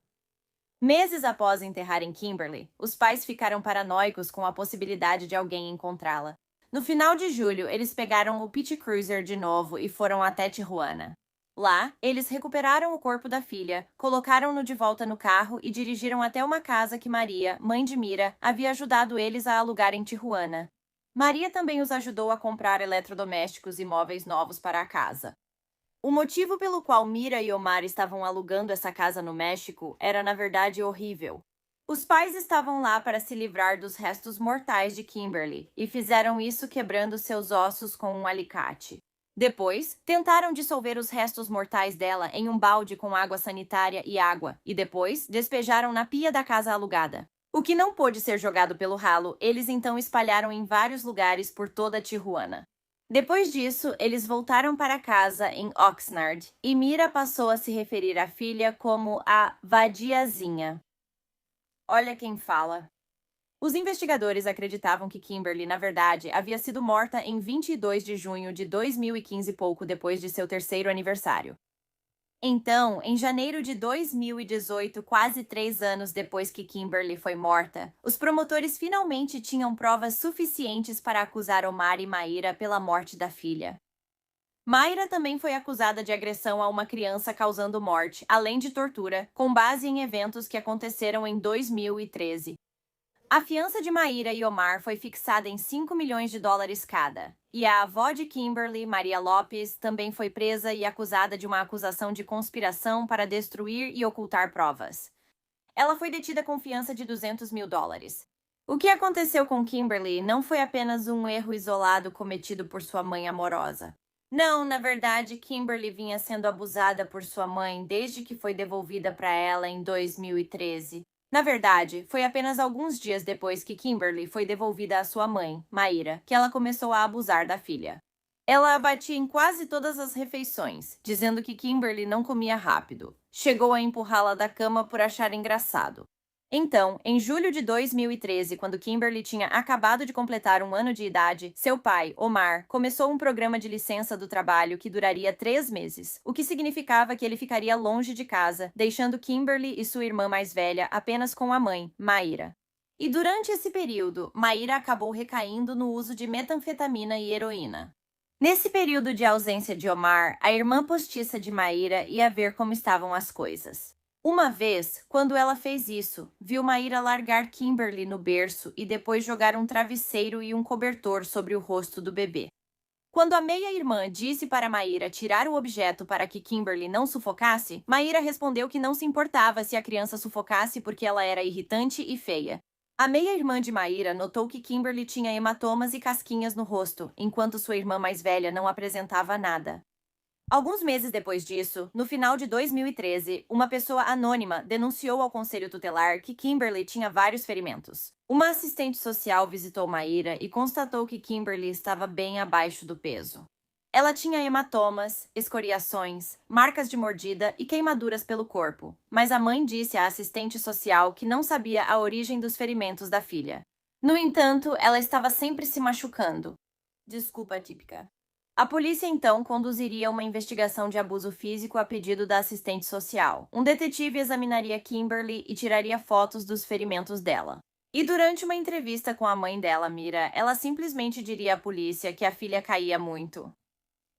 Meses após enterrarem Kimberly, os pais ficaram paranoicos com a possibilidade de alguém encontrá-la. No final de julho, eles pegaram o PT Cruiser de novo e foram até Tijuana. Lá, eles recuperaram o corpo da filha, colocaram-no de volta no carro e dirigiram até uma casa que Maria, mãe de Mira, havia ajudado eles a alugar em Tijuana. Maria também os ajudou a comprar eletrodomésticos e móveis novos para a casa. O motivo pelo qual Mira e Omar estavam alugando essa casa no México era, na verdade, horrível. Os pais estavam lá para se livrar dos restos mortais de Kimberly e fizeram isso quebrando seus ossos com um alicate. Depois, tentaram dissolver os restos mortais dela em um balde com água sanitária e água e depois despejaram na pia da casa alugada. O que não pôde ser jogado pelo ralo, eles então espalharam em vários lugares por toda Tijuana. Depois disso, eles voltaram para casa em Oxnard e Mira passou a se referir à filha como a vadiazinha. Olha quem fala. Os investigadores acreditavam que Kimberly, na verdade, havia sido morta em 22 de junho de 2015, pouco depois de seu terceiro aniversário. Então, em janeiro de 2018, quase 3 anos depois que Kimberly foi morta, os promotores finalmente tinham provas suficientes para acusar Omar e Mayra pela morte da filha. Mayra também foi acusada de agressão a uma criança causando morte, além de tortura, com base em eventos que aconteceram em 2013. A fiança de Mayra e Omar foi fixada em $5 milhões cada, e a avó de Kimberly, Maria Lopes, também foi presa e acusada de uma acusação de conspiração para destruir e ocultar provas. Ela foi detida com fiança de $200 mil. O que aconteceu com Kimberly não foi apenas um erro isolado cometido por sua mãe amorosa. Não, na verdade, Kimberly vinha sendo abusada por sua mãe desde que foi devolvida para ela em 2013. Na verdade, foi apenas alguns dias depois que Kimberly foi devolvida à sua mãe, Mayra, que ela começou a abusar da filha. Ela a batia em quase todas as refeições, dizendo que Kimberly não comia rápido. Chegou a empurrá-la da cama por achar engraçado. Então, em julho de 2013, quando Kimberly tinha acabado de completar 1 ano de idade, seu pai, Omar, começou um programa de licença do trabalho que duraria 3 meses, o que significava que ele ficaria longe de casa, deixando Kimberly e sua irmã mais velha apenas com a mãe, Mayra. E durante esse período, Mayra acabou recaindo no uso de metanfetamina e heroína. Nesse período de ausência de Omar, a irmã postiça de Mayra ia ver como estavam as coisas. Uma vez, quando ela fez isso, viu Mayra largar Kimberly no berço e depois jogar um travesseiro e um cobertor sobre o rosto do bebê. Quando a meia-irmã disse para Mayra tirar o objeto para que Kimberly não sufocasse, Mayra respondeu que não se importava se a criança sufocasse porque ela era irritante e feia. A meia-irmã de Mayra notou que Kimberly tinha hematomas e casquinhas no rosto, enquanto sua irmã mais velha não apresentava nada. Alguns meses depois disso, no final de 2013, uma pessoa anônima denunciou ao conselho tutelar que Kimberly tinha vários ferimentos. Uma assistente social visitou Mayra e constatou que Kimberly estava bem abaixo do peso. Ela tinha hematomas, escoriações, marcas de mordida e queimaduras pelo corpo, mas a mãe disse à assistente social que não sabia a origem dos ferimentos da filha. No entanto, ela estava sempre se machucando. Desculpa típica. A polícia então conduziria uma investigação de abuso físico a pedido da assistente social. Um detetive examinaria Kimberly e tiraria fotos dos ferimentos dela. E durante uma entrevista com a mãe dela, Mira, ela simplesmente diria à polícia que a filha caía muito.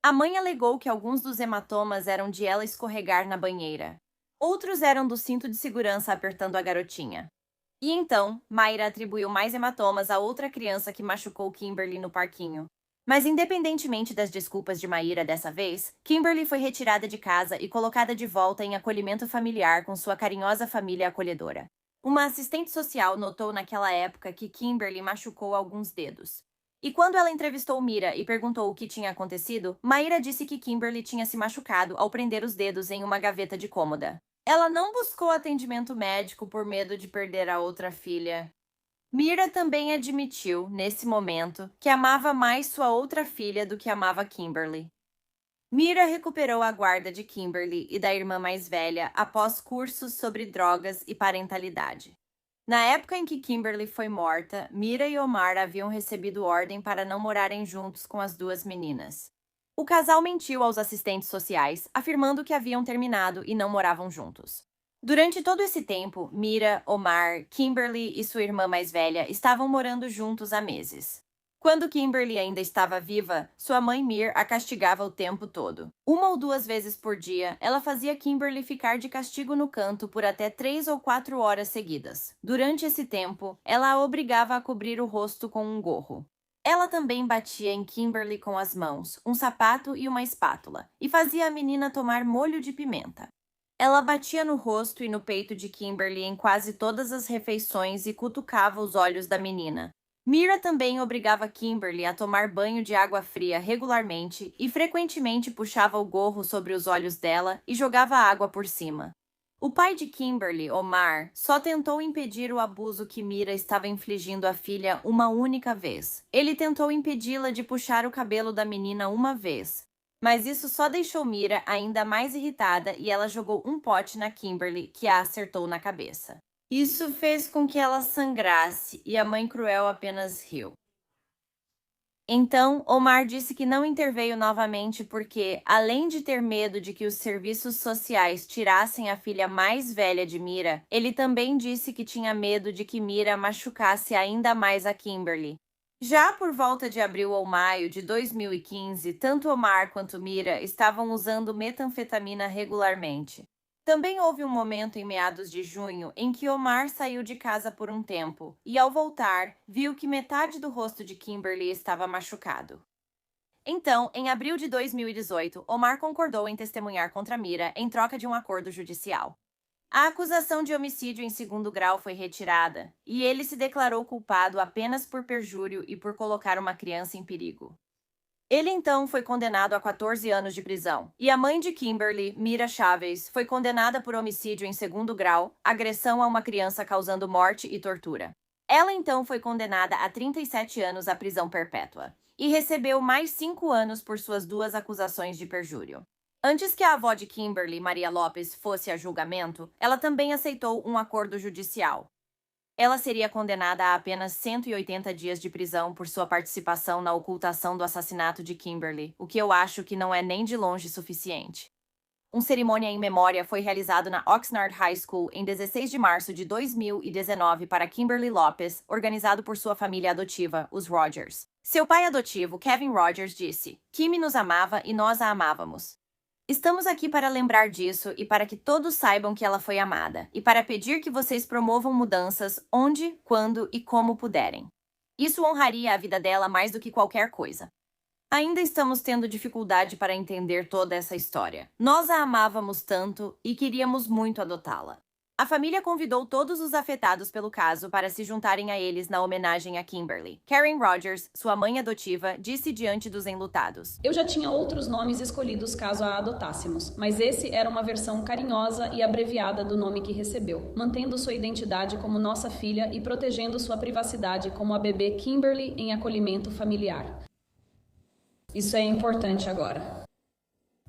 A mãe alegou que alguns dos hematomas eram de ela escorregar na banheira. Outros eram do cinto de segurança apertando a garotinha. E então, Mayra atribuiu mais hematomas a outra criança que machucou Kimberly no parquinho. Mas independentemente das desculpas de Mayra dessa vez, Kimberly foi retirada de casa e colocada de volta em acolhimento familiar com sua carinhosa família acolhedora. Uma assistente social notou naquela época que Kimberly machucou alguns dedos. E quando ela entrevistou Mira e perguntou o que tinha acontecido, Mayra disse que Kimberly tinha se machucado ao prender os dedos em uma gaveta de cômoda. Ela não buscou atendimento médico por medo de perder a outra filha. Mira também admitiu, nesse momento, que amava mais sua outra filha do que amava Kimberly. Mira recuperou a guarda de Kimberly e da irmã mais velha após cursos sobre drogas e parentalidade. Na época em que Kimberly foi morta, Mira e Omar haviam recebido ordem para não morarem juntos com as duas meninas. O casal mentiu aos assistentes sociais, afirmando que haviam terminado e não moravam juntos. Durante todo esse tempo, Mira, Omar, Kimberly e sua irmã mais velha estavam morando juntos há meses. Quando Kimberly ainda estava viva, sua mãe Mir a castigava o tempo todo. 1 ou 2 vezes por dia, ela fazia Kimberly ficar de castigo no canto por até 3 ou 4 horas seguidas. Durante esse tempo, ela a obrigava a cobrir o rosto com um gorro. Ela também batia em Kimberly com as mãos, um sapato e uma espátula, e fazia a menina tomar molho de pimenta. Ela batia no rosto e no peito de Kimberly em quase todas as refeições e cutucava os olhos da menina. Mira também obrigava Kimberly a tomar banho de água fria regularmente e frequentemente puxava o gorro sobre os olhos dela e jogava água por cima. O pai de Kimberly, Omar, só tentou impedir o abuso que Mira estava infligindo à filha uma única vez. Ele tentou impedi-la de puxar o cabelo da menina uma vez. Mas isso só deixou Mira ainda mais irritada e ela jogou um pote na Kimberly, que a acertou na cabeça. Isso fez com que ela sangrasse e a mãe cruel apenas riu. Então, Omar disse que não interveio novamente porque, além de ter medo de que os serviços sociais tirassem a filha mais velha de Mira, ele também disse que tinha medo de que Mira machucasse ainda mais a Kimberly. Já por volta de abril ou maio de 2015, tanto Omar quanto Mira estavam usando metanfetamina regularmente. Também houve um momento em meados de junho em que Omar saiu de casa por um tempo e, ao voltar, viu que metade do rosto de Kimberly estava machucado. Então, em abril de 2018, Omar concordou em testemunhar contra Mira em troca de um acordo judicial. A acusação de homicídio em segundo grau foi retirada e ele se declarou culpado apenas por perjúrio e por colocar uma criança em perigo. Ele então foi condenado a 14 anos de prisão, e a mãe de Kimberly, Mira Chavez, foi condenada por homicídio em segundo grau, agressão a uma criança causando morte e tortura. Ela então foi condenada a 37 anos à prisão perpétua, e recebeu mais 5 anos por suas 2 acusações de perjúrio. Antes que a avó de Kimberly, Maria Lopes, fosse a julgamento, ela também aceitou um acordo judicial. Ela seria condenada a apenas 180 dias de prisão por sua participação na ocultação do assassinato de Kimberly, o que eu acho que não é nem de longe suficiente. Uma cerimônia em memória foi realizada na Oxnard High School em 16 de março de 2019 para Kimberly Lopes, organizado por sua família adotiva, os Rogers. Seu pai adotivo, Kevin Rogers, disse: "Kimmy nos amava e nós a amávamos. Estamos aqui para lembrar disso e para que todos saibam que ela foi amada, e para pedir que vocês promovam mudanças onde, quando e como puderem. Isso honraria a vida dela mais do que qualquer coisa." Ainda estamos tendo dificuldade para entender toda essa história. Nós a amávamos tanto e queríamos muito adotá-la. A família convidou todos os afetados pelo caso para se juntarem a eles na homenagem a Kimberly. Karen Rogers, sua mãe adotiva, disse diante dos enlutados: "Eu já tinha outros nomes escolhidos caso a adotássemos, mas esse era uma versão carinhosa e abreviada do nome que recebeu, mantendo sua identidade como nossa filha e protegendo sua privacidade como a bebê Kimberly em acolhimento familiar. Isso é importante agora.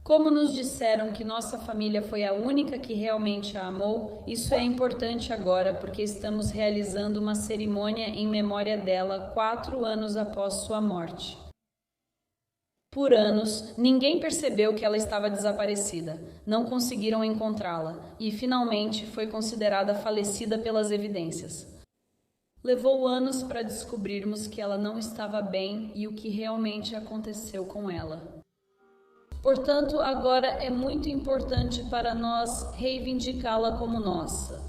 Como nos disseram que nossa família foi a única que realmente a amou, isso é importante agora porque estamos realizando uma cerimônia em memória dela 4 anos após sua morte. Por anos, ninguém percebeu que ela estava desaparecida, não conseguiram encontrá-la e, finalmente, foi considerada falecida pelas evidências. Levou anos para descobrirmos que ela não estava bem e o que realmente aconteceu com ela. Portanto, agora é muito importante para nós reivindicá-la como nossa.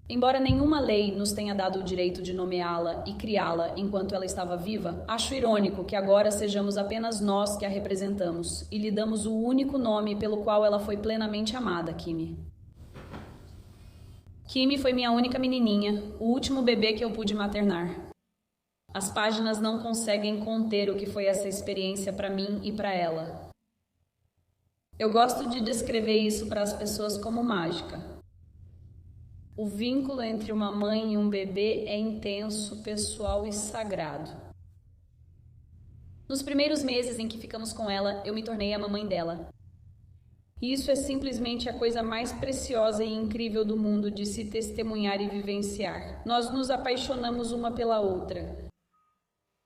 Embora nenhuma lei nos tenha dado o direito de nomeá-la e criá-la enquanto ela estava viva, acho irônico que agora sejamos apenas nós que a representamos e lhe damos o único nome pelo qual ela foi plenamente amada, Kimmy. Kimmy foi minha única menininha, o último bebê que eu pude maternar. As páginas não conseguem conter o que foi essa experiência para mim e para ela. Eu gosto de descrever isso para as pessoas como mágica. O vínculo entre uma mãe e um bebê é intenso, pessoal e sagrado. Nos primeiros meses em que ficamos com ela, eu me tornei a mamãe dela. E isso é simplesmente a coisa mais preciosa e incrível do mundo de se testemunhar e vivenciar. Nós nos apaixonamos uma pela outra.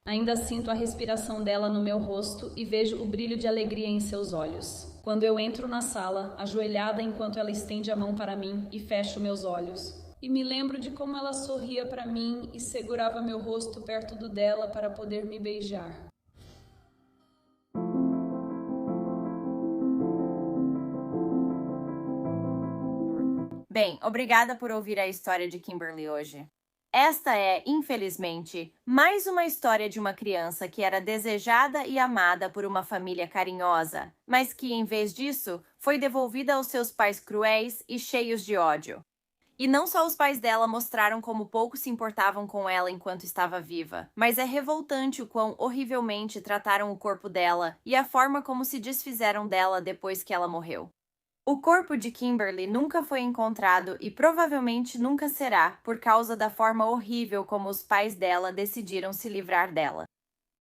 Ainda sinto a respiração dela no meu rosto e vejo o brilho de alegria em seus olhos. Quando eu entro na sala, ajoelhada enquanto ela estende a mão para mim e fecho meus olhos. E me lembro de como ela sorria para mim e segurava meu rosto perto do dela para poder me beijar. Bem, obrigada por ouvir a história de Kimberly hoje. Esta é, infelizmente, mais uma história de uma criança que era desejada e amada por uma família carinhosa, mas que, em vez disso, foi devolvida aos seus pais cruéis e cheios de ódio. E não só os pais dela mostraram como pouco se importavam com ela enquanto estava viva, mas é revoltante o quão horrivelmente trataram o corpo dela e a forma como se desfizeram dela depois que ela morreu. O corpo de Kimberly nunca foi encontrado e provavelmente nunca será por causa da forma horrível como os pais dela decidiram se livrar dela.